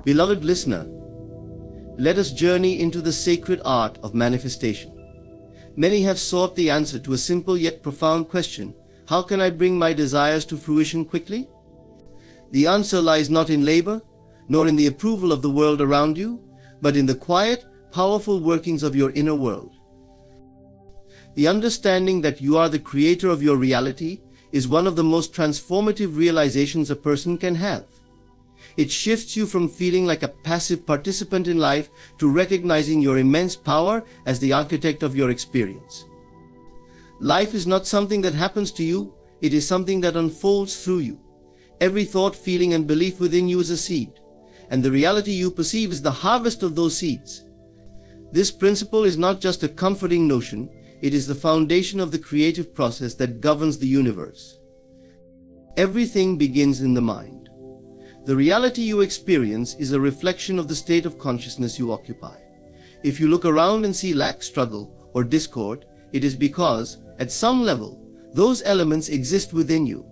Beloved listener, let us journey into the sacred art of manifestation. Many have sought the answer to a simple yet profound question: how can I bring my desires to fruition quickly? The answer lies not in labor, nor in the approval of the world around you, but in the quiet, powerful workings of your inner world. The understanding that you are the creator of your reality is one of the most transformative realizations a person can have. It shifts you from feeling like a passive participant in life to recognizing your immense power as the architect of your experience. Life is not something that happens to you, it is something that unfolds through you. Every thought, feeling, and belief within you is a seed, and the reality you perceive is the harvest of those seeds. This principle is not just a comforting notion, it is the foundation of the creative process that governs the universe. Everything begins in the mind. The reality you experience is a reflection of the state of consciousness you occupy. If you look around and see lack, struggle, or discord, it is because, at some level, those elements exist within you.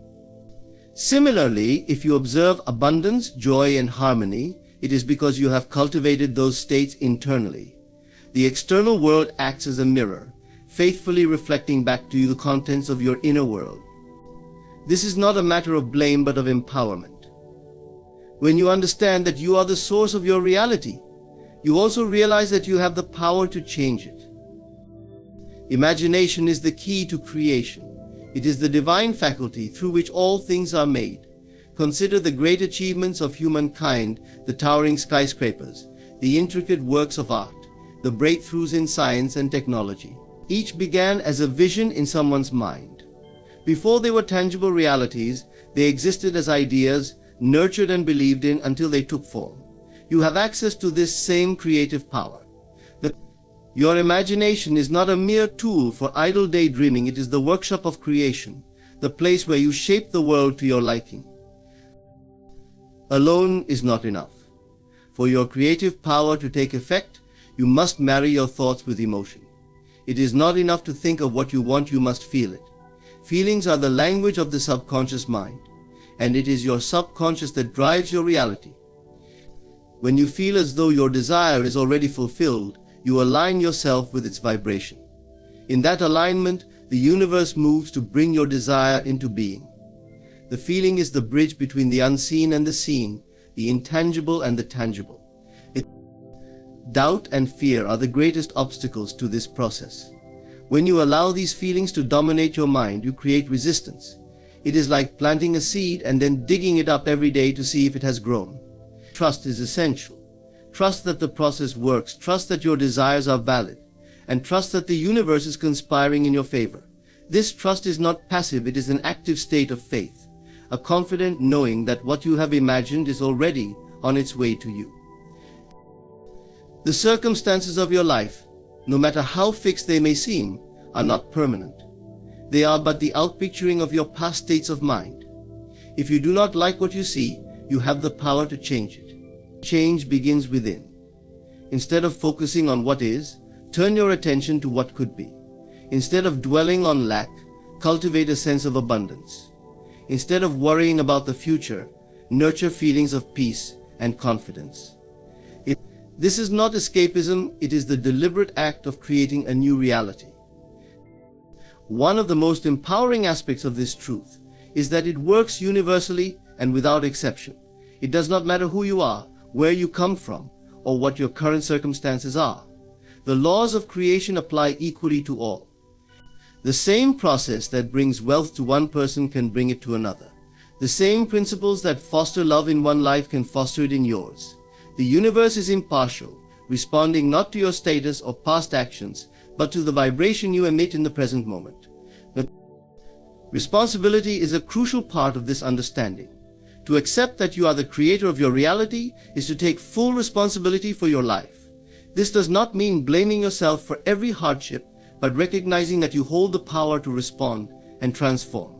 Similarly, if you observe abundance, joy, and harmony, it is because you have cultivated those states internally. The external world acts as a mirror, faithfully reflecting back to you the contents of your inner world. This is not a matter of blame but of empowerment. When you understand that you are the source of your reality, you also realize that you have the power to change it. Imagination is the key to creation. It is the divine faculty through which all things are made. Consider the great achievements of humankind, the towering skyscrapers, the intricate works of art, the breakthroughs in science and technology. Each began as a vision in someone's mind. Before they were tangible realities, they existed as ideas, nurtured and believed in until they took form. You have access to this same creative power. Your imagination is not a mere tool for idle daydreaming, it is the workshop of creation, the place where you shape the world to your liking. Alone is not enough. For your creative power to take effect, you must marry your thoughts with emotion. It is not enough to think of what you want, you must feel it. Feelings are the language of the subconscious mind, and it is your subconscious that drives your reality. When you feel as though your desire is already fulfilled, you align yourself with its vibration. In that alignment, the universe moves to bring your desire into being. The feeling is the bridge between the unseen and the seen, the intangible and the tangible. Doubt and fear are the greatest obstacles to this process. When you allow these feelings to dominate your mind, you create resistance. It is like planting a seed and then digging it up every day to see if it has grown. Trust is essential. Trust that the process works, trust that your desires are valid, and trust that the universe is conspiring in your favor. This trust is not passive, it is an active state of faith, a confident knowing that what you have imagined is already on its way to you. The circumstances of your life, no matter how fixed they may seem, are not permanent. They are but the outpicturing of your past states of mind. If you do not like what you see, you have the power to change it. Change begins within. Instead of focusing on what is, turn your attention to what could be. Instead of dwelling on lack, cultivate a sense of abundance. Instead of worrying about the future, nurture feelings of peace and confidence. This is not escapism, it is the deliberate act of creating a new reality. One of the most empowering aspects of this truth is that it works universally and without exception. It does not matter who you are, where you come from, or what your current circumstances are. The laws of creation apply equally to all. The same process that brings wealth to one person can bring it to another. The same principles that foster love in one life can foster it in yours. The universe is impartial, responding not to your status or past actions, but to the vibration you emit in the present moment. The responsibility is a crucial part of this understanding. To accept that you are the creator of your reality is to take full responsibility for your life. This does not mean blaming yourself for every hardship, but recognizing that you hold the power to respond and transform.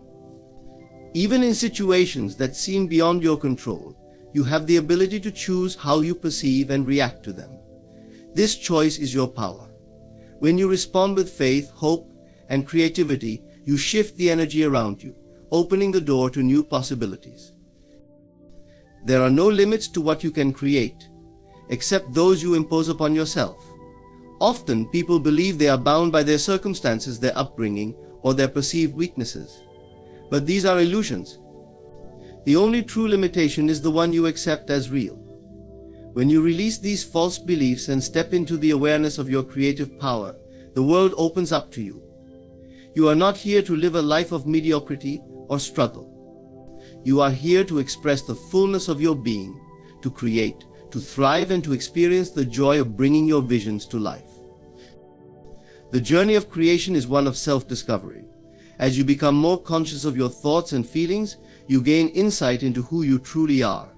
Even in situations that seem beyond your control, you have the ability to choose how you perceive and react to them. This choice is your power. When you respond with faith, hope, and creativity, you shift the energy around you, opening the door to new possibilities. There are no limits to what you can create, except those you impose upon yourself. Often, people believe they are bound by their circumstances, their upbringing, or their perceived weaknesses. But these are illusions. The only true limitation is the one you accept as real. When you release these false beliefs and step into the awareness of your creative power, the world opens up to you. You are not here to live a life of mediocrity or struggle. You are here to express the fullness of your being, to create, to thrive, and to experience the joy of bringing your visions to life. The journey of creation is one of self-discovery. As you become more conscious of your thoughts and feelings, you gain insight into who you truly are.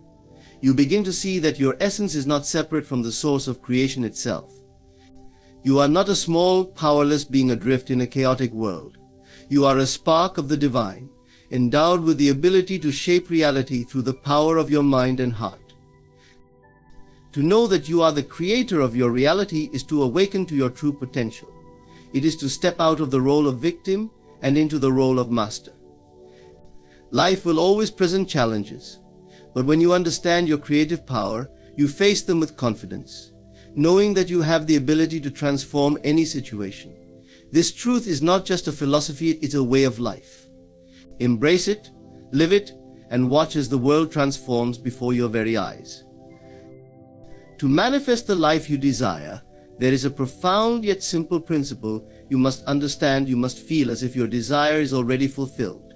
You begin to see that your essence is not separate from the source of creation itself. You are not a small, powerless being adrift in a chaotic world. You are a spark of the divine, endowed with the ability to shape reality through the power of your mind and heart. To know that you are the creator of your reality is to awaken to your true potential. It is to step out of the role of victim and into the role of master. Life will always present challenges, but when you understand your creative power, you face them with confidence, knowing that you have the ability to transform any situation. This truth is not just a philosophy, it's a way of life. Embrace it, live it, and watch as the world transforms before your very eyes. To manifest the life you desire, there is a profound yet simple principle you must understand. You must feel as if your desire is already fulfilled.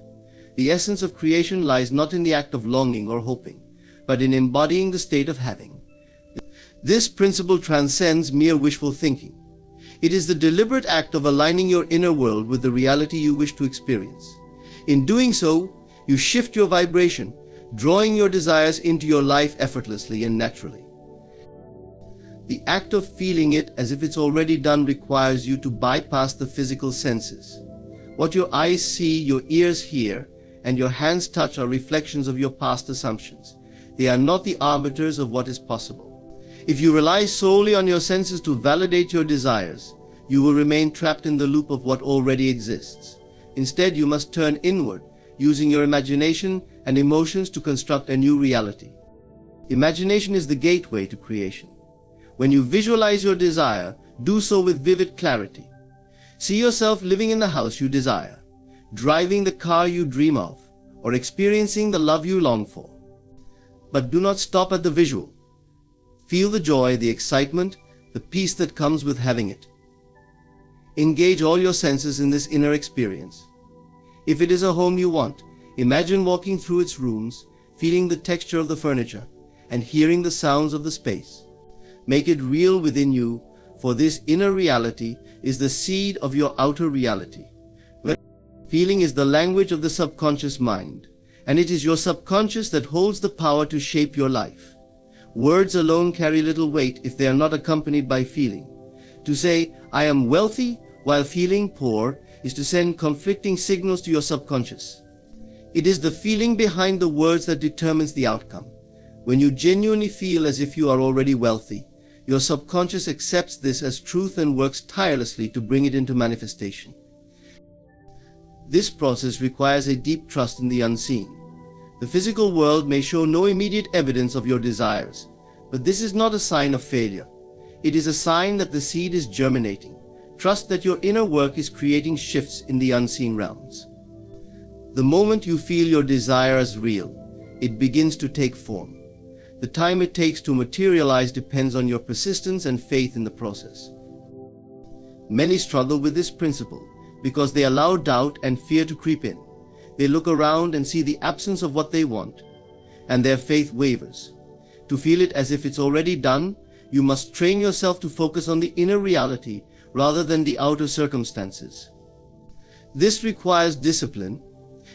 The essence of creation lies not in the act of longing or hoping, but in embodying the state of having. This principle transcends mere wishful thinking. It is the deliberate act of aligning your inner world with the reality you wish to experience. In doing so, you shift your vibration, drawing your desires into your life effortlessly and naturally. The act of feeling it as if it's already done requires you to bypass the physical senses. What your eyes see, your ears hear, and your hands touch are reflections of your past assumptions. They are not the arbiters of what is possible. If you rely solely on your senses to validate your desires, you will remain trapped in the loop of what already exists. Instead, you must turn inward, using your imagination and emotions to construct a new reality. Imagination is the gateway to creation. When you visualize your desire, do so with vivid clarity. See yourself living in the house you desire, driving the car you dream of, or experiencing the love you long for. But do not stop at the visual. Feel the joy, the excitement, the peace that comes with having it. Engage all your senses in this inner experience. If it is a home you want, imagine walking through its rooms, feeling the texture of the furniture, and hearing the sounds of the space. Make it real within you, for this inner reality is the seed of your outer reality. Feeling is the language of the subconscious mind, and it is your subconscious that holds the power to shape your life. Words alone carry little weight if they are not accompanied by feeling. To say, "I am wealthy," while feeling poor, is to send conflicting signals to your subconscious. It is the feeling behind the words that determines the outcome. When you genuinely feel as if you are already wealthy, your subconscious accepts this as truth and works tirelessly to bring it into manifestation. This process requires a deep trust in the unseen. The physical world may show no immediate evidence of your desires, but this is not a sign of failure. It is a sign that the seed is germinating. Trust that your inner work is creating shifts in the unseen realms. The moment you feel your desire as real, it begins to take form. The time it takes to materialize depends on your persistence and faith in the process. Many struggle with this principle because they allow doubt and fear to creep in. They look around and see the absence of what they want, and their faith wavers. To feel it as if it's already done, you must train yourself to focus on the inner reality rather than the outer circumstances. This requires discipline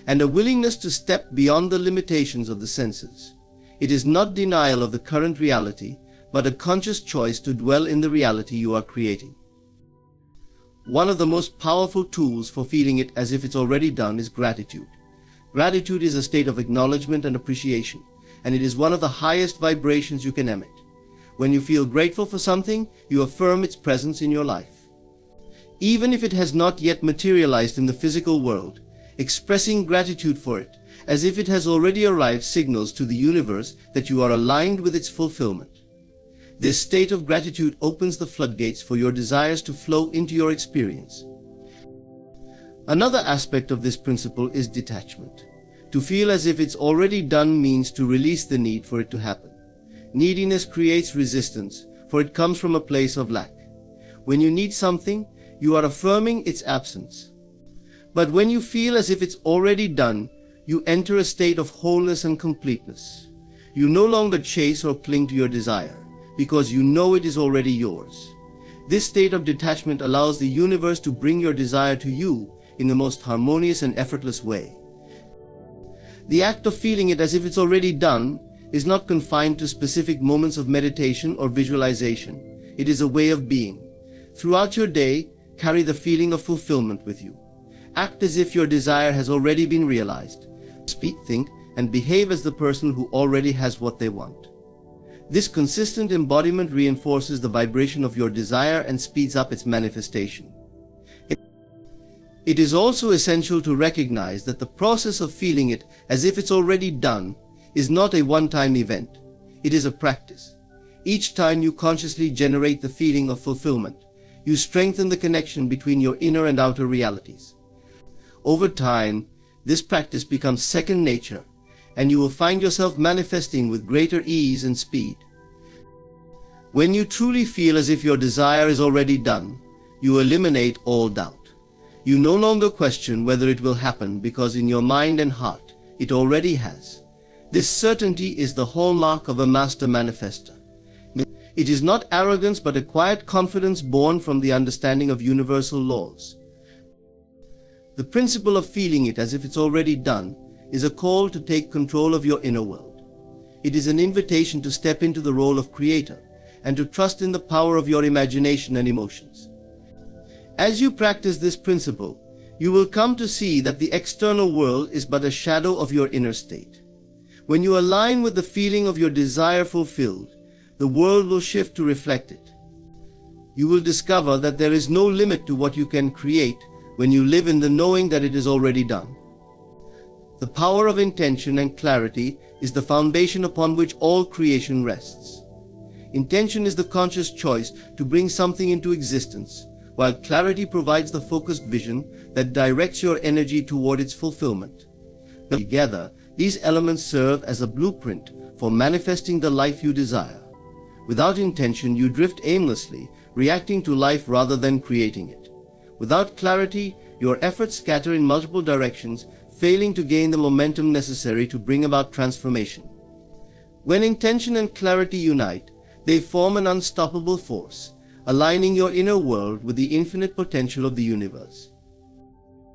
and a willingness to step beyond the limitations of the senses. It is not denial of the current reality, but a conscious choice to dwell in the reality you are creating. One of the most powerful tools for feeling it as if it's already done is gratitude. Gratitude is a state of acknowledgement and appreciation, and it is one of the highest vibrations you can emit. When you feel grateful for something, you affirm its presence in your life. Even if it has not yet materialized in the physical world, expressing gratitude for it as if it has already arrived, signals to the universe that you are aligned with its fulfillment. This state of gratitude opens the floodgates for your desires to flow into your experience. Another aspect of this principle is detachment. To feel as if it's already done means to release the need for it to happen. Neediness creates resistance, for it comes from a place of lack. When you need something, you are affirming its absence. But when you feel as if it's already done, you enter a state of wholeness and completeness. You no longer chase or cling to your desire, because you know it is already yours. This state of detachment allows the universe to bring your desire to you in the most harmonious and effortless way. The act of feeling it as if it's already done is not confined to specific moments of meditation or visualization. It is a way of being. Throughout your day, carry the feeling of fulfillment with you. Act as if your desire has already been realized. Speak, think, and behave as the person who already has what they want. This consistent embodiment reinforces the vibration of your desire and speeds up its manifestation. It is also essential to recognize that the process of feeling it as if it's already done is not a one-time event. It is a practice. Each time you consciously generate the feeling of fulfillment, you strengthen the connection between your inner and outer realities. Over time, this practice becomes second nature, and you will find yourself manifesting with greater ease and speed. When you truly feel as if your desire is already done, you eliminate all doubt. You no longer question whether it will happen, because in your mind and heart, it already has. This certainty is the hallmark of a master manifester. It is not arrogance but a quiet confidence born from the understanding of universal laws. The principle of feeling it as if it's already done is a call to take control of your inner world. It is an invitation to step into the role of creator and to trust in the power of your imagination and emotions. As you practice this principle, you will come to see that the external world is but a shadow of your inner state. When you align with the feeling of your desire fulfilled, the world will shift to reflect it. You will discover that there is no limit to what you can create when you live in the knowing that it is already done. The power of intention and clarity is the foundation upon which all creation rests. Intention is the conscious choice to bring something into existence, while clarity provides the focused vision that directs your energy toward its fulfillment. Together, these elements serve as a blueprint for manifesting the life you desire. Without intention, you drift aimlessly, reacting to life rather than creating it. Without clarity, your efforts scatter in multiple directions, failing to gain the momentum necessary to bring about transformation. When intention and clarity unite, they form an unstoppable force, aligning your inner world with the infinite potential of the universe.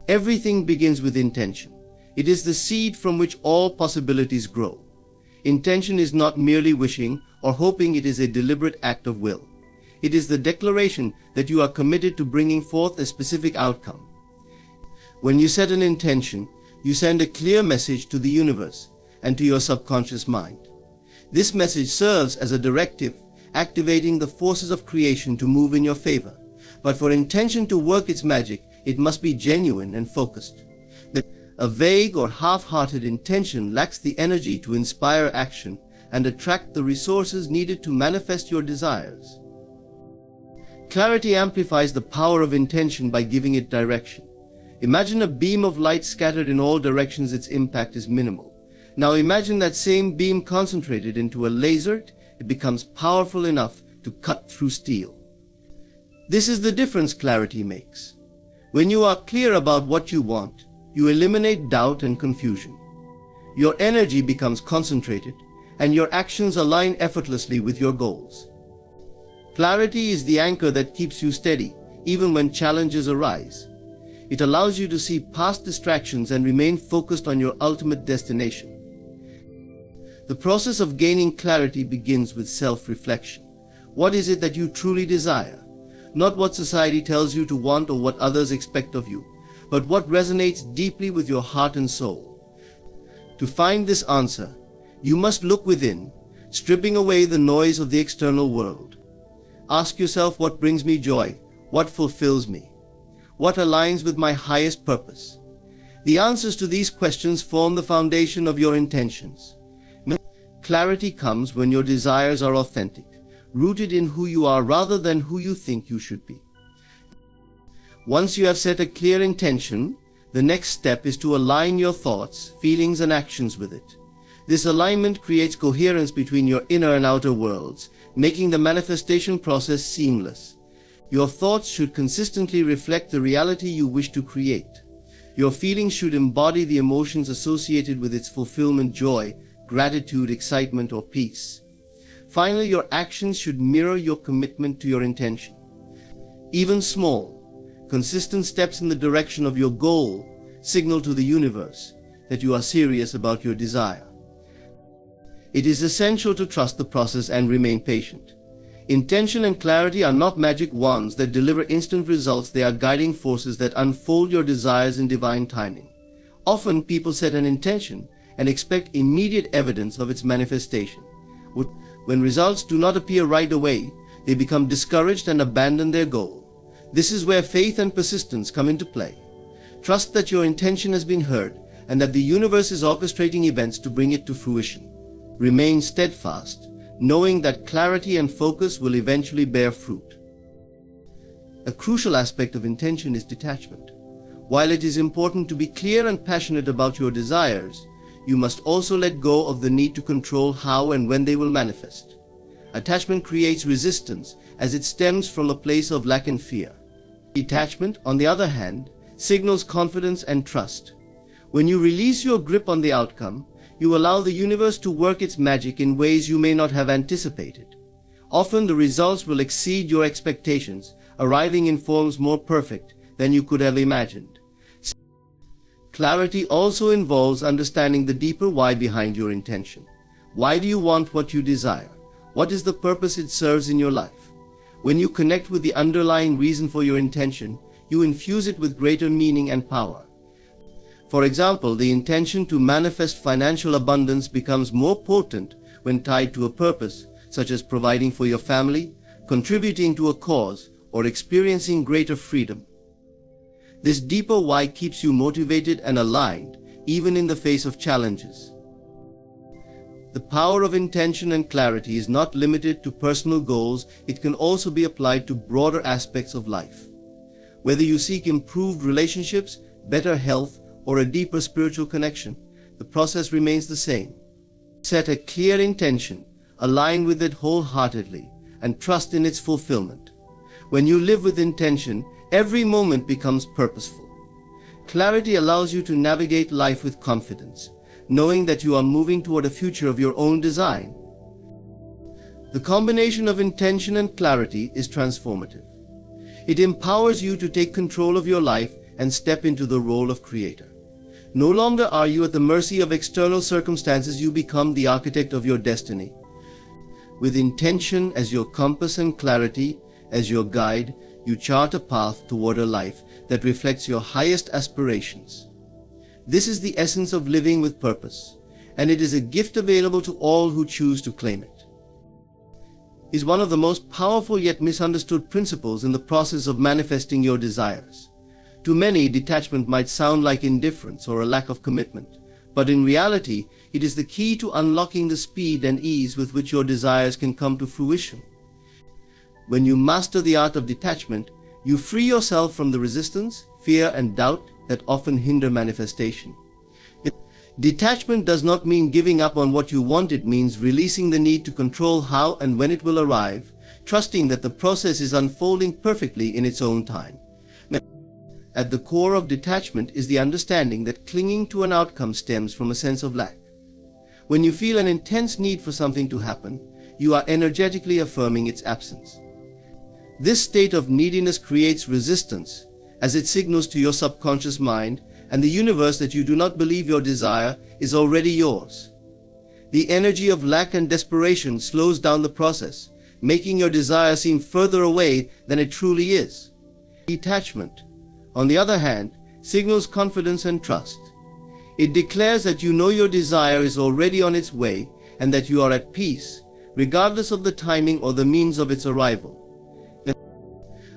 Everything begins with intention. It is the seed from which all possibilities grow. Intention is not merely wishing or hoping, it is a deliberate act of will. It is the declaration that you are committed to bringing forth a specific outcome. When you set an intention, you send a clear message to the universe and to your subconscious mind. This message serves as a directive, activating the forces of creation to move in your favor. But for intention to work its magic, it must be genuine and focused. A vague or half-hearted intention lacks the energy to inspire action and attract the resources needed to manifest your desires. Clarity amplifies the power of intention by giving it direction. Imagine a beam of light scattered in all directions. Its impact is minimal. Now imagine that same beam concentrated into a laser. It becomes powerful enough to cut through steel. This is the difference clarity makes. When you are clear about what you want, you eliminate doubt and confusion. Your energy becomes concentrated, and your actions align effortlessly with your goals. Clarity is the anchor that keeps you steady, even when challenges arise. It allows you to see past distractions and remain focused on your ultimate destination. The process of gaining clarity begins with self-reflection. What is it that you truly desire? Not what society tells you to want or what others expect of you, but what resonates deeply with your heart and soul. To find this answer, you must look within, stripping away the noise of the external world. Ask yourself, what brings me joy? What fulfills me? What aligns with my highest purpose? The answers to these questions form the foundation of your intentions. Clarity comes when your desires are authentic, rooted in who you are rather than who you think you should be. Once you have set a clear intention, the next step is to align your thoughts, feelings, and actions with it. This alignment creates coherence between your inner and outer worlds, making the manifestation process seamless. Your thoughts should consistently reflect the reality you wish to create. Your feelings should embody the emotions associated with its fulfillment: joy, gratitude, excitement, or peace. Finally, your actions should mirror your commitment to your intention. Even small, consistent steps in the direction of your goal signal to the universe that you are serious about your desire. It is essential to trust the process and remain patient. Intention and clarity are not magic wands that deliver instant results. They are guiding forces that unfold your desires in divine timing. Often people set an intention and expect immediate evidence of its manifestation. When results do not appear right away, they become discouraged and abandon their goal. This is where faith and persistence come into play. Trust that your intention has been heard and that the universe is orchestrating events to bring it to fruition. Remain steadfast, knowing that clarity and focus will eventually bear fruit. A crucial aspect of intention is detachment. While it is important to be clear and passionate about your desires, you must also let go of the need to control how and when they will manifest. Attachment creates resistance as it stems from a place of lack and fear. Detachment, on the other hand, signals confidence and trust. When you release your grip on the outcome, you allow the universe to work its magic in ways you may not have anticipated. Often the results will exceed your expectations, arriving in forms more perfect than you could have imagined. Clarity also involves understanding the deeper why behind your intention. Why do you want what you desire? What is the purpose it serves in your life? When you connect with the underlying reason for your intention, you infuse it with greater meaning and power. For example, the intention to manifest financial abundance becomes more potent when tied to a purpose, such as providing for your family, contributing to a cause, or experiencing greater freedom. This deeper why keeps you motivated and aligned, even in the face of challenges. The power of intention and clarity is not limited to personal goals. It can also be applied to broader aspects of life. Whether you seek improved relationships, better health, or a deeper spiritual connection, the process remains the same. Set a clear intention, align with it wholeheartedly, and trust in its fulfillment. When you live with intention, every moment becomes purposeful. Clarity allows you to navigate life with confidence, knowing that you are moving toward a future of your own design. The combination of intention and clarity is transformative. It empowers you to take control of your life and step into the role of creator. No longer are you at the mercy of external circumstances. You become the architect of your destiny. With intention as your compass and clarity as your guide, you chart a path toward a life that reflects your highest aspirations. This is the essence of living with purpose, and it is a gift available to all who choose to claim it. It is one of the most powerful yet misunderstood principles in the process of manifesting your desires. To many, detachment might sound like indifference or a lack of commitment, but in reality, it is the key to unlocking the speed and ease with which your desires can come to fruition. When you master the art of detachment, you free yourself from the resistance, fear, and doubt that often hinder manifestation. Detachment does not mean giving up on what you want. It means releasing the need to control how and when it will arrive, trusting that the process is unfolding perfectly in its own time. At the core of detachment is the understanding that clinging to an outcome stems from a sense of lack. When you feel an intense need for something to happen, you are energetically affirming its absence. This state of neediness creates resistance, as it signals to your subconscious mind and the universe that you do not believe your desire is already yours. The energy of lack and desperation slows down the process, making your desire seem further away than it truly is. Detachment, on the other hand, signals confidence and trust. It declares that you know your desire is already on its way and that you are at peace, regardless of the timing or the means of its arrival.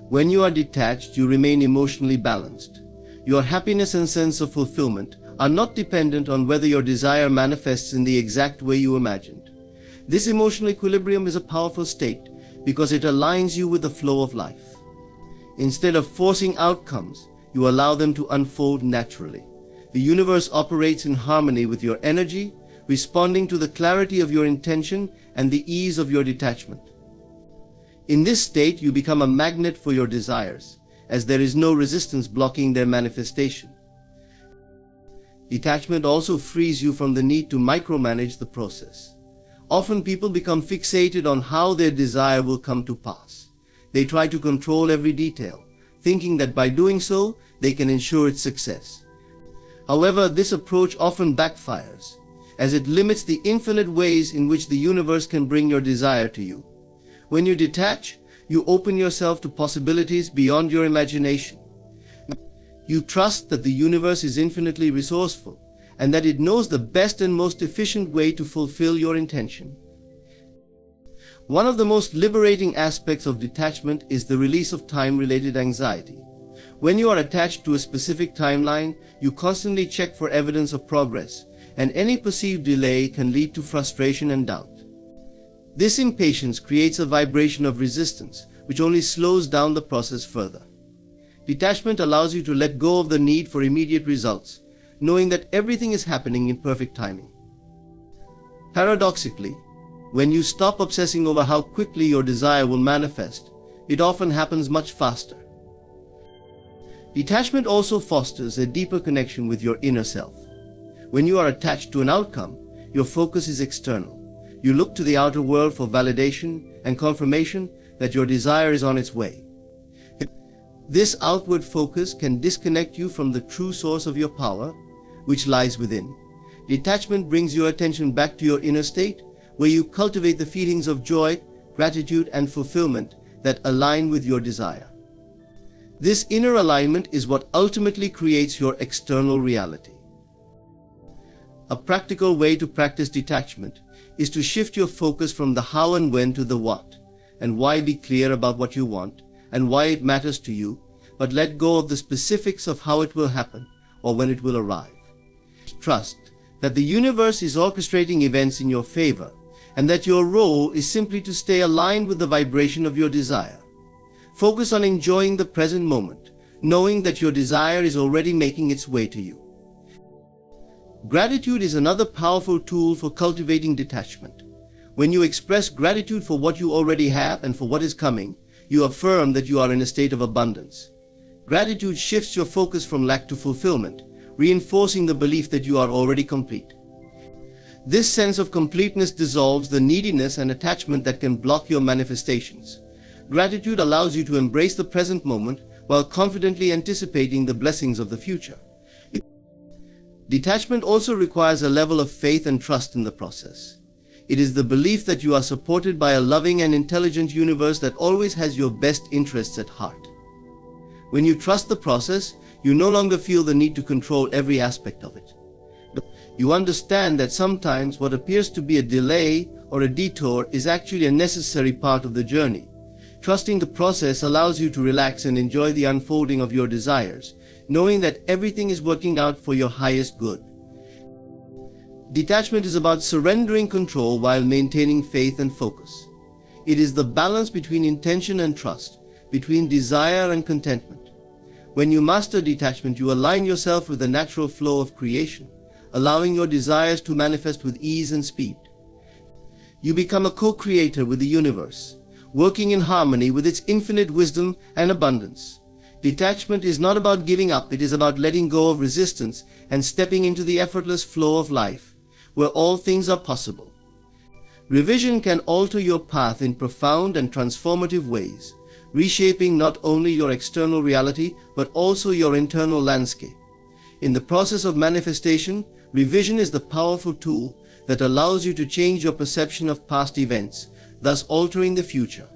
When you are detached, you remain emotionally balanced. Your happiness and sense of fulfillment are not dependent on whether your desire manifests in the exact way you imagined. This emotional equilibrium is a powerful state because it aligns you with the flow of life. Instead of forcing outcomes, you allow them to unfold naturally. The universe operates in harmony with your energy, responding to the clarity of your intention and the ease of your detachment. In this state, you become a magnet for your desires, as there is no resistance blocking their manifestation. Detachment also frees you from the need to micromanage the process. Often people become fixated on how their desire will come to pass. They try to control every detail, thinking that by doing so, they can ensure its success. However, this approach often backfires, as it limits the infinite ways in which the universe can bring your desire to you. When you detach, you open yourself to possibilities beyond your imagination. You trust that the universe is infinitely resourceful and that it knows the best and most efficient way to fulfill your intention. One of the most liberating aspects of detachment is the release of time-related anxiety. When you are attached to a specific timeline, you constantly check for evidence of progress, and any perceived delay can lead to frustration and doubt. This impatience creates a vibration of resistance, which only slows down the process further. Detachment allows you to let go of the need for immediate results, knowing that everything is happening in perfect timing. Paradoxically, when you stop obsessing over how quickly your desire will manifest, it often happens much faster. Detachment also fosters a deeper connection with your inner self. When you are attached to an outcome, your focus is external. You look to the outer world for validation and confirmation that your desire is on its way. This outward focus can disconnect you from the true source of your power, which lies within. Detachment brings your attention back to your inner state, where you cultivate the feelings of joy, gratitude, and fulfillment that align with your desire. This inner alignment is what ultimately creates your external reality. A practical way to practice detachment is to shift your focus from the how and when to the what and why. Be clear about what you want and why it matters to you, but let go of the specifics of how it will happen or when it will arrive. Trust that the universe is orchestrating events in your favor and that your role is simply to stay aligned with the vibration of your desire. Focus on enjoying the present moment, knowing that your desire is already making its way to you. Gratitude is another powerful tool for cultivating detachment. When you express gratitude for what you already have and for what is coming, you affirm that you are in a state of abundance. Gratitude shifts your focus from lack to fulfillment, reinforcing the belief that you are already complete. This sense of completeness dissolves the neediness and attachment that can block your manifestations. Gratitude allows you to embrace the present moment while confidently anticipating the blessings of the future. Detachment also requires a level of faith and trust in the process. It is the belief that you are supported by a loving and intelligent universe that always has your best interests at heart. When you trust the process, you no longer feel the need to control every aspect of it. You understand that sometimes what appears to be a delay or a detour is actually a necessary part of the journey. Trusting the process allows you to relax and enjoy the unfolding of your desires, knowing that everything is working out for your highest good. Detachment is about surrendering control while maintaining faith and focus. It is the balance between intention and trust, between desire and contentment. When you master detachment, you align yourself with the natural flow of creation, allowing your desires to manifest with ease and speed. You become a co-creator with the universe, working in harmony with its infinite wisdom and abundance. Detachment is not about giving up, it is about letting go of resistance and stepping into the effortless flow of life, where all things are possible. Revision can alter your path in profound and transformative ways, reshaping not only your external reality but also your internal landscape. In the process of manifestation, revision is the powerful tool that allows you to change your perception of past events, thus altering the future.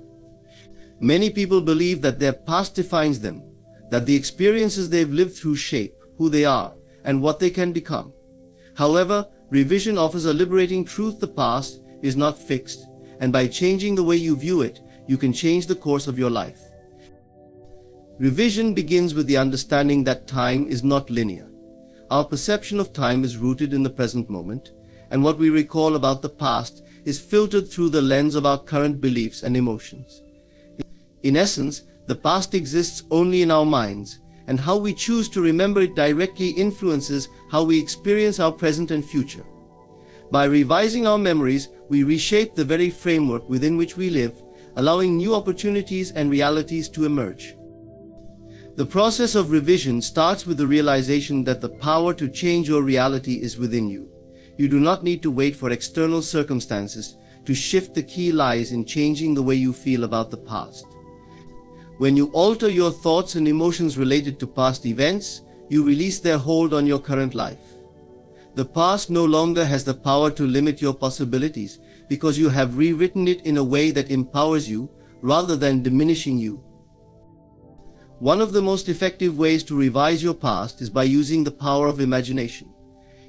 Many people believe that their past defines them, that the experiences they've lived through shape who they are and what they can become. However, revision offers a liberating truth: the past is not fixed, and by changing the way you view it, you can change the course of your life. Revision begins with the understanding that time is not linear. Our perception of time is rooted in the present moment, and what we recall about the past is filtered through the lens of our current beliefs and emotions. In essence, the past exists only in our minds, and how we choose to remember it directly influences how we experience our present and future. By revising our memories, we reshape the very framework within which we live, allowing new opportunities and realities to emerge. The process of revision starts with the realization that the power to change your reality is within you. You do not need to wait for external circumstances to shift. The key lies in changing the way you feel about the past. When you alter your thoughts and emotions related to past events, you release their hold on your current life. The past no longer has the power to limit your possibilities because you have rewritten it in a way that empowers you rather than diminishing you. One of the most effective ways to revise your past is by using the power of imagination.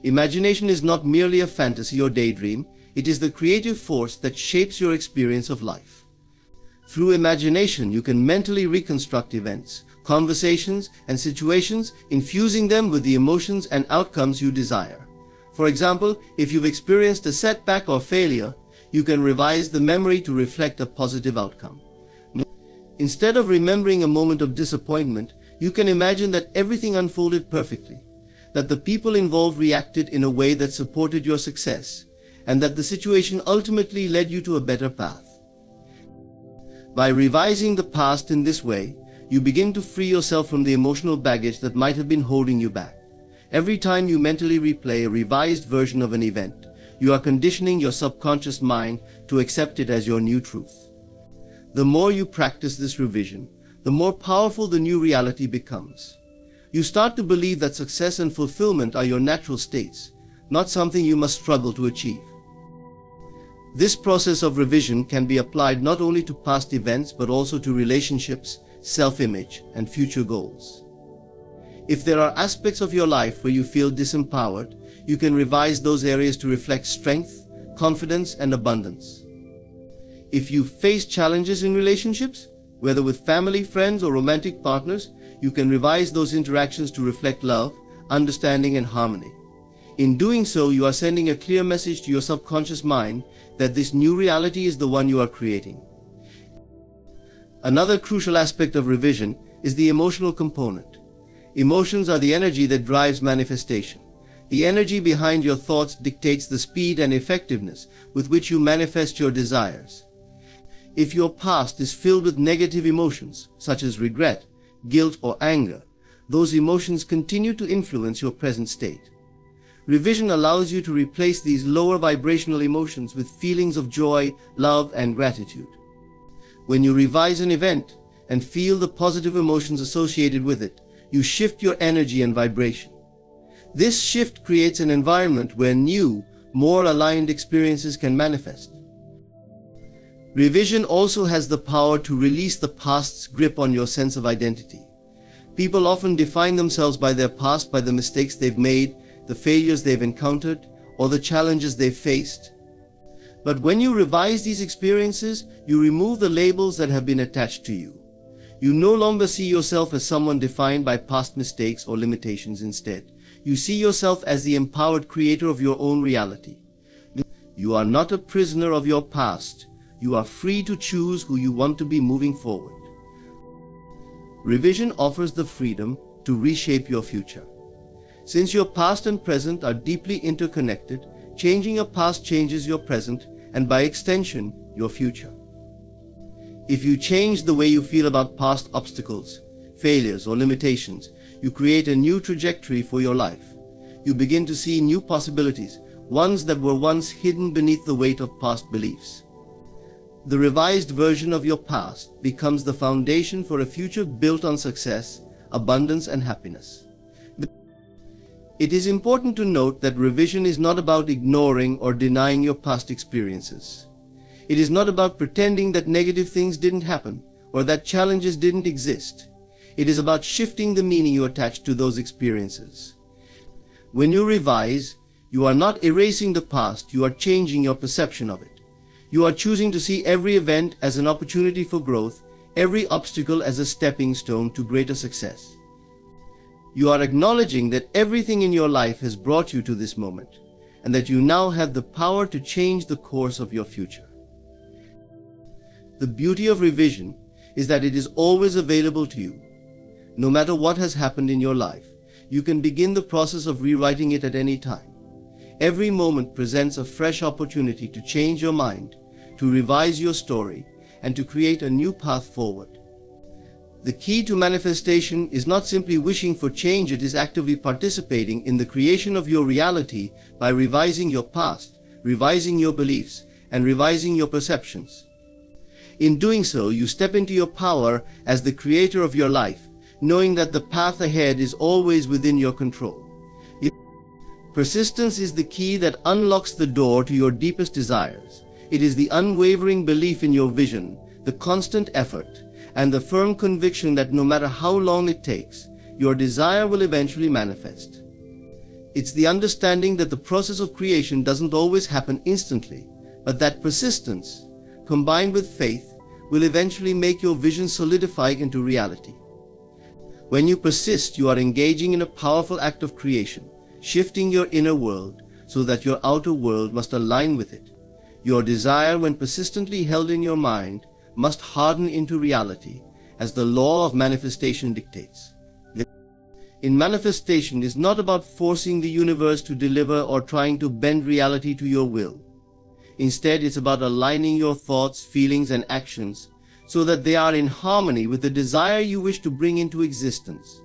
Imagination is not merely a fantasy or daydream, it is the creative force that shapes your experience of life. Through imagination, you can mentally reconstruct events, conversations, and situations, infusing them with the emotions and outcomes you desire. For example, if you've experienced a setback or failure, you can revise the memory to reflect a positive outcome. Instead of remembering a moment of disappointment, you can imagine that everything unfolded perfectly, that the people involved reacted in a way that supported your success, and that the situation ultimately led you to a better path. By revising the past in this way, you begin to free yourself from the emotional baggage that might have been holding you back. Every time you mentally replay a revised version of an event, you are conditioning your subconscious mind to accept it as your new truth. The more you practice this revision, the more powerful the new reality becomes. You start to believe that success and fulfillment are your natural states, not something you must struggle to achieve. This process of revision can be applied not only to past events but also to relationships, self-image, and future goals. If there are aspects of your life where you feel disempowered, you can revise those areas to reflect strength, confidence, and abundance. If you face challenges in relationships, whether with family, friends, or romantic partners, you can revise those interactions to reflect love, understanding, and harmony. In doing so, you are sending a clear message to your subconscious mind that this new reality is the one you are creating. Another crucial aspect of revision is the emotional component. Emotions are the energy that drives manifestation. The energy behind your thoughts dictates the speed and effectiveness with which you manifest your desires. If your past is filled with negative emotions, such as regret, guilt, or anger, those emotions continue to influence your present state. Revision allows you to replace these lower vibrational emotions with feelings of joy, love, and gratitude. When you revise an event and feel the positive emotions associated with it, you shift your energy and vibration. This shift creates an environment where new, more aligned experiences can manifest. Revision also has the power to release the past's grip on your sense of identity. People often define themselves by their past, by the mistakes they've made, the failures they've encountered, or the challenges they've faced. But when you revise these experiences, you remove the labels that have been attached to you. You no longer see yourself as someone defined by past mistakes or limitations. Instead, you see yourself as the empowered creator of your own reality. You are not a prisoner of your past. You are free to choose who you want to be moving forward. Revision offers the freedom to reshape your future. Since your past and present are deeply interconnected, changing your past changes your present and by extension, your future. If you change the way you feel about past obstacles, failures, or limitations, you create a new trajectory for your life. You begin to see new possibilities, ones that were once hidden beneath the weight of past beliefs. The revised version of your past becomes the foundation for a future built on success, abundance, and happiness. It is important to note that revision is not about ignoring or denying your past experiences. It is not about pretending that negative things didn't happen or that challenges didn't exist. It is about shifting the meaning you attach to those experiences. When you revise, you are not erasing the past, you are changing your perception of it. You are choosing to see every event as an opportunity for growth, every obstacle as a stepping stone to greater success. You are acknowledging that everything in your life has brought you to this moment, and that you now have the power to change the course of your future. The beauty of revision is that it is always available to you. No matter what has happened in your life, you can begin the process of rewriting it at any time. Every moment presents a fresh opportunity to change your mind, to revise your story, and to create a new path forward. The key to manifestation is not simply wishing for change, it is actively participating in the creation of your reality by revising your past, revising your beliefs, and revising your perceptions. In doing so, you step into your power as the creator of your life, knowing that the path ahead is always within your control. Persistence is the key that unlocks the door to your deepest desires. It is the unwavering belief in your vision, the constant effort, and the firm conviction that no matter how long it takes, your desire will eventually manifest. It's the understanding that the process of creation doesn't always happen instantly, but that persistence, combined with faith, will eventually make your vision solidify into reality. When you persist, you are engaging in a powerful act of creation, shifting your inner world so that your outer world must align with it. Your desire, when persistently held in your mind, must harden into reality, as the law of manifestation dictates. In manifestation is not about forcing the universe to deliver or trying to bend reality to your will. Instead, it's about aligning your thoughts, feelings, and actions so that they are in harmony with the desire you wish to bring into existence.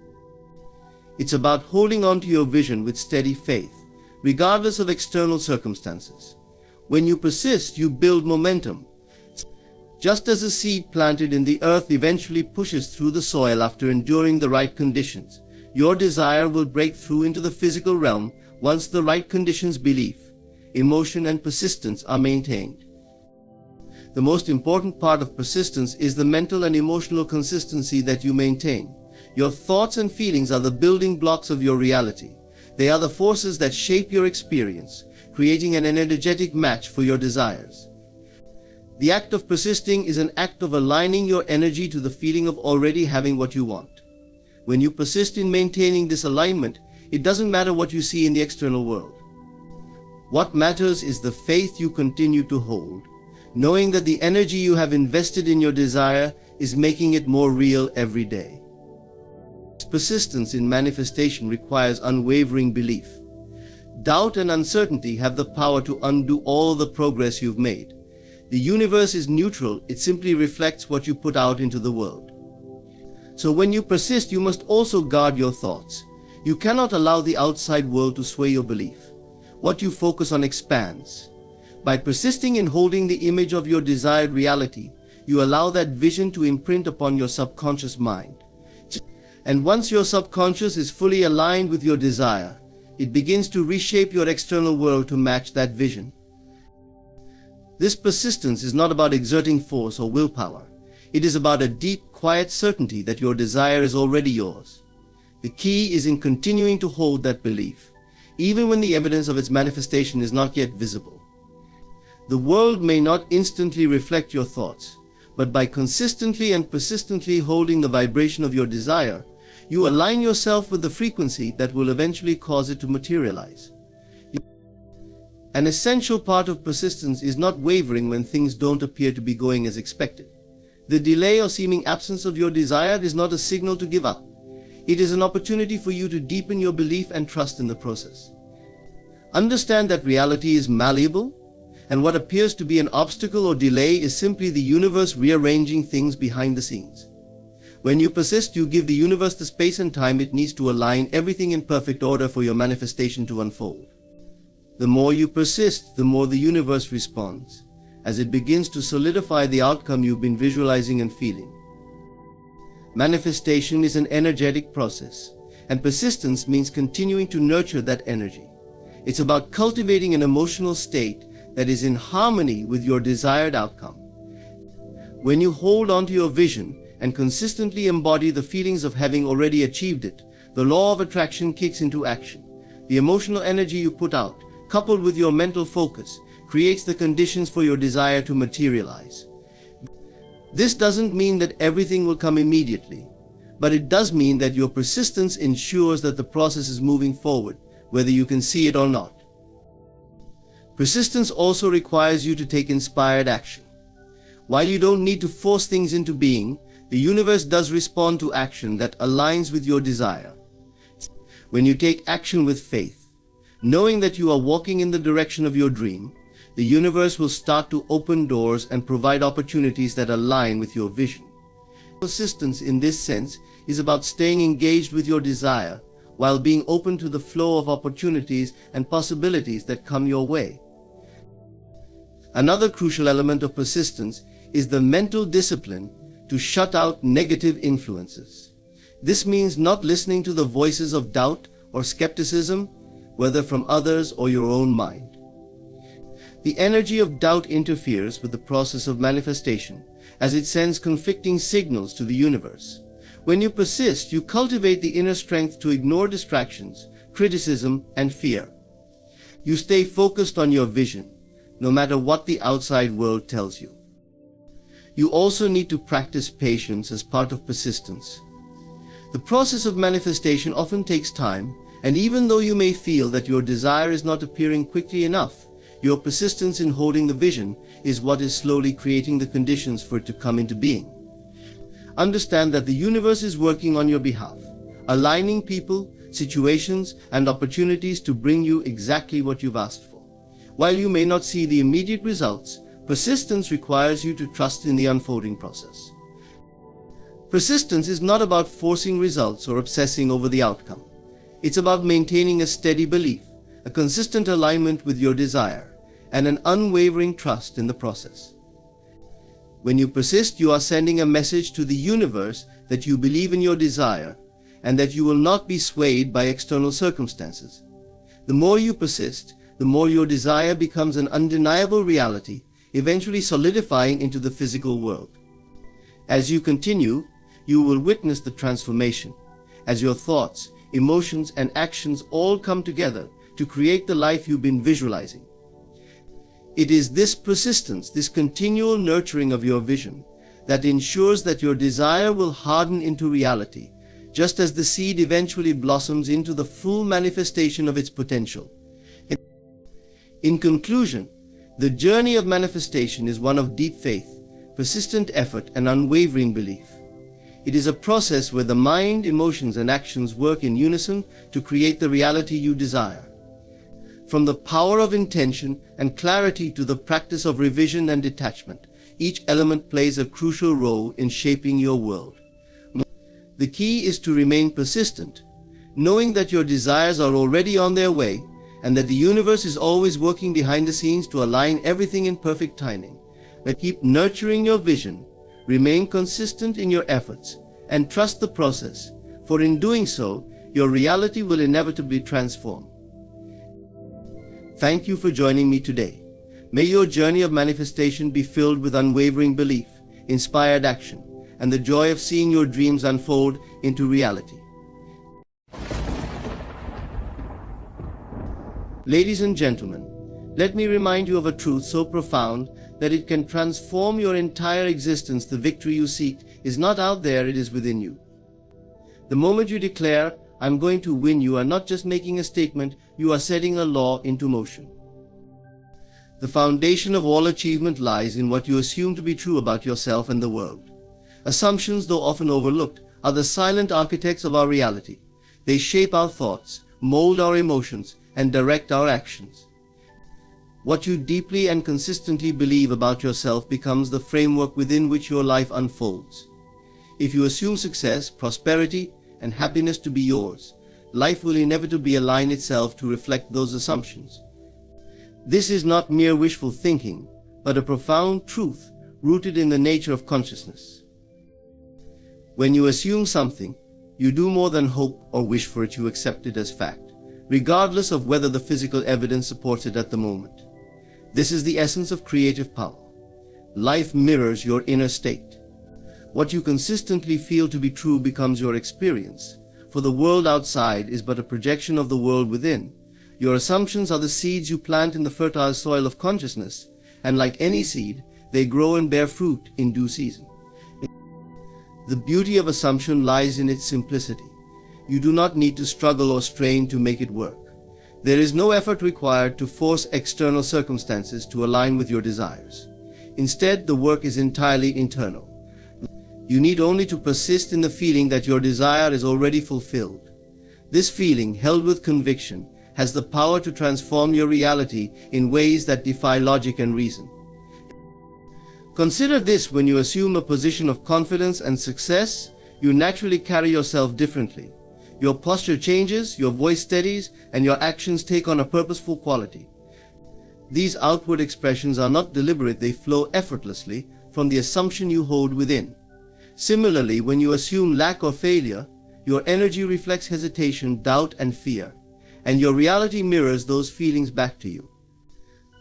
It's about holding on to your vision with steady faith, regardless of external circumstances. When you persist, you build momentum. Just as a seed planted in the earth eventually pushes through the soil after enduring the right conditions, your desire will break through into the physical realm once the right conditions, belief, emotion, and persistence are maintained. The most important part of persistence is the mental and emotional consistency that you maintain. Your thoughts and feelings are the building blocks of your reality. They are the forces that shape your experience, creating an energetic match for your desires. The act of persisting is an act of aligning your energy to the feeling of already having what you want. When you persist in maintaining this alignment, it doesn't matter what you see in the external world. What matters is the faith you continue to hold, knowing that the energy you have invested in your desire is making it more real every day. Persistence in manifestation requires unwavering belief. Doubt and uncertainty have the power to undo all the progress you've made. The universe is neutral, it simply reflects what you put out into the world. So when you persist, you must also guard your thoughts. You cannot allow the outside world to sway your belief. What you focus on expands. By persisting in holding the image of your desired reality, you allow that vision to imprint upon your subconscious mind. And once your subconscious is fully aligned with your desire, it begins to reshape your external world to match that vision. This persistence is not about exerting force or willpower. It is about a deep, quiet certainty that your desire is already yours. The key is in continuing to hold that belief, even when the evidence of its manifestation is not yet visible. The world may not instantly reflect your thoughts, but by consistently and persistently holding the vibration of your desire, you align yourself with the frequency that will eventually cause it to materialize. An essential part of persistence is not wavering when things don't appear to be going as expected. The delay or seeming absence of your desire is not a signal to give up. It is an opportunity for you to deepen your belief and trust in the process. Understand that reality is malleable, and what appears to be an obstacle or delay is simply the universe rearranging things behind the scenes. When you persist, you give the universe the space and time it needs to align everything in perfect order for your manifestation to unfold. The more you persist, the more the universe responds, as it begins to solidify the outcome you've been visualizing and feeling. Manifestation is an energetic process, and persistence means continuing to nurture that energy. It's about cultivating an emotional state that is in harmony with your desired outcome. When you hold on to your vision and consistently embody the feelings of having already achieved it, the law of attraction kicks into action. The emotional energy you put out, coupled with your mental focus, creates the conditions for your desire to materialize. This doesn't mean that everything will come immediately, but it does mean that your persistence ensures that the process is moving forward, whether you can see it or not. Persistence also requires you to take inspired action. While you don't need to force things into being, the universe does respond to action that aligns with your desire. When you take action with faith, knowing that you are walking in the direction of your dream, the universe will start to open doors and provide opportunities that align with your vision. Persistence in this sense is about staying engaged with your desire while being open to the flow of opportunities and possibilities that come your way. Another crucial element of persistence is the mental discipline to shut out negative influences. This means not listening to the voices of doubt or skepticism, whether from others or your own mind. The energy of doubt interferes with the process of manifestation, as it sends conflicting signals to the universe. When you persist, you cultivate the inner strength to ignore distractions, criticism, and fear. You stay focused on your vision, no matter what the outside world tells you. You also need to practice patience as part of persistence. The process of manifestation often takes time, and even though you may feel that your desire is not appearing quickly enough, your persistence in holding the vision is what is slowly creating the conditions for it to come into being. Understand that the universe is working on your behalf, aligning people, situations, and opportunities to bring you exactly what you've asked for. While you may not see the immediate results, persistence requires you to trust in the unfolding process. Persistence is not about forcing results or obsessing over the outcome. It's about maintaining a steady belief, a consistent alignment with your desire, and an unwavering trust in the process. When you persist, you are sending a message to the universe that you believe in your desire and that you will not be swayed by external circumstances. The more you persist, the more your desire becomes an undeniable reality, eventually solidifying into the physical world. As you continue, you will witness the transformation, as your thoughts, emotions, and actions all come together to create the life you've been visualizing. It is this persistence, this continual nurturing of your vision, that ensures that your desire will harden into reality, just as the seed eventually blossoms into the full manifestation of its potential. In conclusion, the journey of manifestation is one of deep faith, persistent effort, and unwavering belief. It is a process where the mind, emotions, and actions work in unison to create the reality you desire. From the power of intention and clarity to the practice of revision and detachment, each element plays a crucial role in shaping your world. The key is to remain persistent, knowing that your desires are already on their way and that the universe is always working behind the scenes to align everything in perfect timing. But keep nurturing your vision, remain consistent in your efforts, and trust the process, for in doing so, your reality will inevitably transform. Thank you for joining me today. May your journey of manifestation be filled with unwavering belief, inspired action, and the joy of seeing your dreams unfold into reality. Ladies and gentlemen, let me remind you of a truth so profound that it can transform your entire existence. The victory you seek is not out there, it is within you. The moment you declare, "I'm going to win," you are not just making a statement, you are setting a law into motion. The foundation of all achievement lies in what you assume to be true about yourself and the world. Assumptions, though often overlooked, are the silent architects of our reality. They shape our thoughts, mold our emotions, and direct our actions. What you deeply and consistently believe about yourself becomes the framework within which your life unfolds. If you assume success, prosperity, and happiness to be yours, life will inevitably align itself to reflect those assumptions. This is not mere wishful thinking, but a profound truth rooted in the nature of consciousness. When you assume something, you do more than hope or wish for it, you accept it as fact, regardless of whether the physical evidence supports it at the moment. This is the essence of creative power. Life mirrors your inner state. What you consistently feel to be true becomes your experience, for the world outside is but a projection of the world within. Your assumptions are the seeds you plant in the fertile soil of consciousness, and like any seed, they grow and bear fruit in due season. The beauty of assumption lies in its simplicity. You do not need to struggle or strain to make it work. There is no effort required to force external circumstances to align with your desires. Instead, the work is entirely internal. You need only to persist in the feeling that your desire is already fulfilled. This feeling, held with conviction, has the power to transform your reality in ways that defy logic and reason. Consider this: when you assume a position of confidence and success, you naturally carry yourself differently. Your posture changes, your voice steadies, and your actions take on a purposeful quality. These outward expressions are not deliberate, they flow effortlessly from the assumption you hold within. Similarly, when you assume lack or failure, your energy reflects hesitation, doubt, and fear, and your reality mirrors those feelings back to you.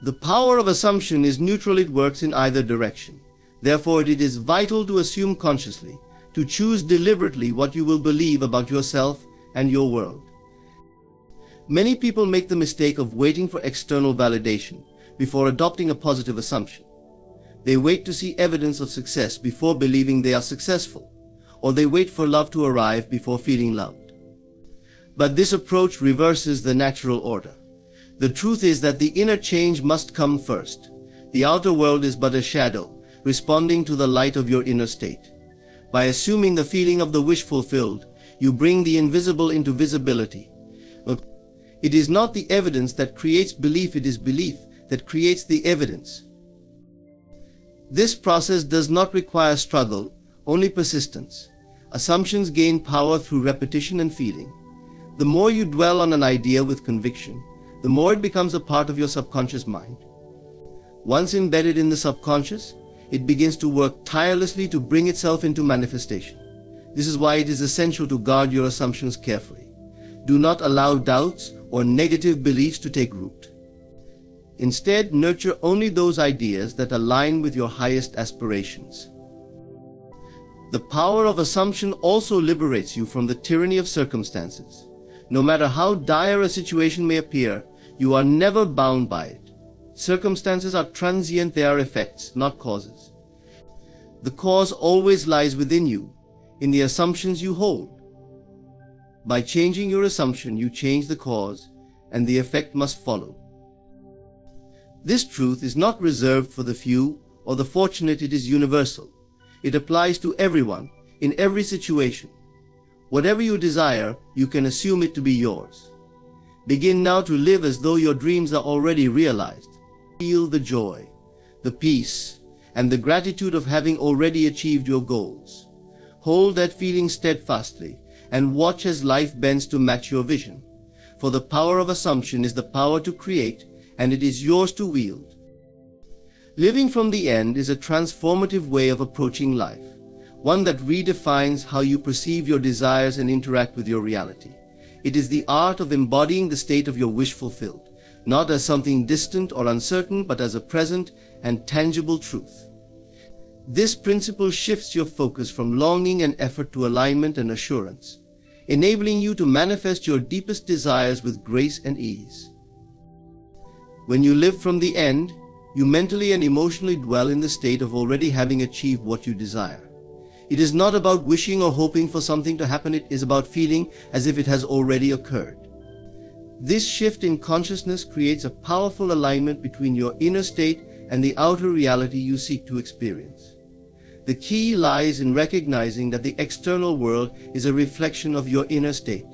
The power of assumption is neutral, it works in either direction. Therefore, it is vital to assume consciously, to choose deliberately what you will believe about yourself and your world. Many people make the mistake of waiting for external validation before adopting a positive assumption. They wait to see evidence of success before believing they are successful, or they wait for love to arrive before feeling loved. But this approach reverses the natural order. The truth is that the inner change must come first. The outer world is but a shadow, responding to the light of your inner state. By assuming the feeling of the wish fulfilled, you bring the invisible into visibility. It is not the evidence that creates belief, it is belief that creates the evidence. This process does not require struggle, only persistence. Assumptions gain power through repetition and feeling. The more you dwell on an idea with conviction, the more it becomes a part of your subconscious mind. Once embedded in the subconscious, it begins to work tirelessly to bring itself into manifestation. This is why it is essential to guard your assumptions carefully. Do not allow doubts or negative beliefs to take root. Instead, nurture only those ideas that align with your highest aspirations. The power of assumption also liberates you from the tyranny of circumstances. No matter how dire a situation may appear, you are never bound by it. Circumstances are transient, they are effects, not causes. The cause always lies within you, in the assumptions you hold. By changing your assumption, you change the cause, and the effect must follow. This truth is not reserved for the few or the fortunate, it is universal. It applies to everyone, in every situation. Whatever you desire, you can assume it to be yours. Begin now to live as though your dreams are already realized. Feel the joy, the peace, and the gratitude of having already achieved your goals. Hold that feeling steadfastly and watch as life bends to match your vision. For the power of assumption is the power to create, and it is yours to wield. Living from the end is a transformative way of approaching life, one that redefines how you perceive your desires and interact with your reality. It is the art of embodying the state of your wish fulfilled, not as something distant or uncertain, but as a present and tangible truth. This principle shifts your focus from longing and effort to alignment and assurance, enabling you to manifest your deepest desires with grace and ease. When you live from the end, you mentally and emotionally dwell in the state of already having achieved what you desire. It is not about wishing or hoping for something to happen, it is about feeling as if it has already occurred. This shift in consciousness creates a powerful alignment between your inner state and the outer reality you seek to experience. The key lies in recognizing that the external world is a reflection of your inner state.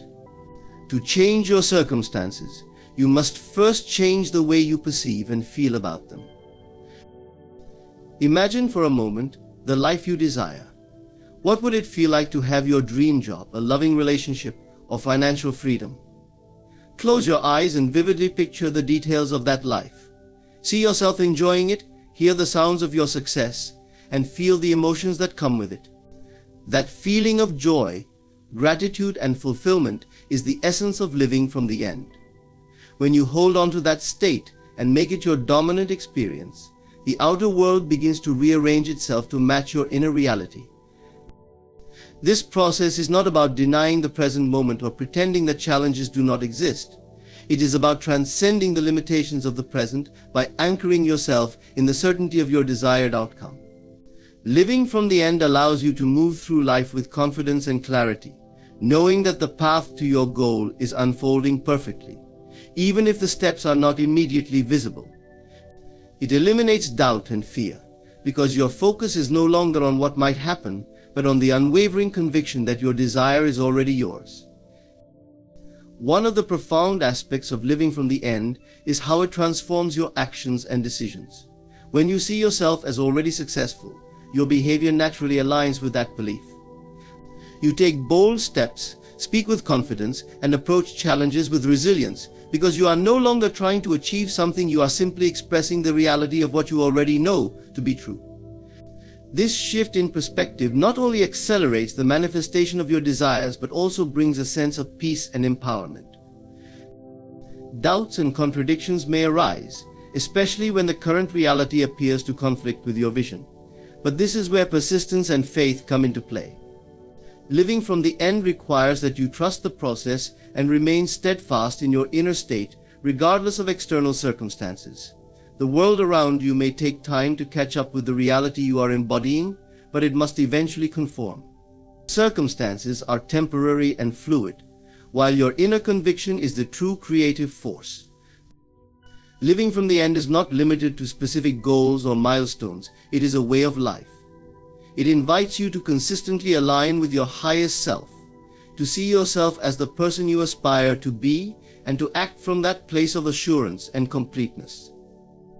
To change your circumstances, you must first change the way you perceive and feel about them. Imagine for a moment the life you desire. What would it feel like to have your dream job, a loving relationship, or financial freedom? Close your eyes and vividly picture the details of that life. See yourself enjoying it, hear the sounds of your success, and feel the emotions that come with it. That feeling of joy, gratitude, and fulfillment is the essence of living from the end. When you hold on to that state and make it your dominant experience, the outer world begins to rearrange itself to match your inner reality. This process is not about denying the present moment or pretending that challenges do not exist. It is about transcending the limitations of the present by anchoring yourself in the certainty of your desired outcome. Living from the end allows you to move through life with confidence and clarity, knowing that the path to your goal is unfolding perfectly, even if the steps are not immediately visible. It eliminates doubt and fear, because your focus is no longer on what might happen, but on the unwavering conviction that your desire is already yours. One of the profound aspects of living from the end is how it transforms your actions and decisions. When you see yourself as already successful, your behavior naturally aligns with that belief. You take bold steps, speak with confidence, and approach challenges with resilience, because you are no longer trying to achieve something, you are simply expressing the reality of what you already know to be true. This shift in perspective not only accelerates the manifestation of your desires, but also brings a sense of peace and empowerment. Doubts and contradictions may arise, especially when the current reality appears to conflict with your vision. But this is where persistence and faith come into play. Living from the end requires that you trust the process and remain steadfast in your inner state, regardless of external circumstances. The world around you may take time to catch up with the reality you are embodying, but it must eventually conform. Circumstances are temporary and fluid, while your inner conviction is the true creative force. Living from the end is not limited to specific goals or milestones. It is a way of life. It invites you to consistently align with your highest self, to see yourself as the person you aspire to be, and to act from that place of assurance and completeness.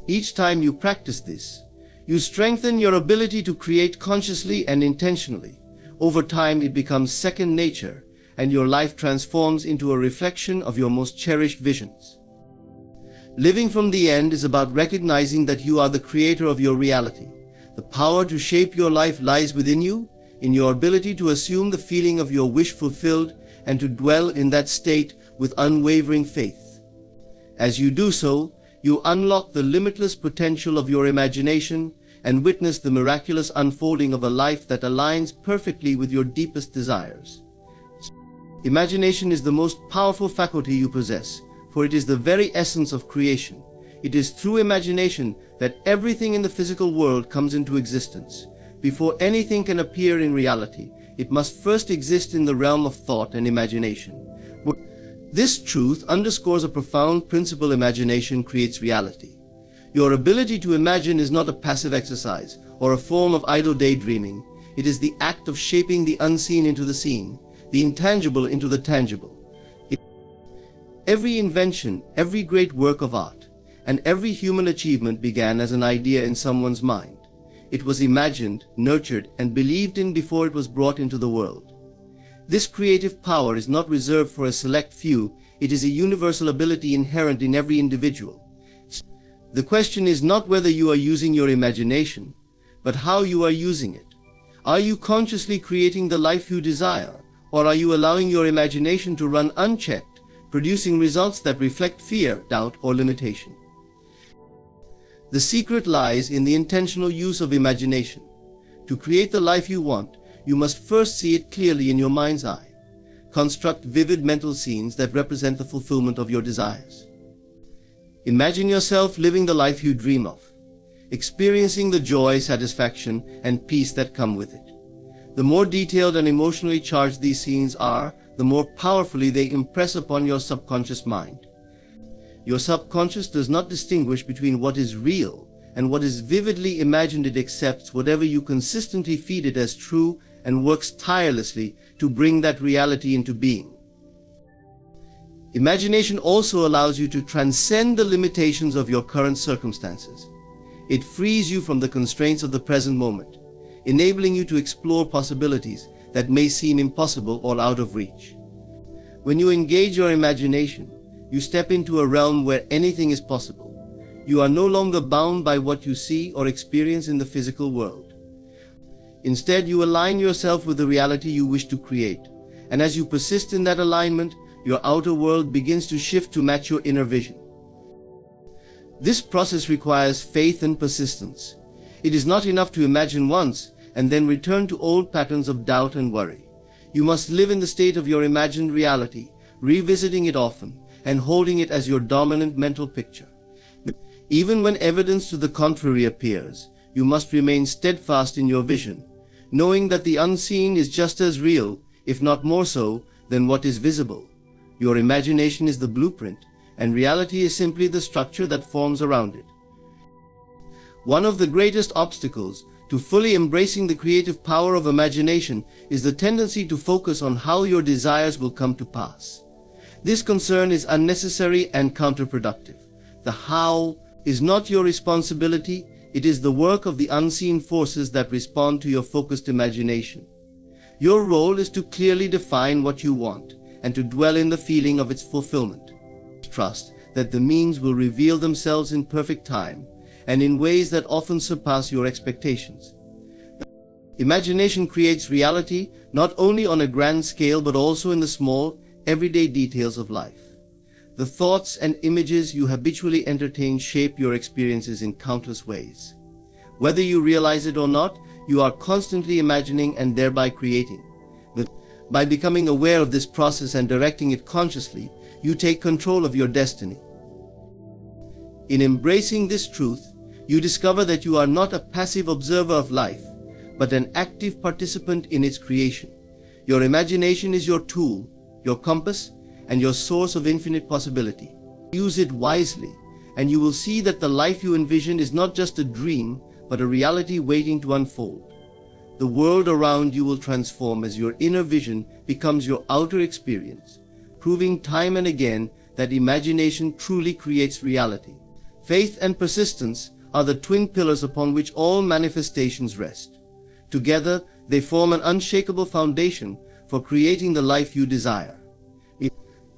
Each time you practice this, you strengthen your ability to create consciously and intentionally. Over time, it becomes second nature, and your life transforms into a reflection of your most cherished visions. Living from the end is about recognizing that you are the creator of your reality. The power to shape your life lies within you, in your ability to assume the feeling of your wish fulfilled and to dwell in that state with unwavering faith. As you do so, you unlock the limitless potential of your imagination and witness the miraculous unfolding of a life that aligns perfectly with your deepest desires. Imagination is the most powerful faculty you possess, for it is the very essence of creation. It is through imagination that everything in the physical world comes into existence. Before anything can appear in reality, it must first exist in the realm of thought and imagination. This truth underscores a profound principle: imagination creates reality. Your ability to imagine is not a passive exercise or a form of idle daydreaming. It is the act of shaping the unseen into the seen, the intangible into the tangible. Every invention, every great work of art, and every human achievement began as an idea in someone's mind. It was imagined, nurtured, and believed in before it was brought into the world. This creative power is not reserved for a select few. It is a universal ability inherent in every individual. The question is not whether you are using your imagination, but how you are using it. Are you consciously creating the life you desire, or are you allowing your imagination to run unchecked, producing results that reflect fear, doubt, or limitation? The secret lies in the intentional use of imagination. To create the life you want, you must first see it clearly in your mind's eye. Construct vivid mental scenes that represent the fulfillment of your desires. Imagine yourself living the life you dream of, experiencing the joy, satisfaction, and peace that come with it. The more detailed and emotionally charged these scenes are, the more powerfully they impress upon your subconscious mind. Your subconscious does not distinguish between what is real and what is vividly imagined. It accepts whatever you consistently feed it as true and works tirelessly to bring that reality into being. Imagination also allows you to transcend the limitations of your current circumstances. It frees you from the constraints of the present moment, enabling you to explore possibilities that may seem impossible or out of reach. When you engage your imagination, you step into a realm where anything is possible. You are no longer bound by what you see or experience in the physical world. Instead, you align yourself with the reality you wish to create, and as you persist in that alignment, your outer world begins to shift to match your inner vision. This process requires faith and persistence. It is not enough to imagine once and then return to old patterns of doubt and worry. You must live in the state of your imagined reality, revisiting it often and holding it as your dominant mental picture. Even when evidence to the contrary appears, you must remain steadfast in your vision, knowing that the unseen is just as real, if not more so, than what is visible. Your imagination is the blueprint, and reality is simply the structure that forms around it. One of the greatest obstacles to fully embracing the creative power of imagination is the tendency to focus on how your desires will come to pass. This concern is unnecessary and counterproductive. The how is not your responsibility, it is the work of the unseen forces that respond to your focused imagination. Your role is to clearly define what you want and to dwell in the feeling of its fulfillment. Trust that the means will reveal themselves in perfect time and in ways that often surpass your expectations. Imagination creates reality not only on a grand scale but also in the small, everyday details of life. The thoughts and images you habitually entertain shape your experiences in countless ways. Whether you realize it or not, you are constantly imagining and thereby creating. By becoming aware of this process and directing it consciously, you take control of your destiny. In embracing this truth, you discover that you are not a passive observer of life, but an active participant in its creation. Your imagination is your tool, your compass, and your source of infinite possibility. Use it wisely, and you will see that the life you envision is not just a dream, but a reality waiting to unfold. The world around you will transform as your inner vision becomes your outer experience, proving time and again that imagination truly creates reality. Faith and persistence are the twin pillars upon which all manifestations rest. Together, they form an unshakable foundation for creating the life you desire.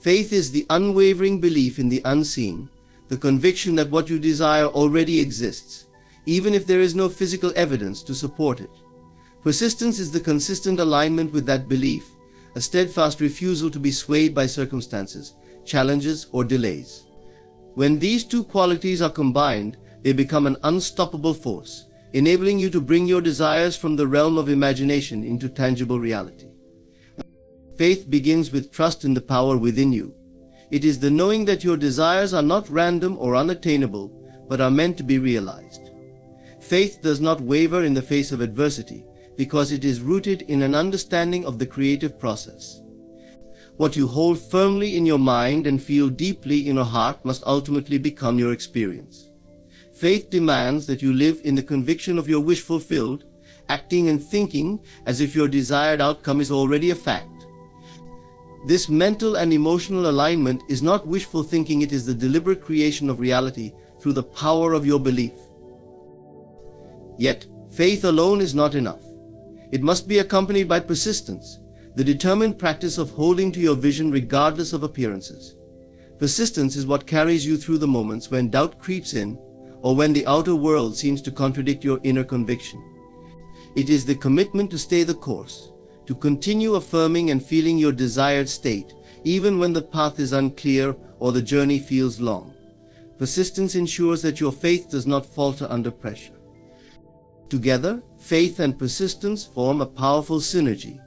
Faith is the unwavering belief in the unseen, the conviction that what you desire already exists, even if there is no physical evidence to support it. Persistence is the consistent alignment with that belief, a steadfast refusal to be swayed by circumstances, challenges, or delays. When these two qualities are combined, they become an unstoppable force, enabling you to bring your desires from the realm of imagination into tangible reality. Faith begins with trust in the power within you. It is the knowing that your desires are not random or unattainable, but are meant to be realized. Faith does not waver in the face of adversity, because it is rooted in an understanding of the creative process. What you hold firmly in your mind and feel deeply in your heart must ultimately become your experience. Faith demands that you live in the conviction of your wish fulfilled, acting and thinking as if your desired outcome is already a fact. This mental and emotional alignment is not wishful thinking, it is the deliberate creation of reality through the power of your belief. Yet, faith alone is not enough. It must be accompanied by persistence, the determined practice of holding to your vision regardless of appearances. Persistence is what carries you through the moments when doubt creeps in, or when the outer world seems to contradict your inner conviction. It is the commitment to stay the course, to continue affirming and feeling your desired state, even when the path is unclear or the journey feels long. Persistence ensures that your faith does not falter under pressure. Together, faith and persistence form a powerful synergy.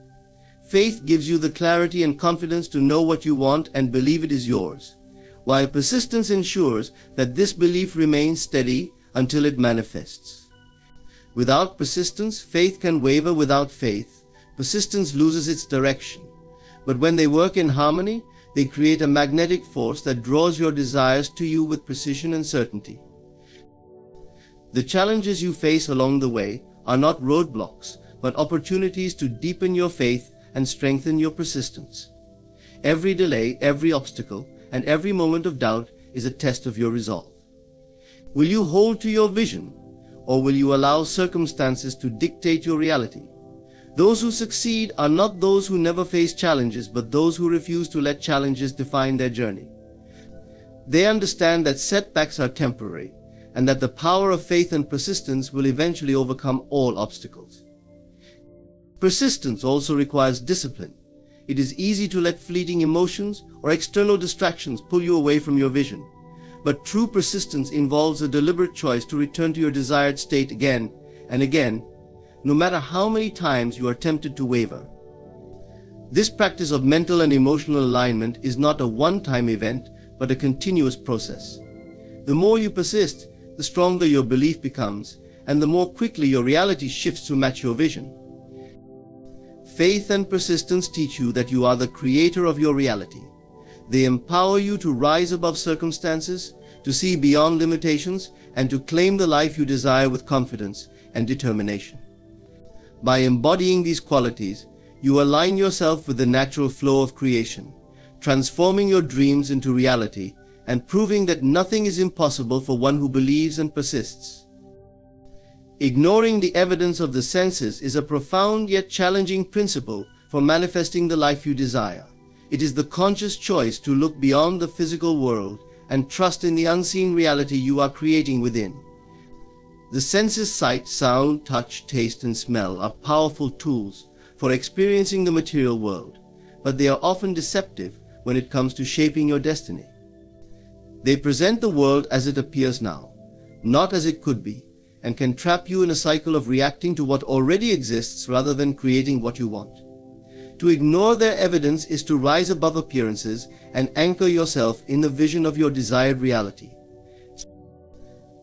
Faith gives you the clarity and confidence to know what you want and believe it is yours, while persistence ensures that this belief remains steady until it manifests. Without persistence, faith can waver. Without faith, persistence loses its direction. But when they work in harmony, they create a magnetic force that draws your desires to you with precision and certainty. The challenges you face along the way are not roadblocks, but opportunities to deepen your faith and strengthen your persistence. Every delay, every obstacle, and every moment of doubt is a test of your resolve. Will you hold to your vision, or will you allow circumstances to dictate your reality? Those who succeed are not those who never face challenges, but those who refuse to let challenges define their journey. They understand that setbacks are temporary, and that the power of faith and persistence will eventually overcome all obstacles. Persistence also requires discipline. It is easy to let fleeting emotions or external distractions pull you away from your vision. But true persistence involves a deliberate choice to return to your desired state again and again, no matter how many times you are tempted to waver. This practice of mental and emotional alignment is not a one-time event, but a continuous process. The more you persist, the stronger your belief becomes, and the more quickly your reality shifts to match your vision. Faith and persistence teach you that you are the creator of your reality. They empower you to rise above circumstances, to see beyond limitations, and to claim the life you desire with confidence and determination. By embodying these qualities, you align yourself with the natural flow of creation, transforming your dreams into reality and proving that nothing is impossible for one who believes and persists. Ignoring the evidence of the senses is a profound yet challenging principle for manifesting the life you desire. It is the conscious choice to look beyond the physical world and trust in the unseen reality you are creating within. The senses sight, sound, touch, taste, and smell are powerful tools for experiencing the material world, but they are often deceptive when it comes to shaping your destiny. They present the world as it appears now, not as it could be, and can trap you in a cycle of reacting to what already exists rather than creating what you want. To ignore their evidence is to rise above appearances and anchor yourself in the vision of your desired reality.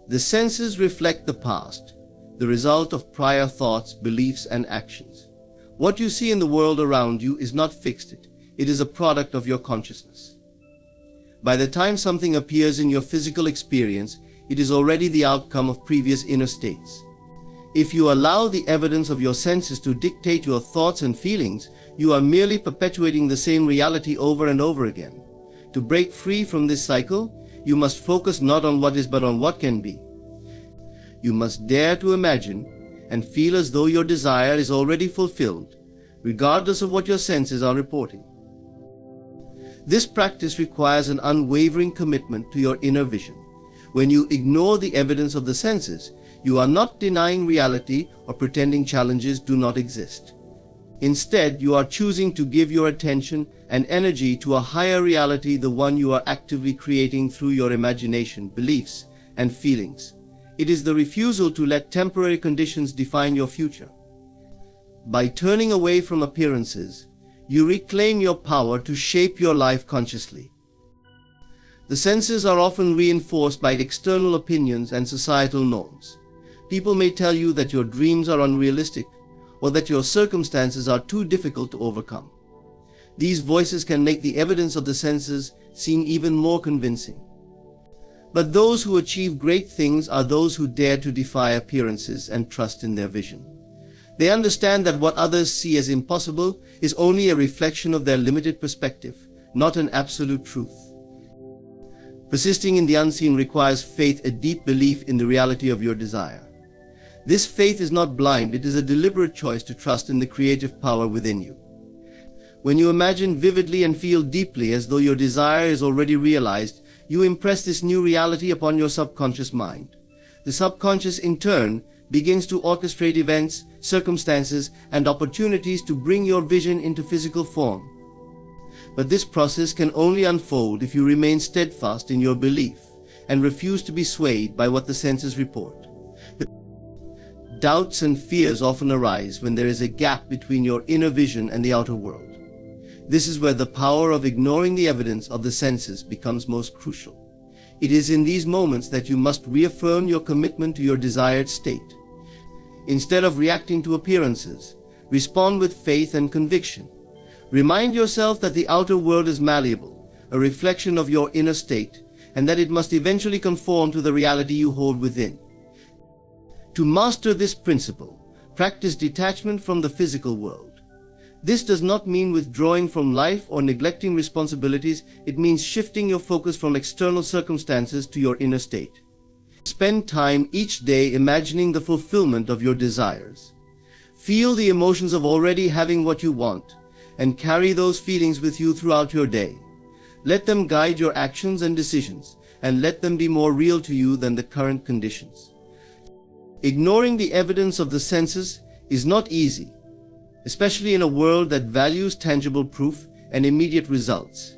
The senses reflect the past, the result of prior thoughts, beliefs, and actions. What you see in the world around you is not fixed. It is a product of your consciousness. By the time something appears in your physical experience, it is already the outcome of previous inner states. If you allow the evidence of your senses to dictate your thoughts and feelings, you are merely perpetuating the same reality over and over again. To break free from this cycle, you must focus not on what is but on what can be. You must dare to imagine and feel as though your desire is already fulfilled, regardless of what your senses are reporting. This practice requires an unwavering commitment to your inner vision. When you ignore the evidence of the senses, you are not denying reality or pretending challenges do not exist. Instead, you are choosing to give your attention and energy to a higher reality, the one you are actively creating through your imagination, beliefs, and feelings. It is the refusal to let temporary conditions define your future. By turning away from appearances, you reclaim your power to shape your life consciously. The senses are often reinforced by external opinions and societal norms. People may tell you that your dreams are unrealistic or that your circumstances are too difficult to overcome. These voices can make the evidence of the senses seem even more convincing. But those who achieve great things are those who dare to defy appearances and trust in their vision. They understand that what others see as impossible is only a reflection of their limited perspective, not an absolute truth. Persisting in the unseen requires faith, a deep belief in the reality of your desire. This faith is not blind, it is a deliberate choice to trust in the creative power within you. When you imagine vividly and feel deeply as though your desire is already realized, you impress this new reality upon your subconscious mind. The subconscious, in turn, begins to orchestrate events, circumstances, and opportunities to bring your vision into physical form. But this process can only unfold if you remain steadfast in your belief and refuse to be swayed by what the senses report. Doubts and fears often arise when there is a gap between your inner vision and the outer world. This is where the power of ignoring the evidence of the senses becomes most crucial. It is in these moments that you must reaffirm your commitment to your desired state. Instead of reacting to appearances, respond with faith and conviction. Remind yourself that the outer world is malleable, a reflection of your inner state, and that it must eventually conform to the reality you hold within. To master this principle, practice detachment from the physical world. This does not mean withdrawing from life or neglecting responsibilities. It means shifting your focus from external circumstances to your inner state. Spend time each day imagining the fulfillment of your desires. Feel the emotions of already having what you want, and carry those feelings with you throughout your day. Let them guide your actions and decisions, and let them be more real to you than the current conditions. Ignoring the evidence of the senses is not easy, especially in a world that values tangible proof and immediate results.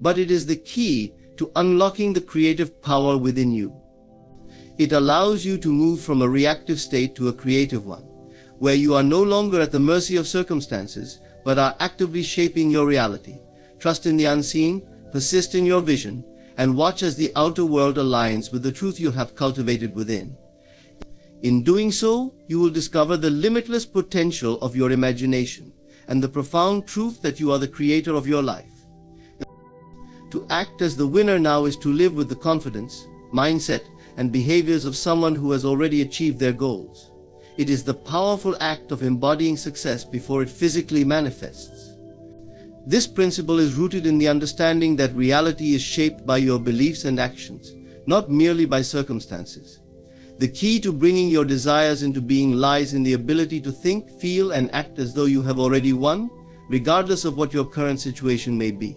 But it is the key to unlocking the creative power within you. It allows you to move from a reactive state to a creative one, where you are no longer at the mercy of circumstances, but are actively shaping your reality. Trust in the unseen, persist in your vision, and watch as the outer world aligns with the truth you have cultivated within. In doing so, you will discover the limitless potential of your imagination and the profound truth that you are the creator of your life. To act as the winner now is to live with the confidence, mindset, and behaviors of someone who has already achieved their goals. It is the powerful act of embodying success before it physically manifests. This principle is rooted in the understanding that reality is shaped by your beliefs and actions, not merely by circumstances. The key to bringing your desires into being lies in the ability to think, feel, and act as though you have already won, regardless of what your current situation may be.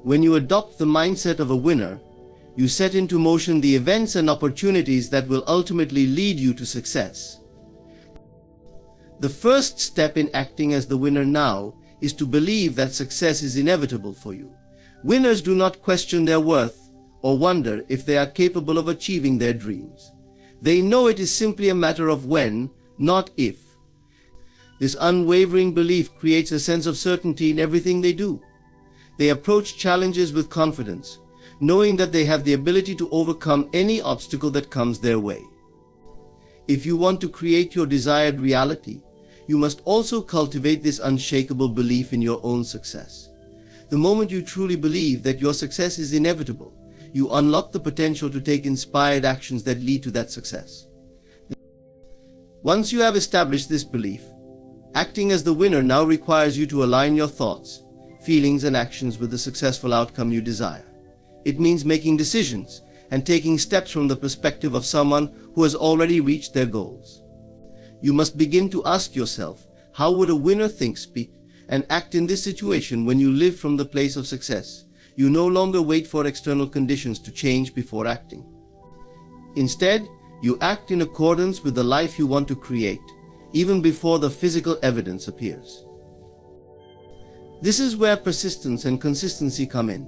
When you adopt the mindset of a winner, you set into motion the events and opportunities that will ultimately lead you to success. The first step in acting as the winner now is to believe that success is inevitable for you. Winners do not question their worth or wonder if they are capable of achieving their dreams. They know it is simply a matter of when, not if. This unwavering belief creates a sense of certainty in everything they do. They approach challenges with confidence, knowing that they have the ability to overcome any obstacle that comes their way. If you want to create your desired reality, you must also cultivate this unshakable belief in your own success. The moment you truly believe that your success is inevitable, you unlock the potential to take inspired actions that lead to that success. Once you have established this belief, acting as the winner now requires you to align your thoughts, feelings, and actions with the successful outcome you desire. It means making decisions and taking steps from the perspective of someone who has already reached their goals. You must begin to ask yourself, how would a winner think, speak, and act in this situation when you live from the place of success? You no longer wait for external conditions to change before acting. Instead, you act in accordance with the life you want to create, even before the physical evidence appears. This is where persistence and consistency come in.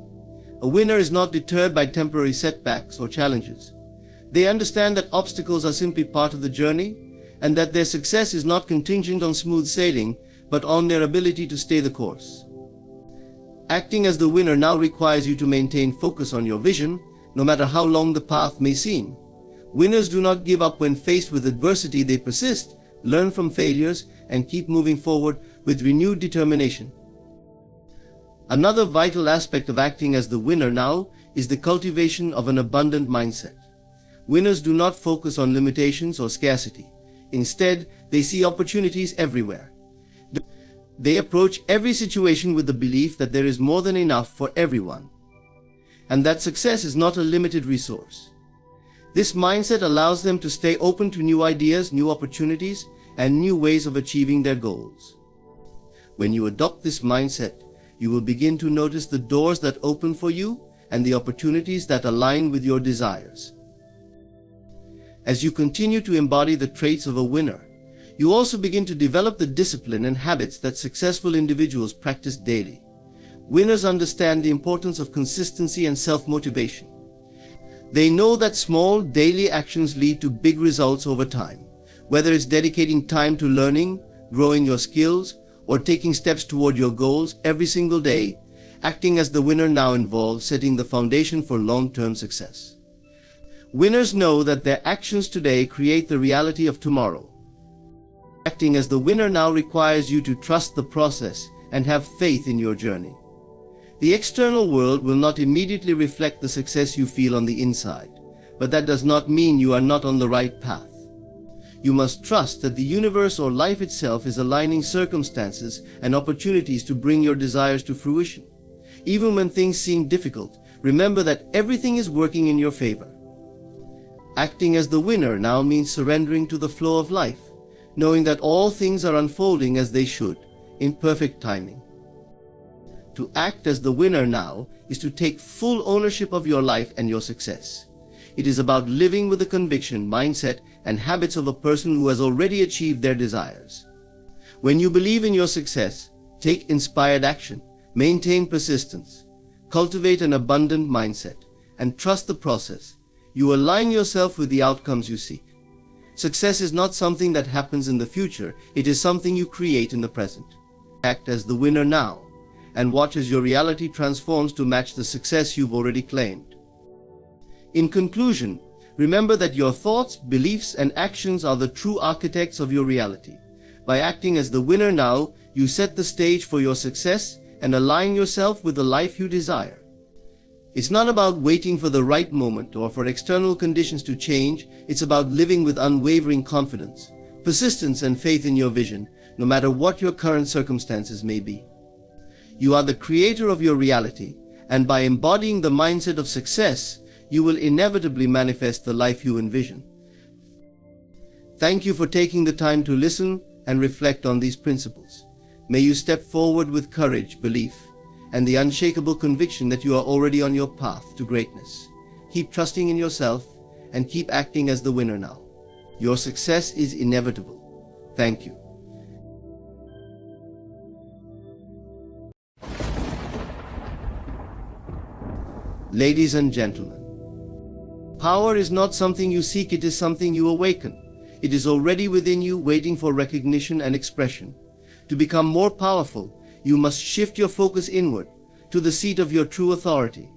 A winner is not deterred by temporary setbacks or challenges. They understand that obstacles are simply part of the journey, and that their success is not contingent on smooth sailing, but on their ability to stay the course. Acting as the winner now requires you to maintain focus on your vision, no matter how long the path may seem. Winners do not give up when faced with adversity. They persist, learn from failures, and keep moving forward with renewed determination. Another vital aspect of acting as the winner now is the cultivation of an abundant mindset. Winners do not focus on limitations or scarcity. Instead, they see opportunities everywhere. They approach every situation with the belief that there is more than enough for everyone, and that success is not a limited resource. This mindset allows them to stay open to new ideas, new opportunities, and new ways of achieving their goals. When you adopt this mindset, you will begin to notice the doors that open for you and the opportunities that align with your desires. As you continue to embody the traits of a winner, you also begin to develop the discipline and habits that successful individuals practice daily. Winners understand the importance of consistency and self-motivation. They know that small, daily actions lead to big results over time. Whether it's dedicating time to learning, growing your skills, or taking steps toward your goals every single day, acting as the winner now involves setting the foundation for long-term success. Winners know that their actions today create the reality of tomorrow. Acting as the winner now requires you to trust the process and have faith in your journey. The external world will not immediately reflect the success you feel on the inside, but that does not mean you are not on the right path. You must trust that the universe or life itself is aligning circumstances and opportunities to bring your desires to fruition. Even when things seem difficult, remember that everything is working in your favor. Acting as the winner now means surrendering to the flow of life, knowing that all things are unfolding as they should, in perfect timing. To act as the winner now is to take full ownership of your life and your success. It is about living with the conviction, mindset, and habits of a person who has already achieved their desires. When you believe in your success, take inspired action, maintain persistence, cultivate an abundant mindset, and trust the process. You align yourself with the outcomes you seek. Success is not something that happens in the future, it is something you create in the present. Act as the winner now, and watch as your reality transforms to match the success you've already claimed. In conclusion, Remember that your thoughts, beliefs, and actions are the true architects of your reality. By acting as the winner now, you set the stage for your success and align yourself with the life you desire. It's not about waiting for the right moment or for external conditions to change. It's about living with unwavering confidence, persistence, and faith in your vision, no matter what your current circumstances may be. You are the creator of your reality, and by embodying the mindset of success, you will inevitably manifest the life you envision. Thank you for taking the time to listen and reflect on these principles. May you step forward with courage, belief, and the unshakable conviction that you are already on your path to greatness. Keep trusting in yourself and keep acting as the winner now. Your success is inevitable. Thank you. Ladies and gentlemen, power is not something you seek, it is something you awaken. It is already within you, waiting for recognition and expression. To become more powerful, you must shift your focus inward, to the seat of your true authority.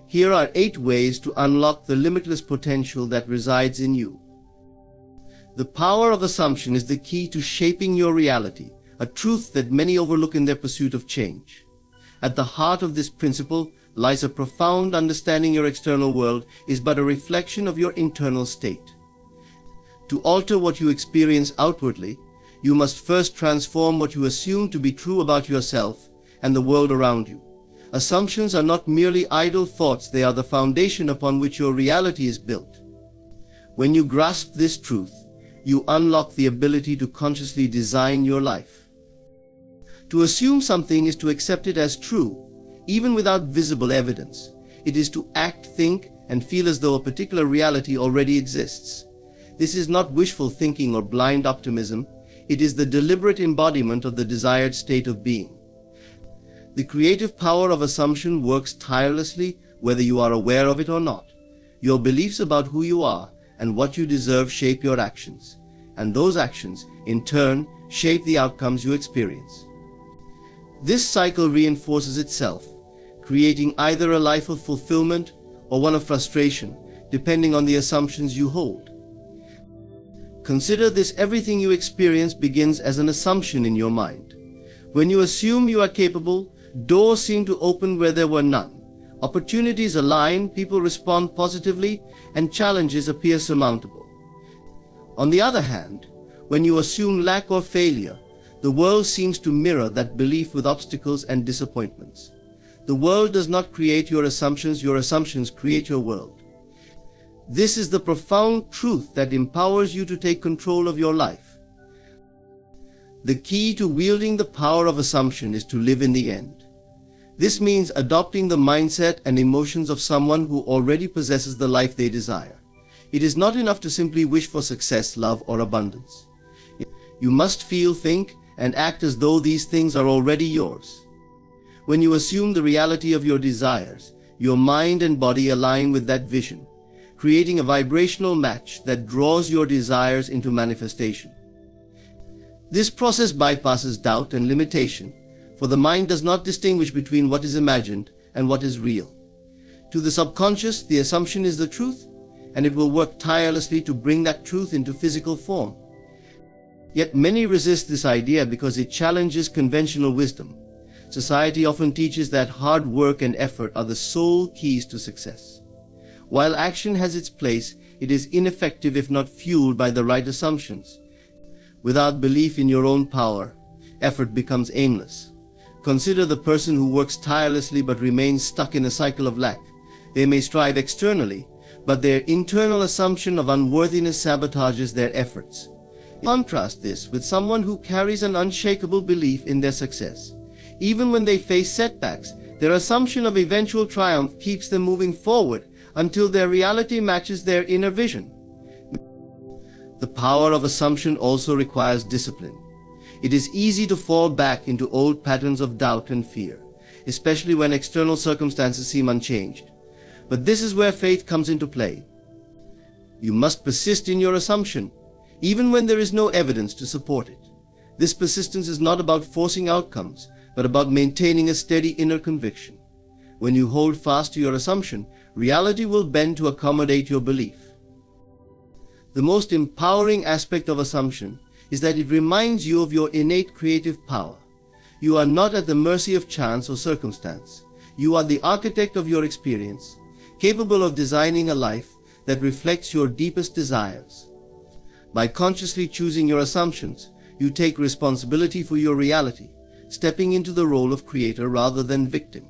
Here are 8 ways to unlock the limitless potential that resides in you. The power of assumption is the key to shaping your reality, a truth that many overlook in their pursuit of change. At the heart of this principle lies a profound understanding your external world is but a reflection of your internal state. To alter what you experience outwardly, you must first transform what you assume to be true about yourself and the world around you. Assumptions are not merely idle thoughts, they are the foundation upon which your reality is built. When you grasp this truth, you unlock the ability to consciously design your life. To assume something is to accept it as true, even without visible evidence. It is to act, think, and feel as though a particular reality already exists. This is not wishful thinking or blind optimism. It is the deliberate embodiment of the desired state of being. The creative power of assumption works tirelessly whether you are aware of it or not. Your beliefs about who you are and what you deserve shape your actions, and those actions, in turn, shape the outcomes you experience. This cycle reinforces itself, creating either a life of fulfillment or one of frustration, depending on the assumptions you hold. Consider this: everything you experience begins as an assumption in your mind. When you assume you are capable, doors seem to open where there were none. Opportunities align, people respond positively, and challenges appear surmountable. On the other hand, when you assume lack or failure, the world seems to mirror that belief with obstacles and disappointments. The world does not create your assumptions create your world. This is the profound truth that empowers you to take control of your life. The key to wielding the power of assumption is to live in the end. This means adopting the mindset and emotions of someone who already possesses the life they desire. It is not enough to simply wish for success, love, or abundance. You must feel, think, and act as though these things are already yours. When you assume the reality of your desires, your mind and body align with that vision, creating a vibrational match that draws your desires into manifestation. This process bypasses doubt and limitation, for the mind does not distinguish between what is imagined and what is real. To the subconscious, the assumption is the truth, and it will work tirelessly to bring that truth into physical form. Yet many resist this idea because it challenges conventional wisdom. Society often teaches that hard work and effort are the sole keys to success. While action has its place, it is ineffective if not fueled by the right assumptions. Without belief in your own power, effort becomes aimless. Consider the person who works tirelessly but remains stuck in a cycle of lack. They may strive externally, but their internal assumption of unworthiness sabotages their efforts. Contrast this with someone who carries an unshakable belief in their success. Even when they face setbacks, their assumption of eventual triumph keeps them moving forward until their reality matches their inner vision. The power of assumption also requires discipline. It is easy to fall back into old patterns of doubt and fear, especially when external circumstances seem unchanged. But this is where faith comes into play. You must persist in your assumption, even when there is no evidence to support it. This persistence is not about forcing outcomes, but about maintaining a steady inner conviction. When you hold fast to your assumption, reality will bend to accommodate your belief. The most empowering aspect of assumption is that it reminds you of your innate creative power. You are not at the mercy of chance or circumstance. You are the architect of your experience, capable of designing a life that reflects your deepest desires. By consciously choosing your assumptions, you take responsibility for your reality, stepping into the role of creator rather than victim.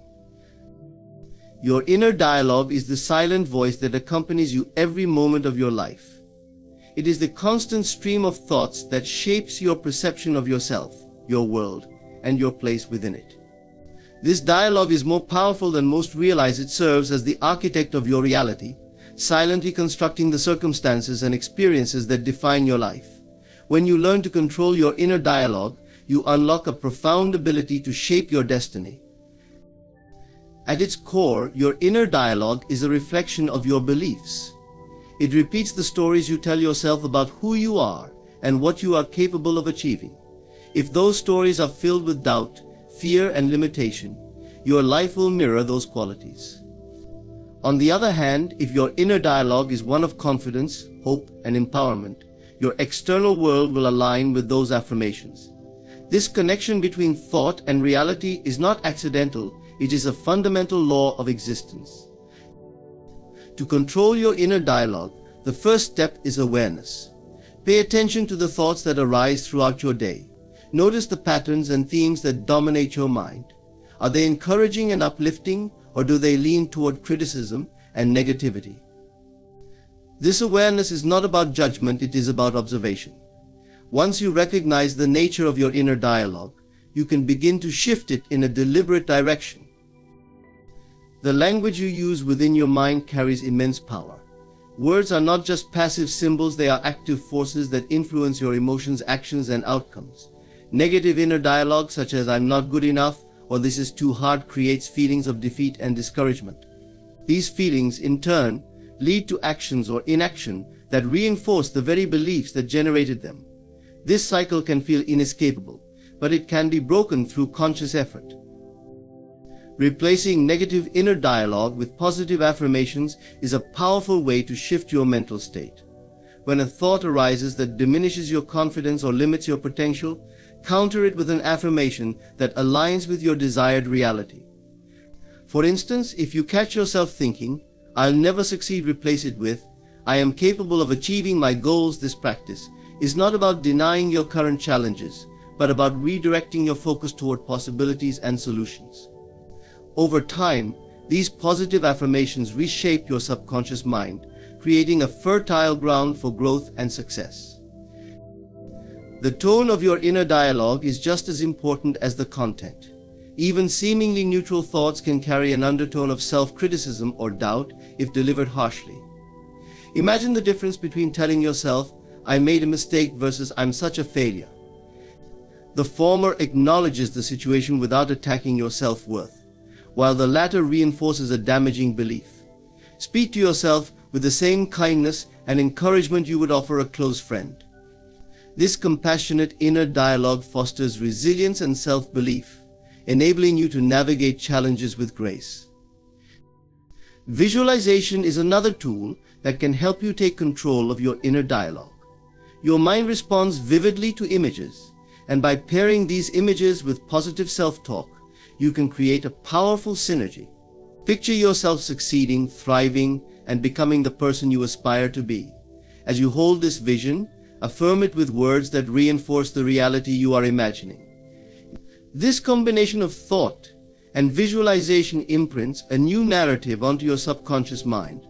Your inner dialogue is the silent voice that accompanies you every moment of your life. It is the constant stream of thoughts that shapes your perception of yourself, your world, and your place within it. This dialogue is more powerful than most realize. It serves as the architect of your reality, silently constructing the circumstances and experiences that define your life. When you learn to control your inner dialogue, you unlock a profound ability to shape your destiny. At its core, your inner dialogue is a reflection of your beliefs. It repeats the stories you tell yourself about who you are and what you are capable of achieving. If those stories are filled with doubt, fear, and limitation, your life will mirror those qualities. On the other hand, if your inner dialogue is one of confidence, hope, and empowerment, your external world will align with those affirmations. This connection between thought and reality is not accidental, it is a fundamental law of existence. To control your inner dialogue, the first step is awareness. Pay attention to the thoughts that arise throughout your day. Notice the patterns and themes that dominate your mind. Are they encouraging and uplifting, or do they lean toward criticism and negativity? This awareness is not about judgment, it is about observation. Once you recognize the nature of your inner dialogue, you can begin to shift it in a deliberate direction. The language you use within your mind carries immense power. Words are not just passive symbols, they are active forces that influence your emotions, actions, and outcomes. Negative inner dialogue such as "I'm not good enough" or "this is too hard" creates feelings of defeat and discouragement. These feelings, in turn, lead to actions or inaction that reinforce the very beliefs that generated them. This cycle can feel inescapable, but it can be broken through conscious effort. Replacing negative inner dialogue with positive affirmations is a powerful way to shift your mental state. When a thought arises that diminishes your confidence or limits your potential, counter it with an affirmation that aligns with your desired reality. For instance, if you catch yourself thinking, "I'll never succeed," replace it with, "I am capable of achieving my goals." This practice is not about denying your current challenges, but about redirecting your focus toward possibilities and solutions. Over time, these positive affirmations reshape your subconscious mind, creating a fertile ground for growth and success. The tone of your inner dialogue is just as important as the content. Even seemingly neutral thoughts can carry an undertone of self-criticism or doubt if delivered harshly. Imagine the difference between telling yourself, "I made a mistake" versus "I'm such a failure." The former acknowledges the situation without attacking your self-worth, while the latter reinforces a damaging belief. Speak to yourself with the same kindness and encouragement you would offer a close friend. This compassionate inner dialogue fosters resilience and self-belief, enabling you to navigate challenges with grace. Visualization is another tool that can help you take control of your inner dialogue. Your mind responds vividly to images, and by pairing these images with positive self-talk, you can create a powerful synergy. Picture yourself succeeding, thriving, and becoming the person you aspire to be. As you hold this vision, affirm it with words that reinforce the reality you are imagining. This combination of thought and visualization imprints a new narrative onto your subconscious mind,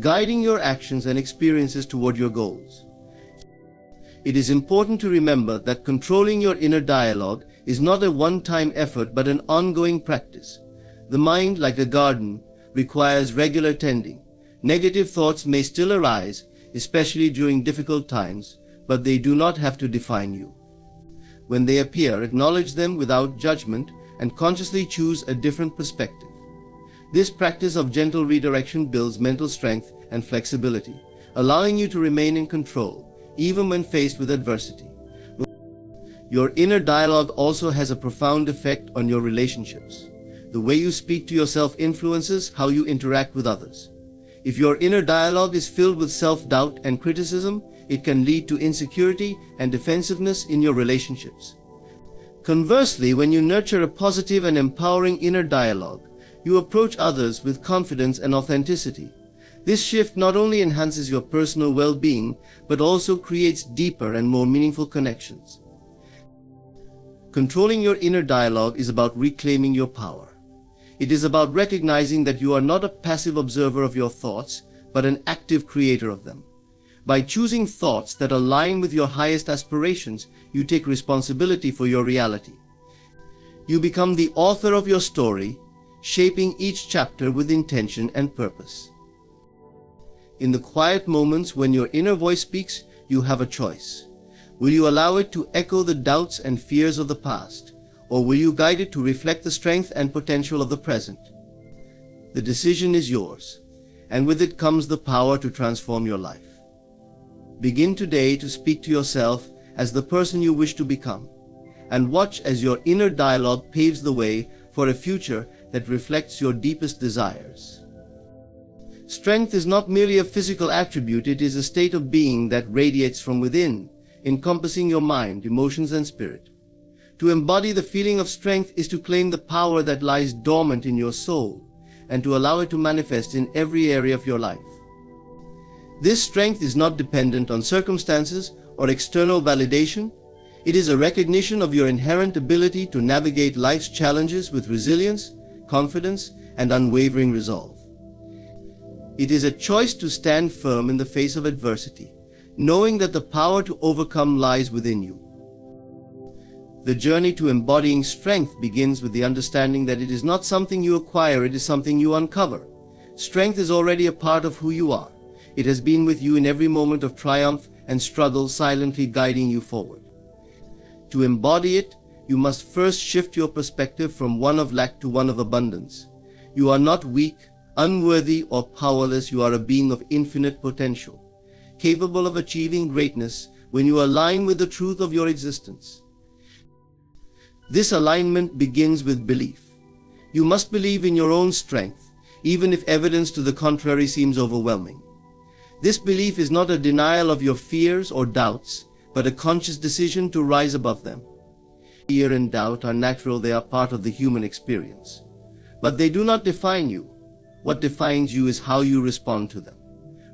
guiding your actions and experiences toward your goals. It is important to remember that controlling your inner dialogue is not a one-time effort but an ongoing practice. The mind, like a garden, requires regular tending. Negative thoughts may still arise, especially during difficult times, but they do not have to define you. When they appear, acknowledge them without judgment and consciously choose a different perspective. This practice of gentle redirection builds mental strength and flexibility, allowing you to remain in control, even when faced with adversity. Your inner dialogue also has a profound effect on your relationships. The way you speak to yourself influences how you interact with others. If your inner dialogue is filled with self-doubt and criticism, it can lead to insecurity and defensiveness in your relationships. Conversely, when you nurture a positive and empowering inner dialogue, you approach others with confidence and authenticity. This shift not only enhances your personal well-being, but also creates deeper and more meaningful connections. Controlling your inner dialogue is about reclaiming your power. It is about recognizing that you are not a passive observer of your thoughts, but an active creator of them. By choosing thoughts that align with your highest aspirations, you take responsibility for your reality. You become the author of your story, shaping each chapter with intention and purpose. In the quiet moments when your inner voice speaks, you have a choice. Will you allow it to echo the doubts and fears of the past, or will you guide it to reflect the strength and potential of the present? The decision is yours, and with it comes the power to transform your life. Begin today to speak to yourself as the person you wish to become, and watch as your inner dialogue paves the way for a future that reflects your deepest desires. Strength is not merely a physical attribute, it is a state of being that radiates from within, encompassing your mind, emotions, and spirit. To embody the feeling of strength is to claim the power that lies dormant in your soul, and to allow it to manifest in every area of your life. This strength is not dependent on circumstances or external validation. It is a recognition of your inherent ability to navigate life's challenges with resilience, confidence, and unwavering resolve. It is a choice to stand firm in the face of adversity, knowing that the power to overcome lies within you. The journey to embodying strength begins with the understanding that it is not something you acquire, it is something you uncover. Strength is already a part of who you are. It has been with you in every moment of triumph and struggle, silently guiding you forward. To embody it, you must first shift your perspective from one of lack to one of abundance. You are not weak, unworthy, or powerless. You are a being of infinite potential, capable of achieving greatness when you align with the truth of your existence. This alignment begins with belief. You must believe in your own strength, even if evidence to the contrary seems overwhelming. This belief is not a denial of your fears or doubts, but a conscious decision to rise above them. Fear and doubt are natural, they are part of the human experience. But they do not define you. What defines you is how you respond to them.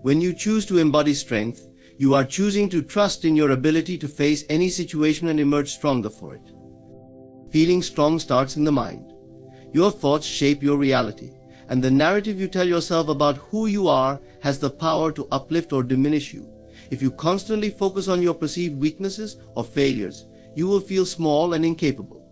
When you choose to embody strength, you are choosing to trust in your ability to face any situation and emerge stronger for it. Feeling strong starts in the mind. Your thoughts shape your reality, and the narrative you tell yourself about who you are has the power to uplift or diminish you. If you constantly focus on your perceived weaknesses or failures, you will feel small and incapable.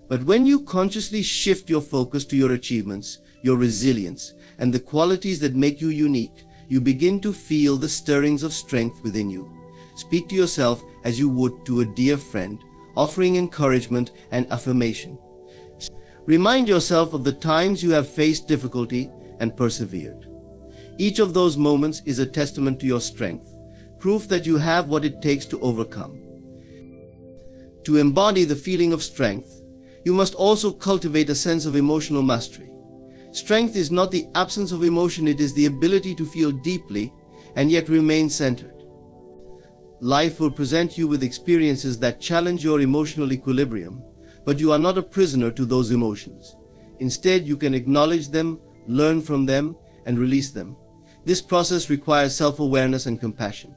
But when you consciously shift your focus to your achievements, your resilience, and the qualities that make you unique, you begin to feel the stirrings of strength within you. Speak to yourself as you would to a dear friend, offering encouragement and affirmation. Remind yourself of the times you have faced difficulty and persevered. Each of those moments is a testament to your strength, proof that you have what it takes to overcome. To embody the feeling of strength, you must also cultivate a sense of emotional mastery. Strength is not the absence of emotion, it is the ability to feel deeply and yet remain centered. Life will present you with experiences that challenge your emotional equilibrium, but you are not a prisoner to those emotions. Instead, you can acknowledge them, learn from them, and release them. This process requires self-awareness and compassion.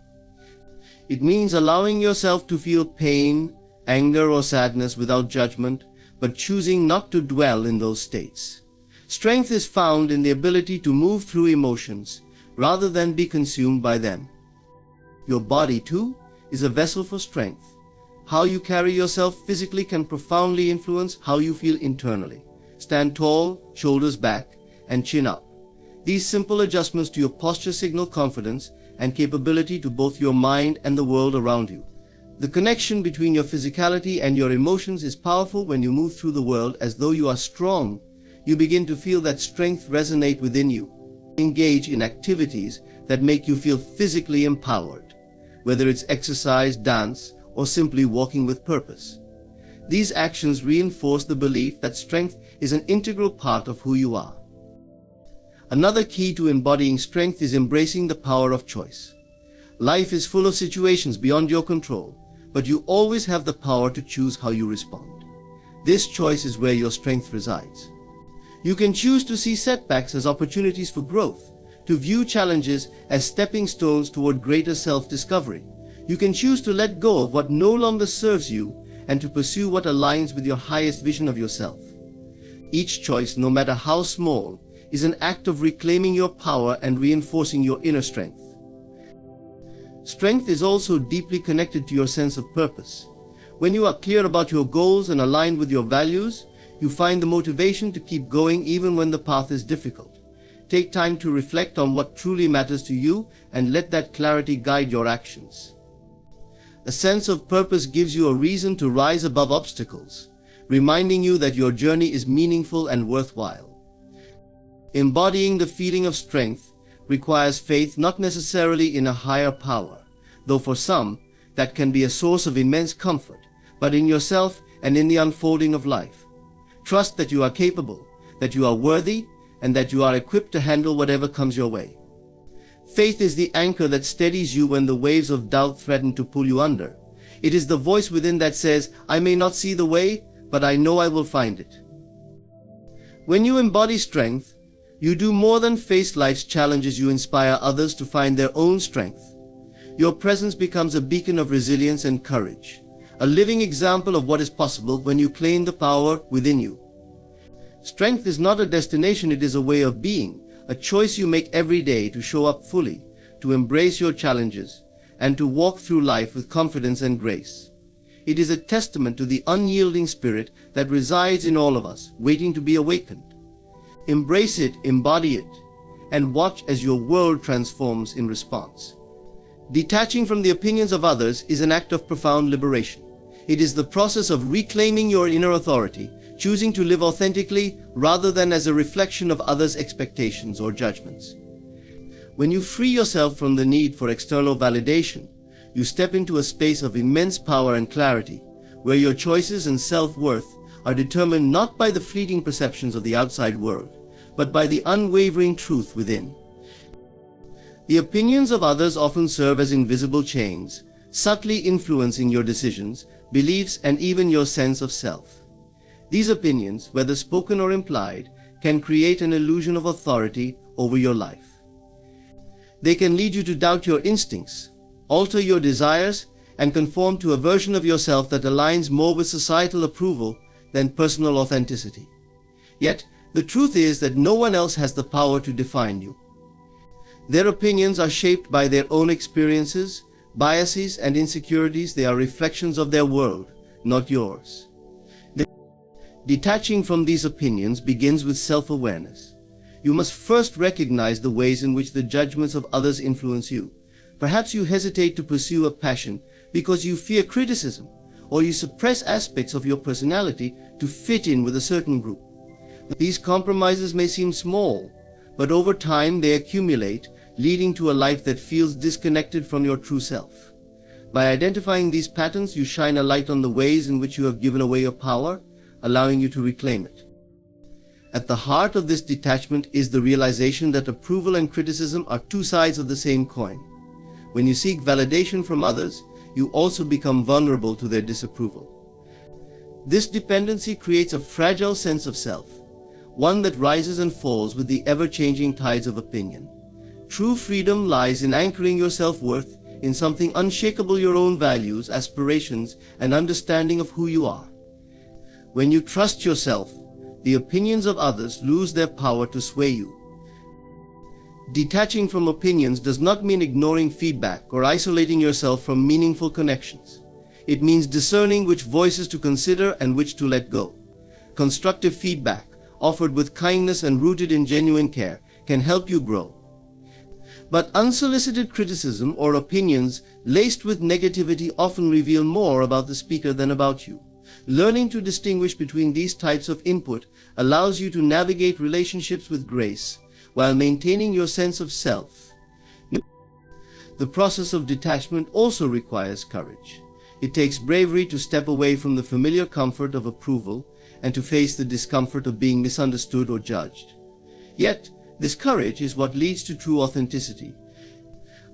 It means allowing yourself to feel pain, anger, or sadness without judgment, but choosing not to dwell in those states. Strength is found in the ability to move through emotions rather than be consumed by them. Your body, too, is a vessel for strength. How you carry yourself physically can profoundly influence how you feel internally. Stand tall, shoulders back, and chin up. These simple adjustments to your posture signal confidence and capability to both your mind and the world around you. The connection between your physicality and your emotions is powerful. When you move through the world as though you are strong, you begin to feel that strength resonate within you. Engage in activities that make you feel physically empowered, whether it's exercise, dance, or simply walking with purpose. These actions reinforce the belief that strength is an integral part of who you are. Another key to embodying strength is embracing the power of choice. Life is full of situations beyond your control, but you always have the power to choose how you respond. This choice is where your strength resides. You can choose to see setbacks as opportunities for growth, to view challenges as stepping stones toward greater self-discovery. You can choose to let go of what no longer serves you and to pursue what aligns with your highest vision of yourself. Each choice, no matter how small, is an act of reclaiming your power and reinforcing your inner strength. Strength is also deeply connected to your sense of purpose. When you are clear about your goals and aligned with your values, you find the motivation to keep going even when the path is difficult. Take time to reflect on what truly matters to you and let that clarity guide your actions. A sense of purpose gives you a reason to rise above obstacles, reminding you that your journey is meaningful and worthwhile. Embodying the feeling of strength requires faith not necessarily in a higher power, though for some that can be a source of immense comfort, but in yourself and in the unfolding of life. Trust that you are capable, that you are worthy, and that you are equipped to handle whatever comes your way. Faith is the anchor that steadies you when the waves of doubt threaten to pull you under. It is the voice within that says, "I may not see the way, but I know I will find it." When you embody strength, you do more than face life's challenges. You inspire others to find their own strength. Your presence becomes a beacon of resilience and courage, a living example of what is possible when you claim the power within you. Strength is not a destination, it is a way of being, a choice you make every day to show up fully, to embrace your challenges, and to walk through life with confidence and grace. It is a testament to the unyielding spirit that resides in all of us, waiting to be awakened. Embrace it, embody it, and watch as your world transforms in response. Detaching from the opinions of others is an act of profound liberation. It is the process of reclaiming your inner authority, choosing to live authentically rather than as a reflection of others' expectations or judgments. When you free yourself from the need for external validation, you step into a space of immense power and clarity, where your choices and self-worth are determined not by the fleeting perceptions of the outside world, but by the unwavering truth within. The opinions of others often serve as invisible chains, subtly influencing your decisions, beliefs, and even your sense of self. These opinions, whether spoken or implied, can create an illusion of authority over your life. They can lead you to doubt your instincts, alter your desires, and conform to a version of yourself that aligns more with societal approval than personal authenticity. Yet, the truth is that no one else has the power to define you. Their opinions are shaped by their own experiences, biases, and insecurities. They are reflections of their world, not yours. Detaching from these opinions begins with self-awareness. You must first recognize the ways in which the judgments of others influence you. Perhaps you hesitate to pursue a passion because you fear criticism, or you suppress aspects of your personality to fit in with a certain group. These compromises may seem small, but over time they accumulate, leading to a life that feels disconnected from your true self. By identifying these patterns, you shine a light on the ways in which you have given away your power, allowing you to reclaim it. At the heart of this detachment is the realization that approval and criticism are two sides of the same coin. When you seek validation from others, you also become vulnerable to their disapproval. This dependency creates a fragile sense of self, one that rises and falls with the ever-changing tides of opinion. True freedom lies in anchoring your self-worth in something unshakable: your own values, aspirations, and understanding of who you are. When you trust yourself, the opinions of others lose their power to sway you. Detaching from opinions does not mean ignoring feedback or isolating yourself from meaningful connections. It means discerning which voices to consider and which to let go. Constructive feedback, offered with kindness and rooted in genuine care, can help you grow. But unsolicited criticism or opinions laced with negativity often reveal more about the speaker than about you. Learning to distinguish between these types of input allows you to navigate relationships with grace while maintaining your sense of self. The process of detachment also requires courage. It takes bravery to step away from the familiar comfort of approval and to face the discomfort of being misunderstood or judged. Yet, this courage is what leads to true authenticity.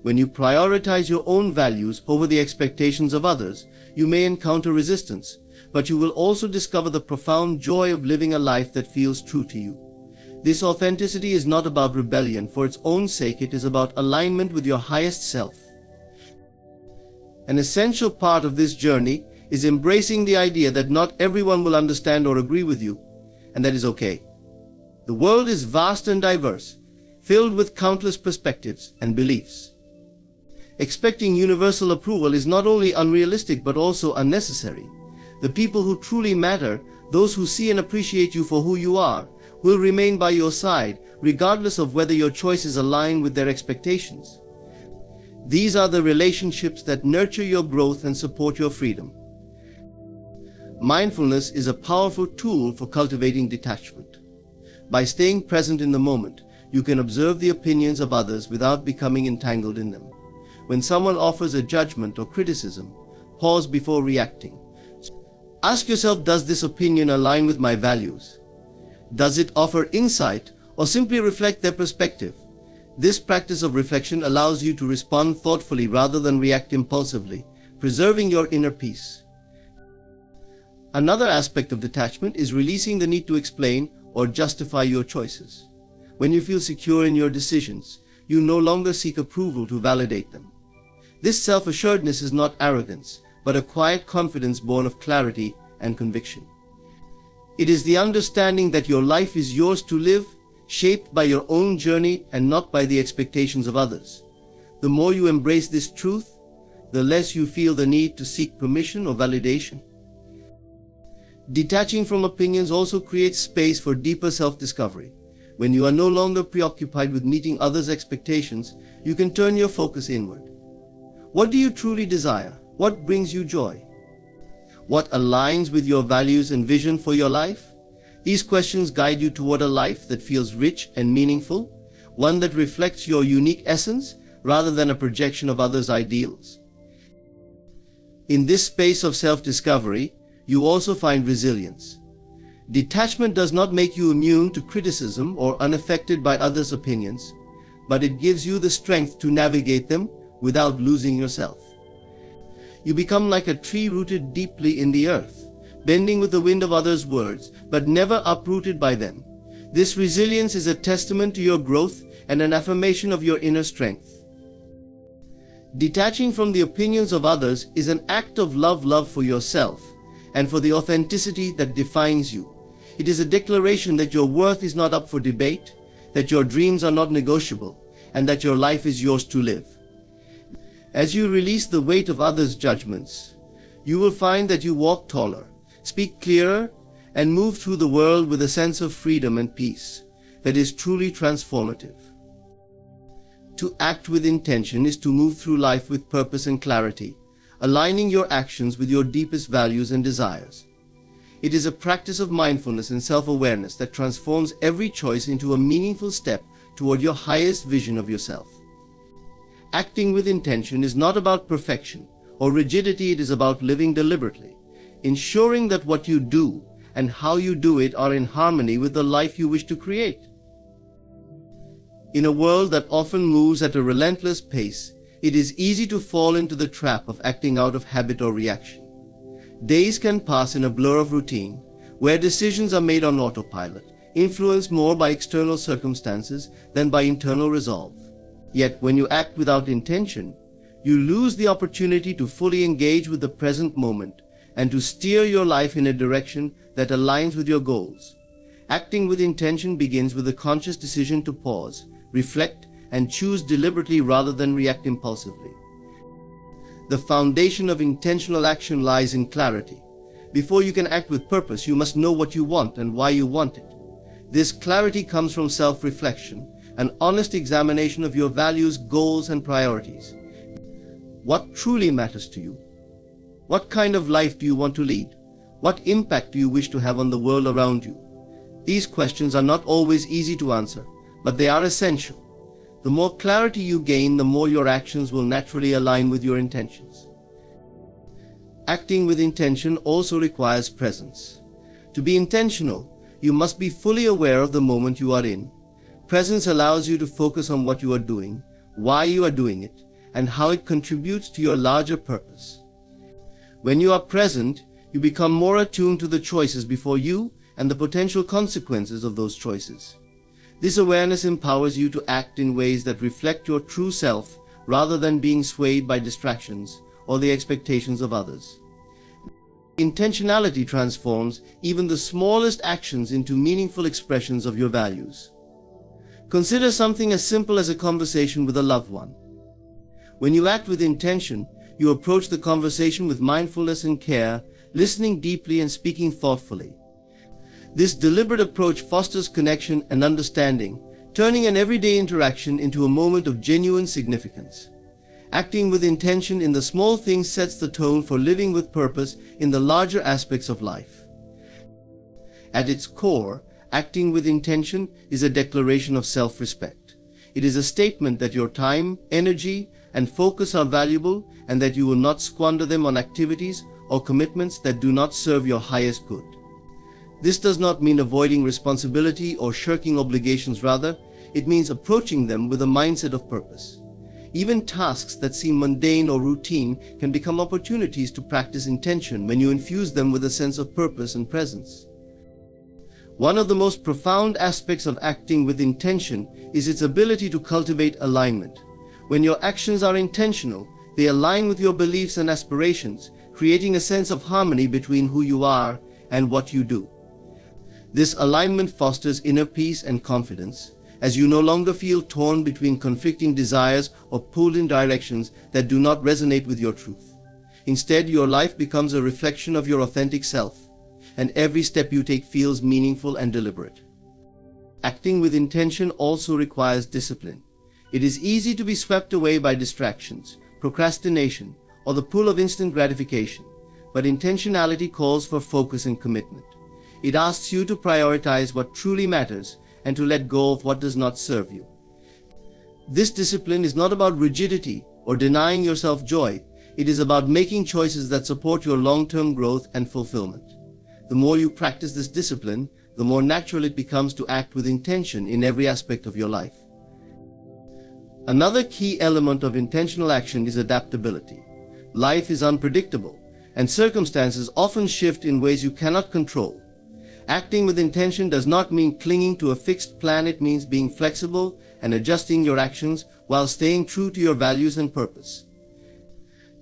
When you prioritize your own values over the expectations of others, you may encounter resistance, but you will also discover the profound joy of living a life that feels true to you. This authenticity is not about rebellion for its own sake, it is about alignment with your highest self. An essential part of this journey is embracing the idea that not everyone will understand or agree with you, and that is okay. The world is vast and diverse, filled with countless perspectives and beliefs. Expecting universal approval is not only unrealistic but also unnecessary. The people who truly matter, those who see and appreciate you for who you are, will remain by your side, regardless of whether your choices align with their expectations. These are the relationships that nurture your growth and support your freedom. Mindfulness is a powerful tool for cultivating detachment. By staying present in the moment, you can observe the opinions of others without becoming entangled in them. When someone offers a judgment or criticism, pause before reacting. Ask yourself, does this opinion align with my values? Does it offer insight or simply reflect their perspective? This practice of reflection allows you to respond thoughtfully rather than react impulsively, preserving your inner peace. Another aspect of detachment is releasing the need to explain or justify your choices. When you feel secure in your decisions, you no longer seek approval to validate them. This self-assuredness is not arrogance, but a quiet confidence born of clarity and conviction. It is the understanding that your life is yours to live, shaped by your own journey and not by the expectations of others. The more you embrace this truth, the less you feel the need to seek permission or validation. Detaching from opinions also creates space for deeper self-discovery. When you are no longer preoccupied with meeting others' expectations, you can turn your focus inward. What do you truly desire? What brings you joy? What aligns with your values and vision for your life? These questions guide you toward a life that feels rich and meaningful, one that reflects your unique essence rather than a projection of others' ideals. In this space of self-discovery, you also find resilience. Detachment does not make you immune to criticism or unaffected by others' opinions, but it gives you the strength to navigate them without losing yourself. You become like a tree rooted deeply in the earth, bending with the wind of others' words, but never uprooted by them. This resilience is a testament to your growth and an affirmation of your inner strength. Detaching from the opinions of others is an act of love for yourself and for the authenticity that defines you. It is a declaration that your worth is not up for debate, that your dreams are not negotiable, and that your life is yours to live. As you release the weight of others' judgments, you will find that you walk taller, speak clearer, and move through the world with a sense of freedom and peace that is truly transformative. To act with intention is to move through life with purpose and clarity, aligning your actions with your deepest values and desires. It is a practice of mindfulness and self-awareness that transforms every choice into a meaningful step toward your highest vision of yourself. Acting with intention is not about perfection or rigidity, it is about living deliberately, ensuring that what you do and how you do it are in harmony with the life you wish to create. In a world that often moves at a relentless pace, it is easy to fall into the trap of acting out of habit or reaction. Days can pass in a blur of routine, where decisions are made on autopilot, influenced more by external circumstances than by internal resolve. Yet when you act without intention, you lose the opportunity to fully engage with the present moment and to steer your life in a direction that aligns with your goals. Acting with intention begins with a conscious decision to pause, reflect, and choose deliberately rather than react impulsively. The foundation of intentional action lies in clarity. Before you can act with purpose, you must know what you want and why you want it. This clarity comes from self-reflection, an honest examination of your values, goals, and priorities. What truly matters to you? What kind of life do you want to lead? What impact do you wish to have on the world around you? These questions are not always easy to answer, but they are essential. The more clarity you gain, the more your actions will naturally align with your intentions. Acting with intention also requires presence. To be intentional, you must be fully aware of the moment you are in. Presence allows you to focus on what you are doing, why you are doing it, and how it contributes to your larger purpose. When you are present, you become more attuned to the choices before you and the potential consequences of those choices. This awareness empowers you to act in ways that reflect your true self rather than being swayed by distractions or the expectations of others. Intentionality transforms even the smallest actions into meaningful expressions of your values. Consider something as simple as a conversation with a loved one. When you act with intention, you approach the conversation with mindfulness and care, listening deeply and speaking thoughtfully. This deliberate approach fosters connection and understanding, turning an everyday interaction into a moment of genuine significance. Acting with intention in the small things sets the tone for living with purpose in the larger aspects of life. At its core, acting with intention is a declaration of self-respect. It is a statement that your time, energy, and focus are valuable and that you will not squander them on activities or commitments that do not serve your highest good. This does not mean avoiding responsibility or shirking obligations. Rather, it means approaching them with a mindset of purpose. Even tasks that seem mundane or routine can become opportunities to practice intention when you infuse them with a sense of purpose and presence. One of the most profound aspects of acting with intention is its ability to cultivate alignment. When your actions are intentional, they align with your beliefs and aspirations, creating a sense of harmony between who you are and what you do. This alignment fosters inner peace and confidence, as you no longer feel torn between conflicting desires or pulled in directions that do not resonate with your truth. Instead, your life becomes a reflection of your authentic self, and every step you take feels meaningful and deliberate. Acting with intention also requires discipline. It is easy to be swept away by distractions, procrastination, or the pull of instant gratification, but intentionality calls for focus and commitment. It asks you to prioritize what truly matters and to let go of what does not serve you. This discipline is not about rigidity or denying yourself joy. It is about making choices that support your long-term growth and fulfillment. The more you practice this discipline, the more natural it becomes to act with intention in every aspect of your life. Another key element of intentional action is adaptability. Life is unpredictable, and circumstances often shift in ways you cannot control. Acting with intention does not mean clinging to a fixed plan. It means being flexible and adjusting your actions while staying true to your values and purpose.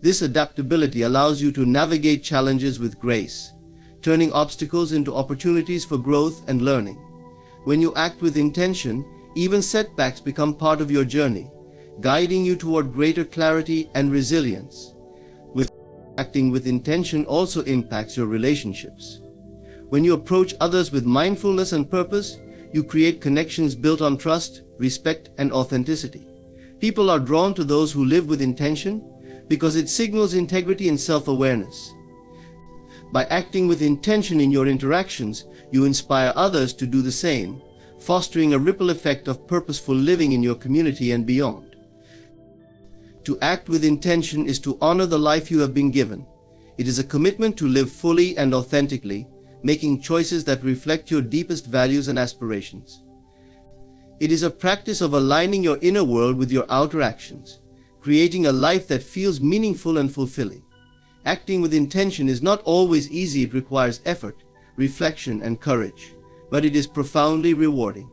This adaptability allows you to navigate challenges with grace, turning obstacles into opportunities for growth and learning. When you act with intention, even setbacks become part of your journey, guiding you toward greater clarity and resilience. Acting with intention also impacts your relationships. When you approach others with mindfulness and purpose, you create connections built on trust, respect, and authenticity. People are drawn to those who live with intention because it signals integrity and self-awareness. By acting with intention in your interactions, you inspire others to do the same, fostering a ripple effect of purposeful living in your community and beyond. To act with intention is to honor the life you have been given. It is a commitment to live fully and authentically, making choices that reflect your deepest values and aspirations. It is a practice of aligning your inner world with your outer actions, creating a life that feels meaningful and fulfilling. Acting with intention is not always easy. It requires effort, reflection, and courage, but it is profoundly rewarding.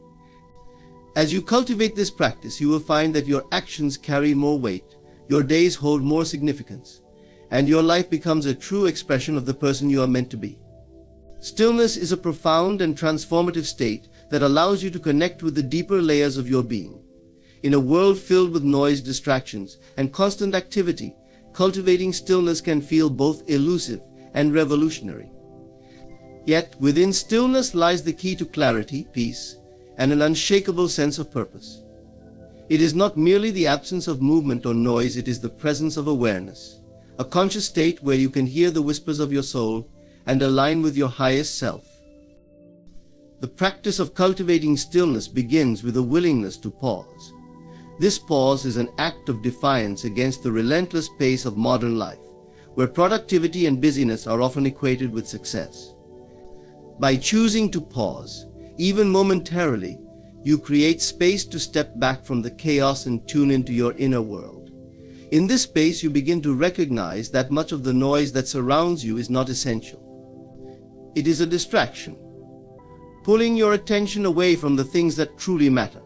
As you cultivate this practice, you will find that your actions carry more weight, your days hold more significance, and your life becomes a true expression of the person you are meant to be. Stillness is a profound and transformative state that allows you to connect with the deeper layers of your being. In a world filled with noise, distractions, and constant activity, cultivating stillness can feel both elusive and revolutionary. Yet, within stillness lies the key to clarity, peace, and an unshakable sense of purpose. It is not merely the absence of movement or noise, it is the presence of awareness, a conscious state where you can hear the whispers of your soul and align with your highest self. The practice of cultivating stillness begins with a willingness to pause. This pause is an act of defiance against the relentless pace of modern life, where productivity and busyness are often equated with success. By choosing to pause, even momentarily, you create space to step back from the chaos and tune into your inner world. In this space, you begin to recognize that much of the noise that surrounds you is not essential. It is a distraction, pulling your attention away from the things that truly matter.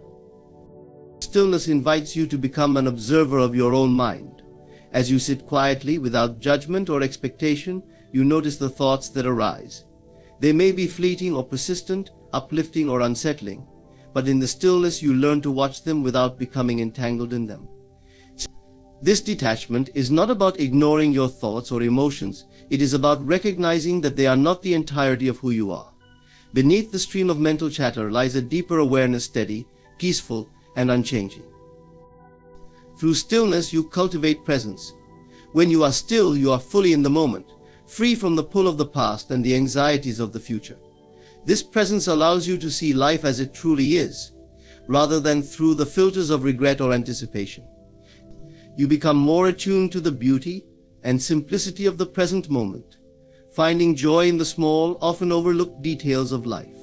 Stillness invites you to become an observer of your own mind. As you sit quietly without judgment or expectation, you notice the thoughts that arise. They may be fleeting or persistent, uplifting or unsettling, but in the stillness you learn to watch them without becoming entangled in them. This detachment is not about ignoring your thoughts or emotions. It is about recognizing that they are not the entirety of who you are. Beneath the stream of mental chatter lies a deeper awareness, steady, peaceful, and unchanging. Through stillness you cultivate presence. When you are still, you are fully in the moment, free from the pull of the past and the anxieties of the future. This presence allows you to see life as it truly is, rather than through the filters of regret or anticipation. You become more attuned to the beauty and simplicity of the present moment, finding joy in the small, often overlooked details of life.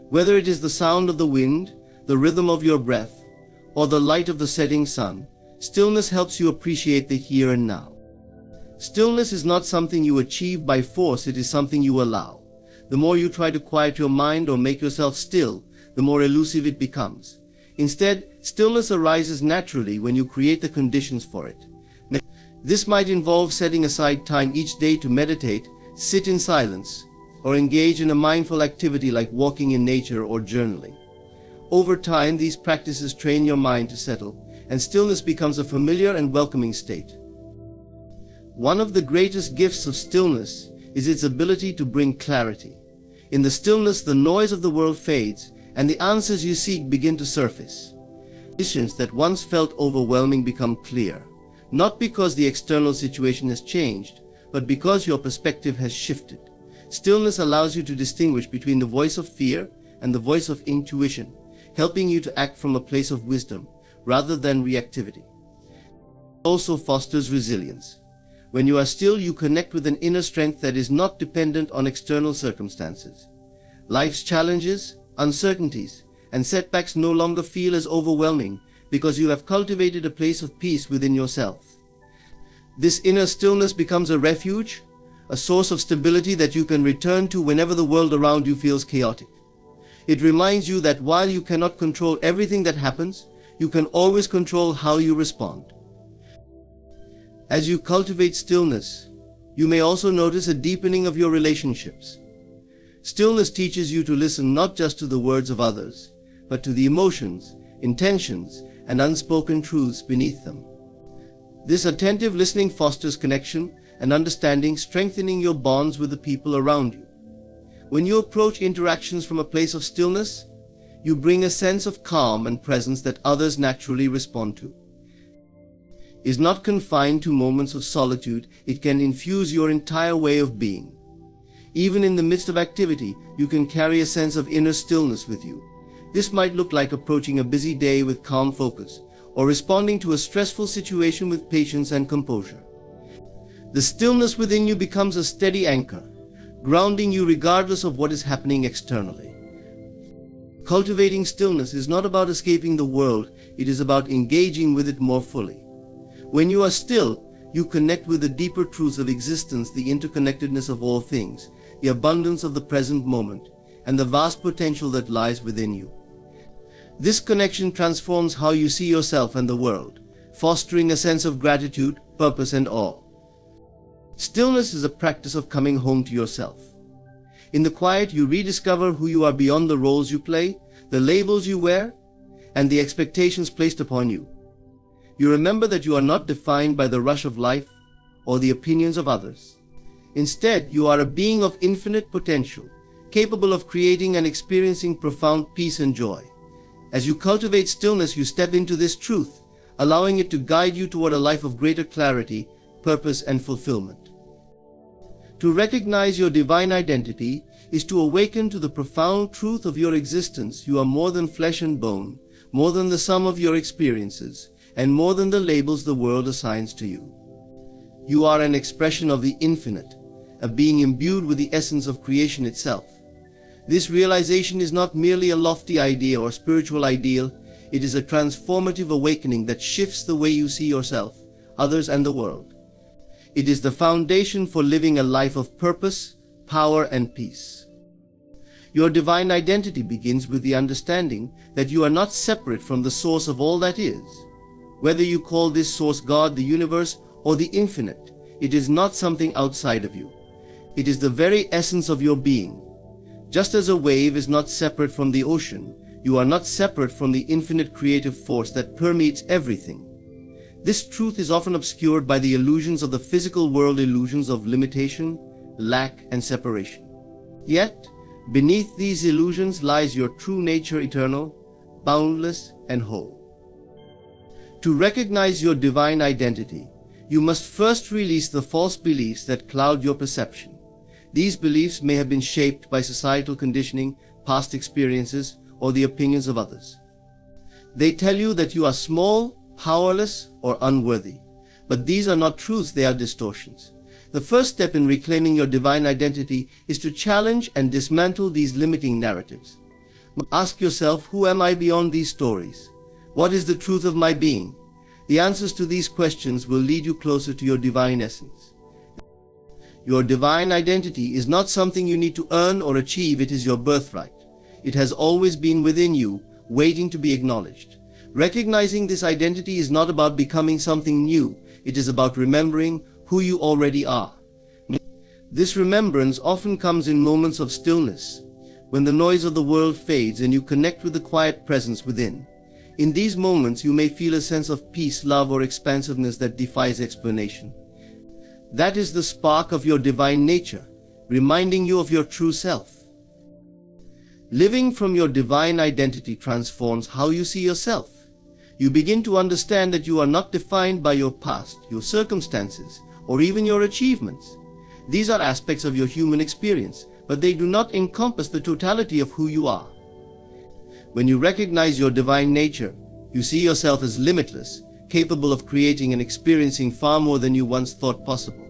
Whether it is the sound of the wind, the rhythm of your breath, or the light of the setting sun, stillness helps you appreciate the here and now. Stillness is not something you achieve by force, it is something you allow. The more you try to quiet your mind or make yourself still, the more elusive it becomes. Instead, stillness arises naturally when you create the conditions for it. This might involve setting aside time each day to meditate, sit in silence, or engage in a mindful activity like walking in nature or journaling. Over time, these practices train your mind to settle, and stillness becomes a familiar and welcoming state. One of the greatest gifts of stillness is its ability to bring clarity. In the stillness, the noise of the world fades, and the answers you seek begin to surface. Conditions that once felt overwhelming become clear, not because the external situation has changed, but because your perspective has shifted. Stillness allows you to distinguish between the voice of fear and the voice of intuition, helping you to act from a place of wisdom rather than reactivity. It also fosters resilience. When you are still, you connect with an inner strength that is not dependent on external circumstances. Life's challenges, uncertainties, and setbacks no longer feel as overwhelming because you have cultivated a place of peace within yourself. This inner stillness becomes a refuge, a source of stability that you can return to whenever the world around you feels chaotic. It reminds you that while you cannot control everything that happens, you can always control how you respond. As you cultivate stillness, you may also notice a deepening of your relationships. Stillness teaches you to listen not just to the words of others, but to the emotions, intentions, and unspoken truths beneath them. This attentive listening fosters connection and understanding, strengthening your bonds with the people around you. When you approach interactions from a place of stillness, you bring a sense of calm and presence that others naturally respond to. It is not confined to moments of solitude, it can infuse your entire way of being. Even in the midst of activity, you can carry a sense of inner stillness with you. This might look like approaching a busy day with calm focus, or responding to a stressful situation with patience and composure. The stillness within you becomes a steady anchor, grounding you regardless of what is happening externally. Cultivating stillness is not about escaping the world, it is about engaging with it more fully. When you are still, you connect with the deeper truths of existence, the interconnectedness of all things, the abundance of the present moment, and the vast potential that lies within you. This connection transforms how you see yourself and the world, fostering a sense of gratitude, purpose, and awe. Stillness is a practice of coming home to yourself. In the quiet, you rediscover who you are beyond the roles you play, the labels you wear, and the expectations placed upon you. You remember that you are not defined by the rush of life or the opinions of others. Instead, you are a being of infinite potential, capable of creating and experiencing profound peace and joy. As you cultivate stillness, you step into this truth, allowing it to guide you toward a life of greater clarity, purpose, and fulfillment. To recognize your divine identity is to awaken to the profound truth of your existence. You are more than flesh and bone, more than the sum of your experiences, and more than the labels the world assigns to you. You are an expression of the infinite, a being imbued with the essence of creation itself. This realization is not merely a lofty idea or spiritual ideal, it is a transformative awakening that shifts the way you see yourself, others, and the world. It is the foundation for living a life of purpose, power, and peace. Your divine identity begins with the understanding that you are not separate from the source of all that is. Whether you call this source God, the universe, or the infinite, it is not something outside of you. It is the very essence of your being. Just as a wave is not separate from the ocean, you are not separate from the infinite creative force that permeates everything. This truth is often obscured by the illusions of the physical world, illusions of limitation, lack, and separation. Yet, beneath these illusions lies your true nature, eternal, boundless, and whole. To recognize your divine identity, you must first release the false beliefs that cloud your perception. These beliefs may have been shaped by societal conditioning, past experiences, or the opinions of others. They tell you that you are small, powerless, or unworthy. But these are not truths, they are distortions. The first step in reclaiming your divine identity is to challenge and dismantle these limiting narratives. Ask yourself, who am I beyond these stories? What is the truth of my being? The answers to these questions will lead you closer to your divine essence. Your divine identity is not something you need to earn or achieve, it is your birthright. It has always been within you, waiting to be acknowledged. Recognizing this identity is not about becoming something new, it is about remembering who you already are. This remembrance often comes in moments of stillness, when the noise of the world fades and you connect with the quiet presence within. In these moments you may feel a sense of peace, love, or expansiveness that defies explanation. That is the spark of your divine nature, reminding you of your true self. Living from your divine identity transforms how you see yourself. You begin to understand that you are not defined by your past, your circumstances, or even your achievements. These are aspects of your human experience, but they do not encompass the totality of who you are. When you recognize your divine nature, you see yourself as limitless, capable of creating and experiencing far more than you once thought possible.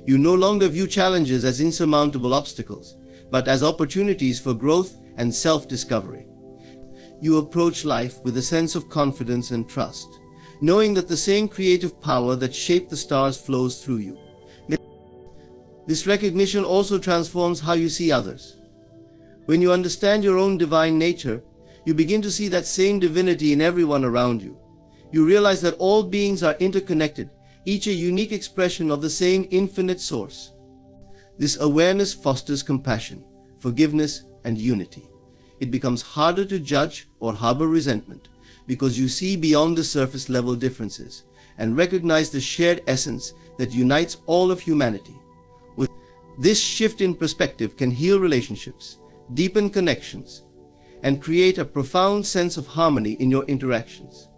You no longer view challenges as insurmountable obstacles, but as opportunities for growth and self-discovery. You approach life with a sense of confidence and trust, knowing that the same creative power that shaped the stars flows through you. This recognition also transforms how you see others. When you understand your own divine nature, you begin to see that same divinity in everyone around you. You realize that all beings are interconnected, each a unique expression of the same infinite source. This awareness fosters compassion, forgiveness, and unity. It becomes harder to judge or harbor resentment because you see beyond the surface level differences and recognize the shared essence that unites all of humanity. This shift in perspective can heal relationships, deepen connections, and create a profound sense of harmony in your interactions.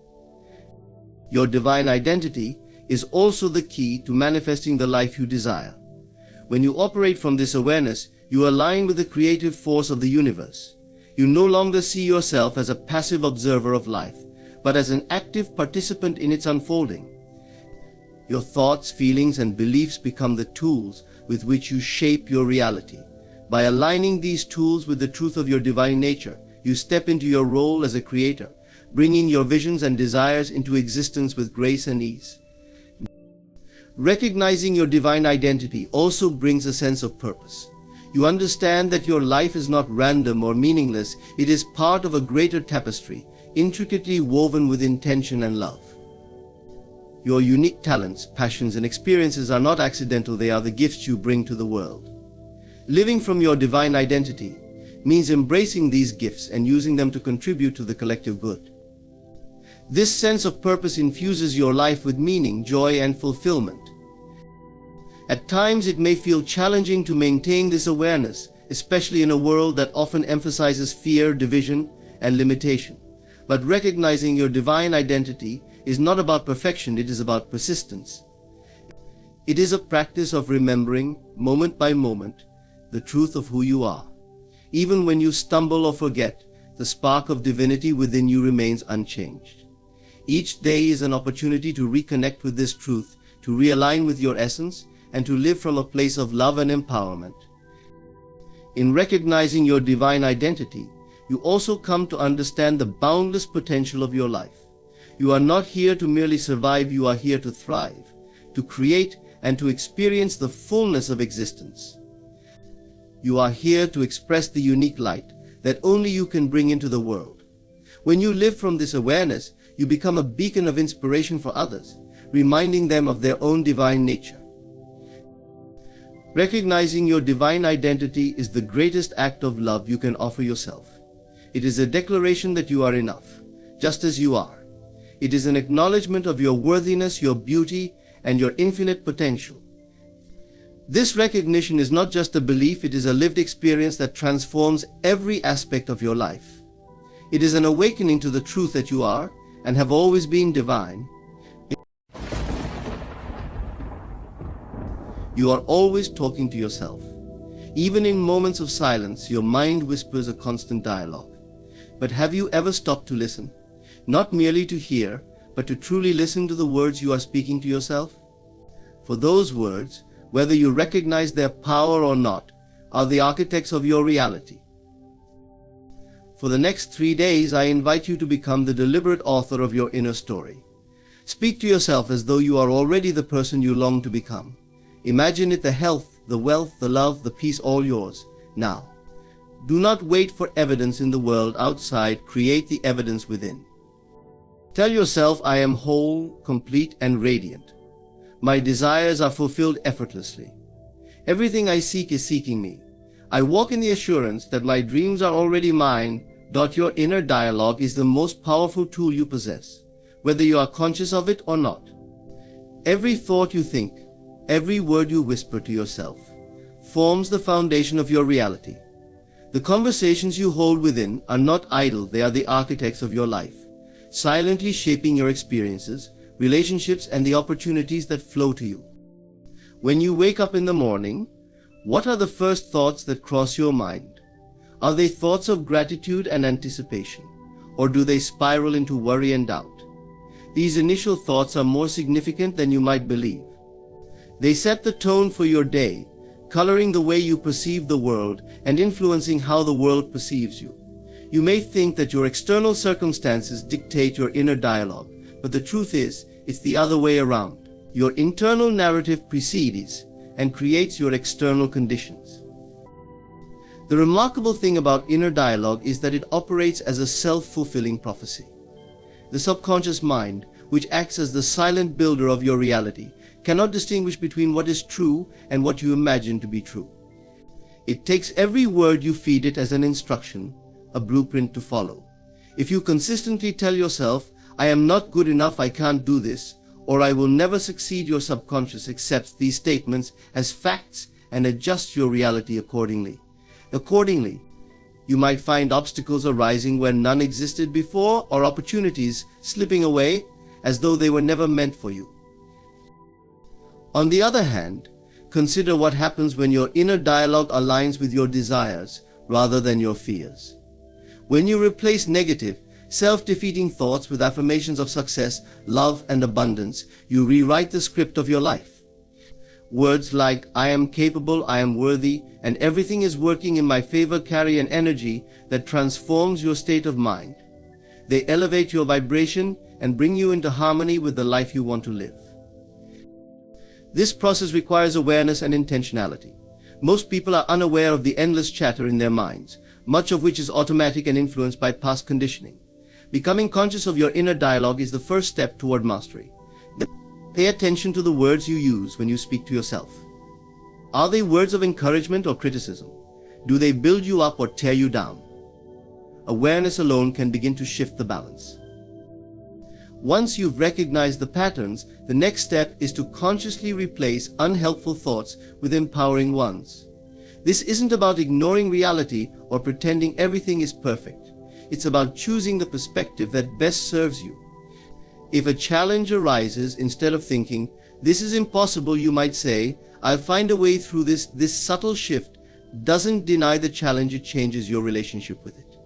Your divine identity is also the key to manifesting the life you desire. When you operate from this awareness, you align with the creative force of the universe. You no longer see yourself as a passive observer of life, but as an active participant in its unfolding. Your thoughts, feelings, and beliefs become the tools with which you shape your reality. By aligning these tools with the truth of your divine nature, you step into your role as a creator, bringing your visions and desires into existence with grace and ease. Recognizing your divine identity also brings a sense of purpose. You understand that your life is not random or meaningless, it is part of a greater tapestry, intricately woven with intention and love. Your unique talents, passions, and experiences are not accidental, they are the gifts you bring to the world. Living from your divine identity means embracing these gifts and using them to contribute to the collective good. This sense of purpose infuses your life with meaning, joy, and fulfillment. At times it may feel challenging to maintain this awareness, especially in a world that often emphasizes fear, division, and limitation. But recognizing your divine identity is not about perfection, it is about persistence. It is a practice of remembering, moment by moment, the truth of who you are. Even when you stumble or forget, the spark of divinity within you remains unchanged. Each day is an opportunity to reconnect with this truth, to realign with your essence, and to live from a place of love and empowerment. In recognizing your divine identity, you also come to understand the boundless potential of your life. You are not here to merely survive, you are here to thrive, to create, and to experience the fullness of existence. You are here to express the unique light that only you can bring into the world. When you live from this awareness, you become a beacon of inspiration for others, reminding them of their own divine nature. Recognizing your divine identity is the greatest act of love you can offer yourself. It is a declaration that you are enough, just as you are. It is an acknowledgement of your worthiness, your beauty, and your infinite potential. This recognition is not just a belief, it is a lived experience that transforms every aspect of your life. It is an awakening to the truth that you are and have always been divine. You are always talking to yourself. Even in moments of silence, your mind whispers a constant dialogue. But have you ever stopped to listen? Not merely to hear, but to truly listen to the words you are speaking to yourself? For those words, whether you recognize their power or not, are the architects of your reality. For the next 3 days, I invite you to become the deliberate author of your inner story. Speak to yourself as though you are already the person you long to become. Imagine it, the health, the wealth, the love, the peace, all yours, now. Do not wait for evidence in the world outside, create the evidence within. Tell yourself, I am whole, complete, and radiant. My desires are fulfilled effortlessly. Everything I seek is seeking me. I walk in the assurance that my dreams are already mine. Your inner dialogue is the most powerful tool you possess, whether you are conscious of it or not. Every thought you think, every word you whisper to yourself, forms the foundation of your reality. The conversations you hold within are not idle, they are the architects of your life, silently shaping your experiences, relationships, and the opportunities that flow to you. When you wake up in the morning, what are the first thoughts that cross your mind? Are they thoughts of gratitude and anticipation, or do they spiral into worry and doubt? These initial thoughts are more significant than you might believe. They set the tone for your day, coloring the way you perceive the world and influencing how the world perceives you. You may think that your external circumstances dictate your inner dialogue, but the truth is, it's the other way around. Your internal narrative precedes and creates your external conditions. The remarkable thing about inner dialogue is that it operates as a self-fulfilling prophecy. The subconscious mind, which acts as the silent builder of your reality, cannot distinguish between what is true and what you imagine to be true. It takes every word you feed it as an instruction, a blueprint to follow. If you consistently tell yourself, I am not good enough, I can't do this, or I will never succeed, your subconscious accepts these statements as facts and adjusts your reality accordingly. You might find obstacles arising where none existed before, or opportunities slipping away as though they were never meant for you. On the other hand, consider what happens when your inner dialogue aligns with your desires rather than your fears. When you replace negative, self-defeating thoughts with affirmations of success, love, and abundance, you rewrite the script of your life. Words like, I am capable, I am worthy, and everything is working in my favor carry an energy that transforms your state of mind. They elevate your vibration and bring you into harmony with the life you want to live. This process requires awareness and intentionality. Most people are unaware of the endless chatter in their minds, much of which is automatic and influenced by past conditioning. Becoming conscious of your inner dialogue is the first step toward mastery. Pay attention to the words you use when you speak to yourself. Are they words of encouragement or criticism? Do they build you up or tear you down? Awareness alone can begin to shift the balance. Once you've recognized the patterns, the next step is to consciously replace unhelpful thoughts with empowering ones. This isn't about ignoring reality or pretending everything is perfect. It's about choosing the perspective that best serves you. If a challenge arises, instead of thinking, this is impossible, you might say, I'll find a way through this. This subtle shift doesn't deny the challenge, it changes your relationship with it.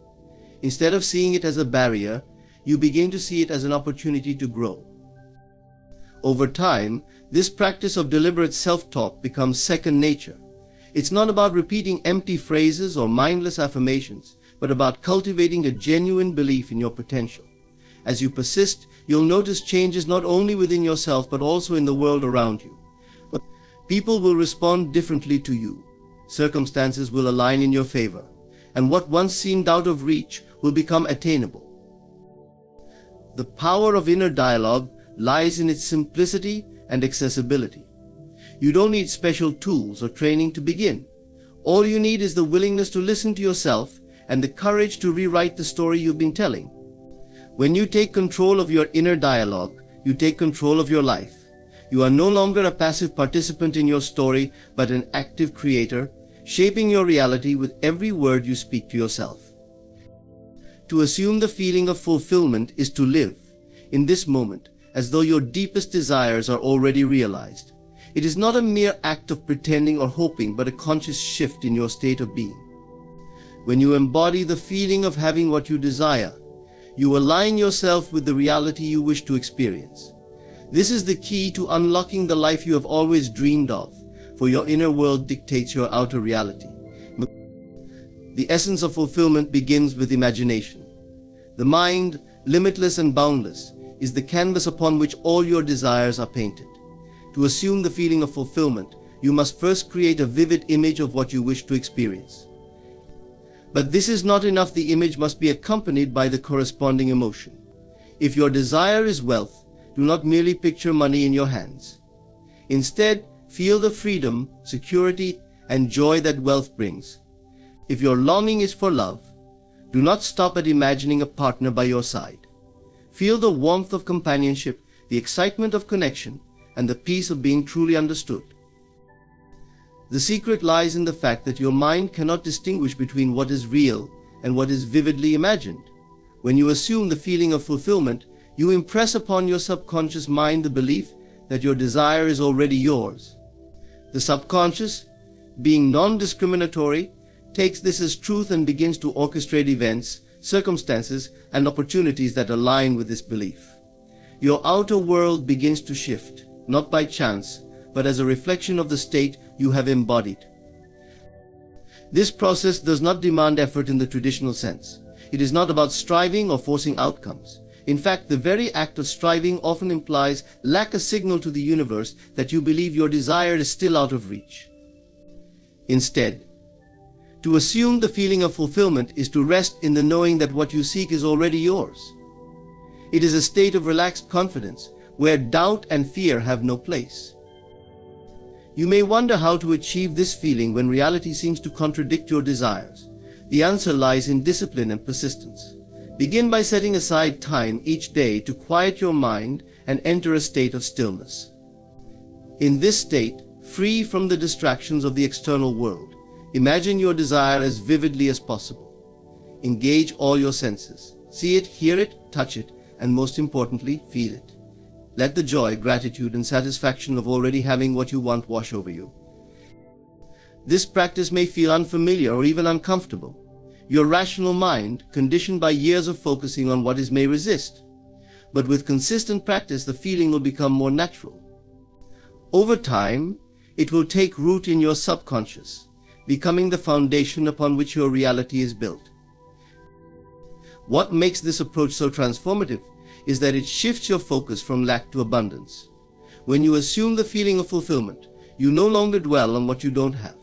Instead of seeing it as a barrier, you begin to see it as an opportunity to grow. Over time, this practice of deliberate self-talk becomes second nature. It's not about repeating empty phrases or mindless affirmations, but about cultivating a genuine belief in your potential. As you persist, you'll notice changes not only within yourself but also in the world around you. People will respond differently to you. Circumstances will align in your favor, and what once seemed out of reach will become attainable. The power of inner dialogue lies in its simplicity and accessibility. You don't need special tools or training to begin. All you need is the willingness to listen to yourself and the courage to rewrite the story you've been telling. When you take control of your inner dialogue, you take control of your life. You are no longer a passive participant in your story, but an active creator, shaping your reality with every word you speak to yourself. To assume the feeling of fulfillment is to live, in this moment, as though your deepest desires are already realized. It is not a mere act of pretending or hoping, but a conscious shift in your state of being. When you embody the feeling of having what you desire, you align yourself with the reality you wish to experience. This is the key to unlocking the life you have always dreamed of, for your inner world dictates your outer reality. The essence of fulfillment begins with imagination. The mind, limitless and boundless, is the canvas upon which all your desires are painted. To assume the feeling of fulfillment, you must first create a vivid image of what you wish to experience. But this is not enough. The image must be accompanied by the corresponding emotion. If your desire is wealth, do not merely picture money in your hands. Instead, feel the freedom, security, and joy that wealth brings. If your longing is for love, do not stop at imagining a partner by your side. Feel the warmth of companionship, the excitement of connection, and the peace of being truly understood. The secret lies in the fact that your mind cannot distinguish between what is real and what is vividly imagined. When you assume the feeling of fulfillment, you impress upon your subconscious mind the belief that your desire is already yours. The subconscious, being non-discriminatory, takes this as truth and begins to orchestrate events, circumstances, and opportunities that align with this belief. Your outer world begins to shift, not by chance, but as a reflection of the state you have embodied. This process does not demand effort in the traditional sense. It is not about striving or forcing outcomes. In fact, the very act of striving often implies a signal to the universe that you believe your desire is still out of reach. Instead, to assume the feeling of fulfillment is to rest in the knowing that what you seek is already yours. It is a state of relaxed confidence where doubt and fear have no place. You may wonder how to achieve this feeling when reality seems to contradict your desires. The answer lies in discipline and persistence. Begin by setting aside time each day to quiet your mind and enter a state of stillness. In this state, free from the distractions of the external world, imagine your desire as vividly as possible. Engage all your senses. See it, hear it, touch it, and most importantly, feel it. Let the joy, gratitude, and satisfaction of already having what you want wash over you. This practice may feel unfamiliar or even uncomfortable. Your rational mind, conditioned by years of focusing on what is, may resist. But with consistent practice, the feeling will become more natural. Over time, it will take root in your subconscious, becoming the foundation upon which your reality is built. What makes this approach so transformative is that it shifts your focus from lack to abundance. When you assume the feeling of fulfillment, you no longer dwell on what you don't have.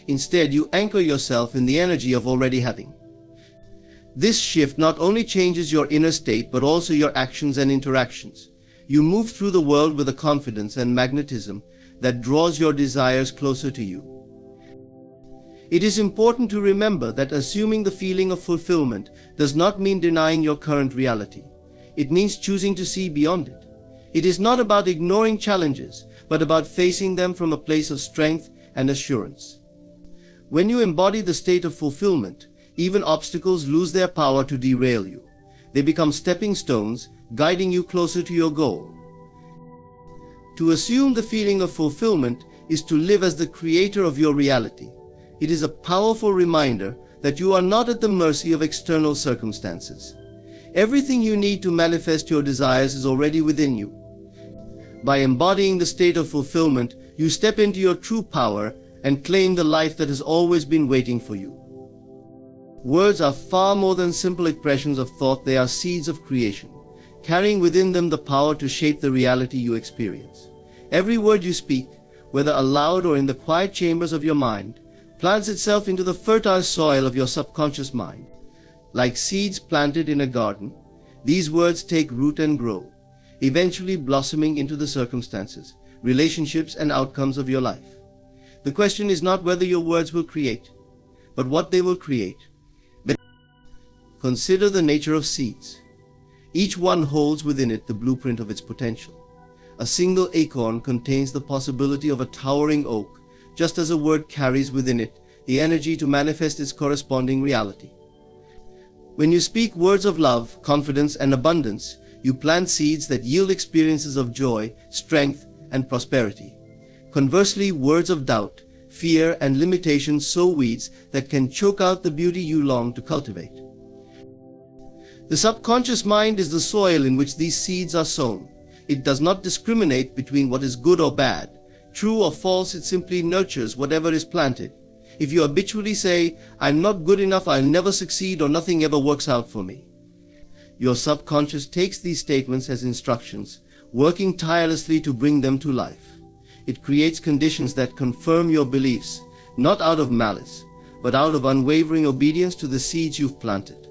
Instead, you anchor yourself in the energy of already having. This shift not only changes your inner state but also your actions and interactions. You move through the world with a confidence and magnetism that draws your desires closer to you. It is important to remember that assuming the feeling of fulfillment does not mean denying your current reality. It means choosing to see beyond it. It is not about ignoring challenges, but about facing them from a place of strength and assurance. When you embody the state of fulfillment, even obstacles lose their power to derail you. They become stepping stones, guiding you closer to your goal. To assume the feeling of fulfillment is to live as the creator of your reality. It is a powerful reminder that you are not at the mercy of external circumstances. Everything you need to manifest your desires is already within you. By embodying the state of fulfillment, you step into your true power and claim the life that has always been waiting for you. Words are far more than simple expressions of thought. They are seeds of creation. carrying within them the power to shape the reality you experience. Every word you speak, whether aloud or in the quiet chambers of your mind, plants itself into the fertile soil of your subconscious mind. Like seeds planted in a garden, these words take root and grow, eventually blossoming into the circumstances, relationships, and outcomes of your life. The question is not whether your words will create, but what they will create. But consider the nature of seeds. Each one holds within it the blueprint of its potential. A single acorn contains the possibility of a towering oak, just as a word carries within it the energy to manifest its corresponding reality. When you speak words of love, confidence, and abundance, you plant seeds that yield experiences of joy, strength, and prosperity. Conversely, words of doubt, fear, and limitation sow weeds that can choke out the beauty you long to cultivate. The subconscious mind is the soil in which these seeds are sown. It does not discriminate between what is good or bad, true or false. It simply nurtures whatever is planted. If you habitually say, "I'm not good enough, I'll never succeed, or nothing ever works out for me," your subconscious takes these statements as instructions, working tirelessly to bring them to life. It creates conditions that confirm your beliefs, not out of malice, but out of unwavering obedience to the seeds you've planted.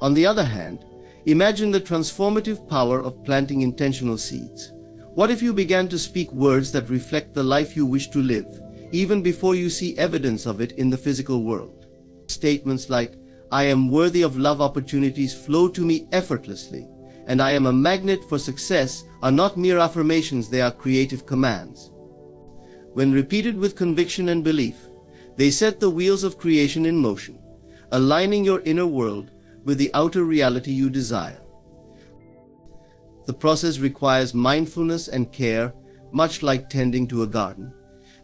On the other hand, imagine the transformative power of planting intentional seeds. What if you began to speak words that reflect the life you wish to live, even before you see evidence of it in the physical world? Statements like, "I am worthy of love, opportunities flow to me effortlessly, and I am a magnet for success," are not mere affirmations, they are creative commands. When repeated with conviction and belief, they set the wheels of creation in motion, aligning your inner world with the outer reality you desire. The process requires mindfulness and care, much like tending to a garden.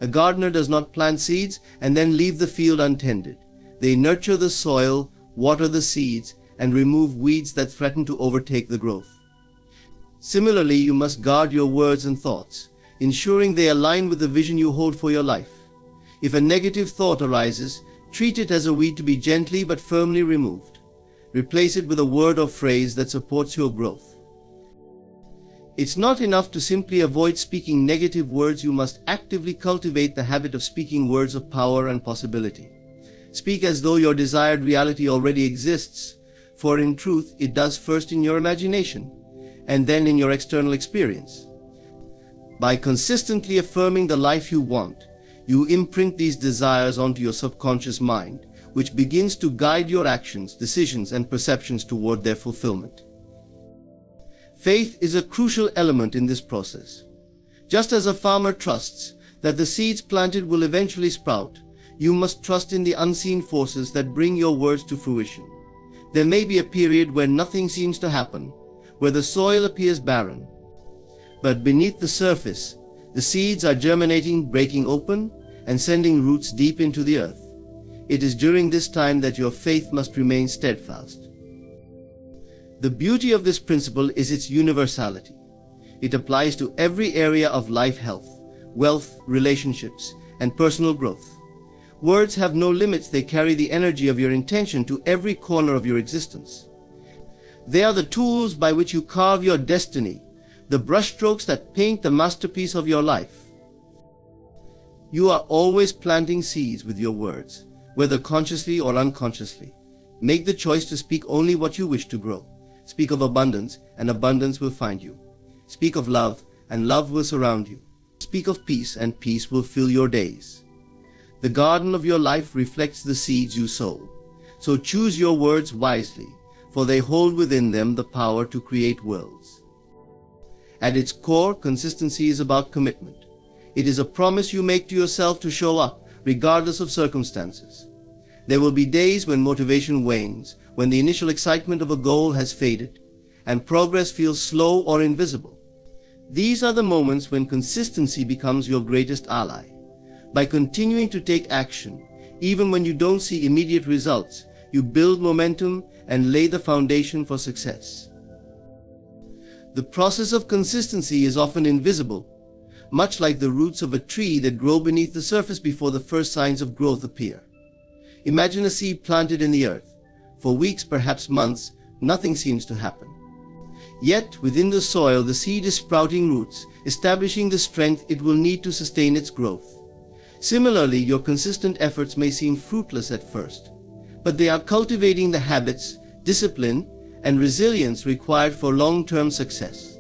A gardener does not plant seeds and then leave the field untended. They nurture the soil, water the seeds, and remove weeds that threaten to overtake the growth. Similarly, you must guard your words and thoughts, ensuring they align with the vision you hold for your life. If a negative thought arises, treat it as a weed to be gently but firmly removed. Replace it with a word or phrase that supports your growth. It's not enough to simply avoid speaking negative words. You must actively cultivate the habit of speaking words of power and possibility. Speak as though your desired reality already exists, for in truth it does, first in your imagination, and then in your external experience. By consistently affirming the life you want, you imprint these desires onto your subconscious mind, which begins to guide your actions, decisions, and perceptions toward their fulfillment. Faith is a crucial element in this process. Just as a farmer trusts that the seeds planted will eventually sprout, you must trust in the unseen forces that bring your words to fruition. There may be a period where nothing seems to happen, where the soil appears barren. But beneath the surface, the seeds are germinating, breaking open, and sending roots deep into the earth. It is during this time that your faith must remain steadfast. The beauty of this principle is its universality. It applies to every area of life: health, wealth, relationships, and personal growth. Words have no limits. They carry the energy of your intention to every corner of your existence. They are the tools by which you carve your destiny, the brushstrokes that paint the masterpiece of your life. You are always planting seeds with your words, whether consciously or unconsciously. Make the choice to speak only what you wish to grow. Speak of abundance, and abundance will find you. Speak of love, and love will surround you. Speak of peace, and peace will fill your days. The garden of your life reflects the seeds you sow. So choose your words wisely, for they hold within them the power to create worlds. At its core, consistency is about commitment. It is a promise you make to yourself to show up, regardless of circumstances. There will be days when motivation wanes, when the initial excitement of a goal has faded, and progress feels slow or invisible. These are the moments when consistency becomes your greatest ally. By continuing to take action, even when you don't see immediate results, you build momentum and lay the foundation for success. The process of consistency is often invisible, much like the roots of a tree that grow beneath the surface before the first signs of growth appear. Imagine a seed planted in the earth. For weeks, perhaps months, nothing seems to happen. Yet, within the soil, the seed is sprouting roots, establishing the strength it will need to sustain its growth. Similarly, your consistent efforts may seem fruitless at first, but they are cultivating the habits, discipline, and resilience required for long-term success.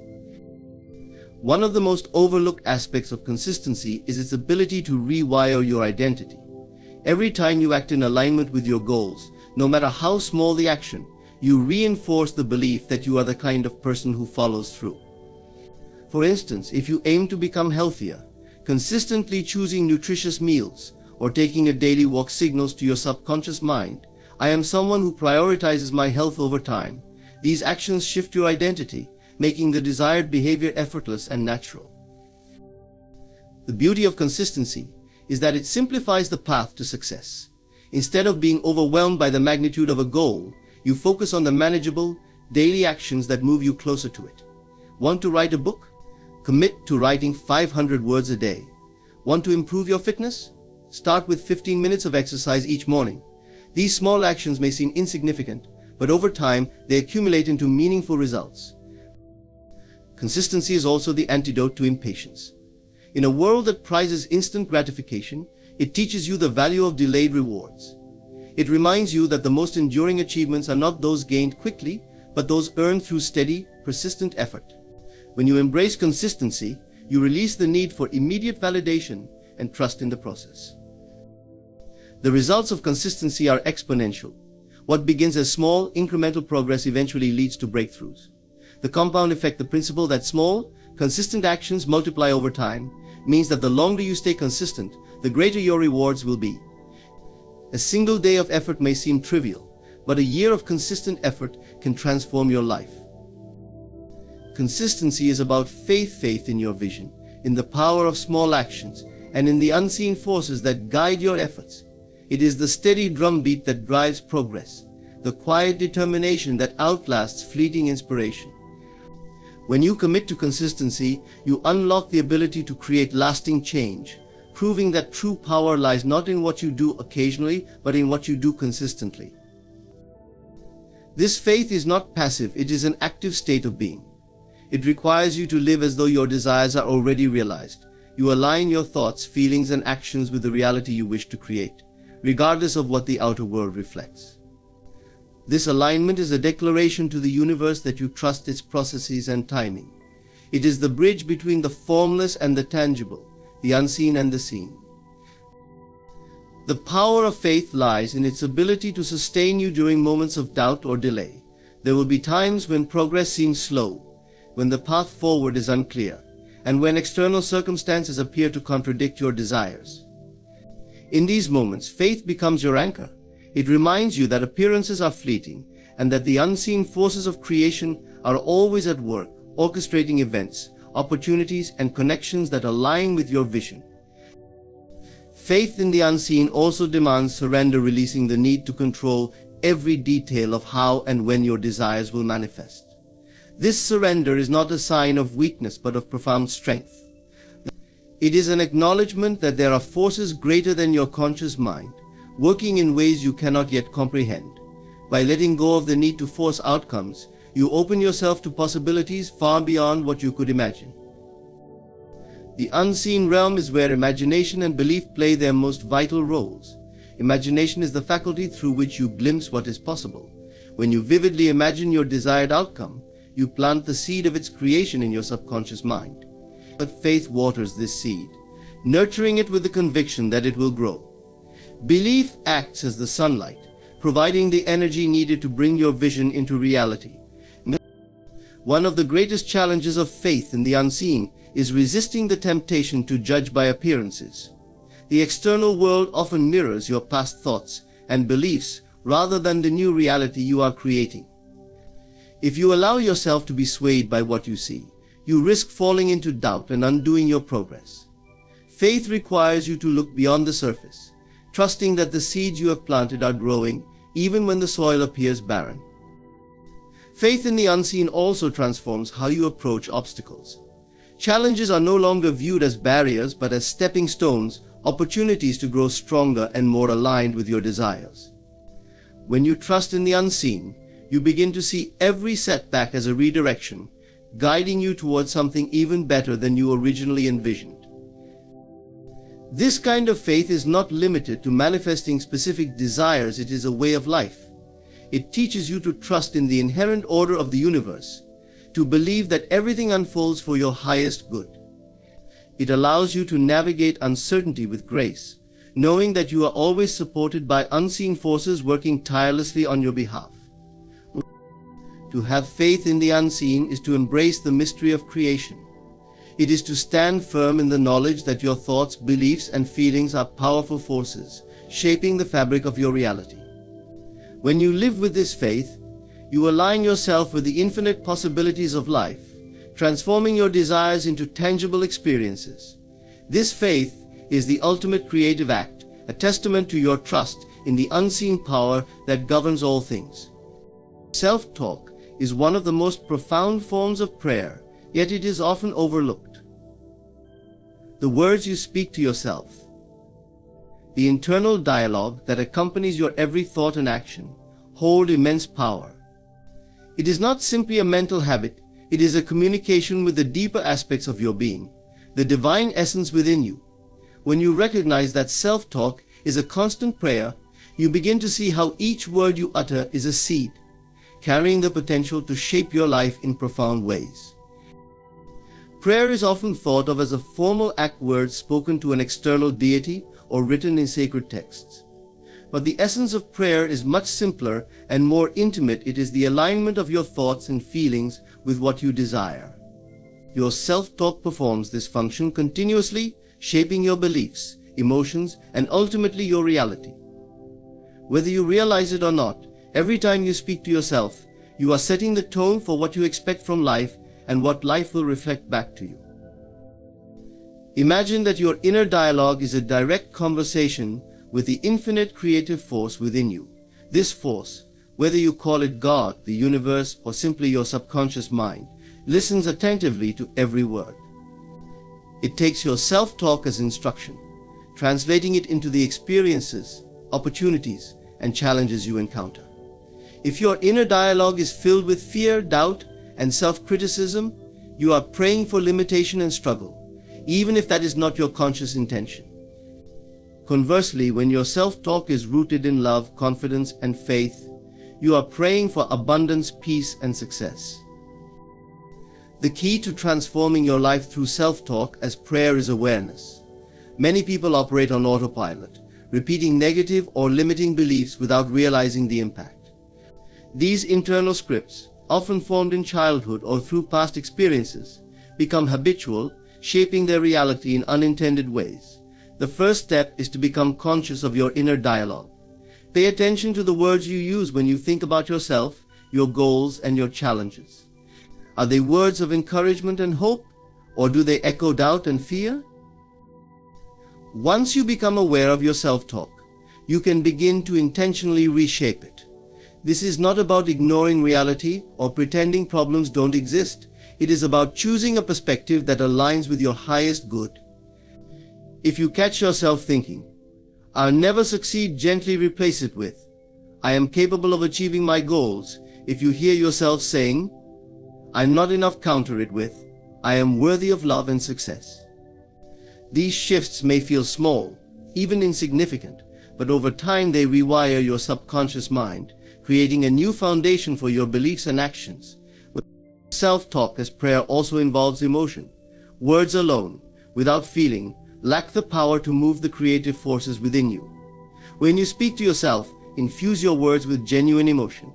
One of the most overlooked aspects of consistency is its ability to rewire your identity. Every time you act in alignment with your goals, no matter how small the action, you reinforce the belief that you are the kind of person who follows through. For instance, if you aim to become healthier, consistently choosing nutritious meals or taking a daily walk signals to your subconscious mind, "I am someone who prioritizes my health over time." These actions shift your identity, making the desired behavior effortless and natural. The beauty of consistency is that it simplifies the path to success. Instead of being overwhelmed by the magnitude of a goal, you focus on the manageable, daily actions that move you closer to it. Want to write a book? Commit to writing 500 words a day. Want to improve your fitness? Start with 15 minutes of exercise each morning. These small actions may seem insignificant, but over time they accumulate into meaningful results. Consistency is also the antidote to impatience. In a world that prizes instant gratification, it teaches you the value of delayed rewards. It reminds you that the most enduring achievements are not those gained quickly, but those earned through steady, persistent effort. When you embrace consistency, you release the need for immediate validation and trust in the process. The results of consistency are exponential. What begins as small, incremental progress eventually leads to breakthroughs. The compound effect, the principle that small, consistent actions multiply over time, means that the longer you stay consistent, the greater your rewards will be. A single day of effort may seem trivial, but a year of consistent effort can transform your life. Consistency is about faith in your vision, in the power of small actions, and in the unseen forces that guide your efforts. It is the steady drumbeat that drives progress, the quiet determination that outlasts fleeting inspiration. When you commit to consistency, you unlock the ability to create lasting change, proving that true power lies not in what you do occasionally, but in what you do consistently. This faith is not passive, it is an active state of being. It requires you to live as though your desires are already realized. You align your thoughts, feelings, and actions with the reality you wish to create, regardless of what the outer world reflects. This alignment is a declaration to the universe that you trust its processes and timing. It is the bridge between the formless and the tangible, the unseen and the seen. The power of faith lies in its ability to sustain you during moments of doubt or delay. There will be times when progress seems slow, when the path forward is unclear, and when external circumstances appear to contradict your desires. In these moments, faith becomes your anchor. It reminds you that appearances are fleeting, and that the unseen forces of creation are always at work, orchestrating events, opportunities, and connections that align with your vision. Faith in the unseen also demands surrender, releasing the need to control every detail of how and when your desires will manifest. This surrender is not a sign of weakness but of profound strength. It is an acknowledgement that there are forces greater than your conscious mind, working in ways you cannot yet comprehend. By letting go of the need to force outcomes, you open yourself to possibilities far beyond what you could imagine. The unseen realm is where imagination and belief play their most vital roles. Imagination is the faculty through which you glimpse what is possible. When you vividly imagine your desired outcome, you plant the seed of its creation in your subconscious mind. But faith waters this seed, nurturing it with the conviction that it will grow. Belief acts as the sunlight, providing the energy needed to bring your vision into reality. One of the greatest challenges of faith in the unseen is resisting the temptation to judge by appearances. The external world often mirrors your past thoughts and beliefs rather than the new reality you are creating. If you allow yourself to be swayed by what you see, you risk falling into doubt and undoing your progress. Faith requires you to look beyond the surface, trusting that the seeds you have planted are growing even when the soil appears barren. Faith in the unseen also transforms how you approach obstacles. Challenges are no longer viewed as barriers but as stepping stones, opportunities to grow stronger and more aligned with your desires. When you trust in the unseen, you begin to see every setback as a redirection, guiding you towards something even better than you originally envisioned. This kind of faith is not limited to manifesting specific desires, it is a way of life. It teaches you to trust in the inherent order of the universe, to believe that everything unfolds for your highest good. It allows you to navigate uncertainty with grace, knowing that you are always supported by unseen forces working tirelessly on your behalf. To have faith in the unseen is to embrace the mystery of creation. It is to stand firm in the knowledge that your thoughts, beliefs, and feelings are powerful forces, shaping the fabric of your reality. When you live with this faith, you align yourself with the infinite possibilities of life, transforming your desires into tangible experiences. This faith is the ultimate creative act, a testament to your trust in the unseen power that governs all things. Self-talk is one of the most profound forms of prayer, yet it is often overlooked. The words you speak to yourself, the internal dialogue that accompanies your every thought and action, hold immense power. It is not simply a mental habit, it is a communication with the deeper aspects of your being, the divine essence within you. When you recognize that self-talk is a constant prayer, you begin to see how each word you utter is a seed, carrying the potential to shape your life in profound ways. Prayer is often thought of as a formal act, words spoken to an external deity or written in sacred texts. But the essence of prayer is much simpler and more intimate. It is the alignment of your thoughts and feelings with what you desire. Your self-talk performs this function continuously, shaping your beliefs, emotions, and ultimately your reality. Whether you realize it or not, every time you speak to yourself, you are setting the tone for what you expect from life and what life will reflect back to you. Imagine that your inner dialogue is a direct conversation with the infinite creative force within you. This force, whether you call it God, the universe, or simply your subconscious mind, listens attentively to every word. It takes your self-talk as instruction, translating it into the experiences, opportunities, and challenges you encounter. If your inner dialogue is filled with fear, doubt, and self-criticism, you are praying for limitation and struggle, even if that is not your conscious intention. Conversely, when your self-talk is rooted in love, confidence, and faith, you are praying for abundance, peace, and success. The key to transforming your life through self-talk as prayer is awareness. Many people operate on autopilot, repeating negative or limiting beliefs without realizing the impact. These internal scripts, often formed in childhood or through past experiences, become habitual, shaping their reality in unintended ways. The first step is to become conscious of your inner dialogue. Pay attention to the words you use when you think about yourself, your goals, and your challenges. Are they words of encouragement and hope, or do they echo doubt and fear? Once you become aware of your self-talk, you can begin to intentionally reshape it. This is not about ignoring reality or pretending problems don't exist. It is about choosing a perspective that aligns with your highest good. If you catch yourself thinking, "I'll never succeed," gently replace it with, "I am capable of achieving my goals." If you hear yourself saying, "I'm not enough," counter it with, "I am worthy of love and success." These shifts may feel small, even insignificant, but over time they rewire your subconscious mind, creating a new foundation for your beliefs and actions. Self-talk as prayer also involves emotion. Words alone, without feeling, lack the power to move the creative forces within you. When you speak to yourself, infuse your words with genuine emotion.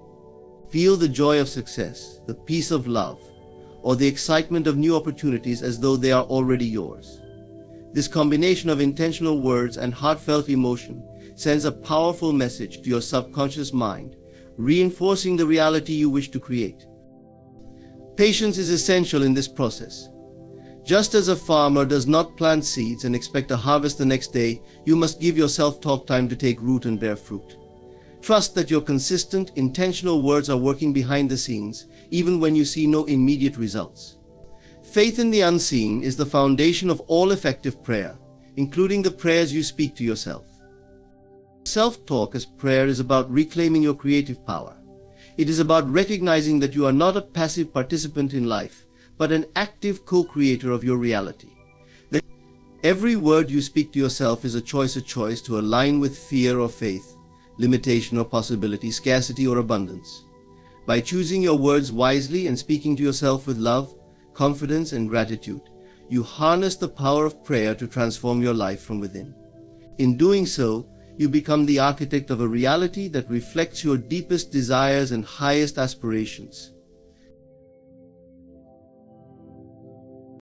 Feel the joy of success, the peace of love, or the excitement of new opportunities as though they are already yours. This combination of intentional words and heartfelt emotion sends a powerful message to your subconscious mind, reinforcing the reality you wish to create. Patience is essential in this process. Just as a farmer does not plant seeds and expect a harvest the next day, you must give your self-talk time to take root and bear fruit. Trust that your consistent, intentional words are working behind the scenes, even when you see no immediate results. Faith in the unseen is the foundation of all effective prayer, including the prayers you speak to yourself. Self-talk as prayer is about reclaiming your creative power. It is about recognizing that you are not a passive participant in life, but an active co-creator of your reality. That every word you speak to yourself is a choice to align with fear or faith, limitation or possibility, scarcity or abundance. By choosing your words wisely and speaking to yourself with love, confidence, and gratitude, you harness the power of prayer to transform your life from within. In doing so, you become the architect of a reality that reflects your deepest desires and highest aspirations.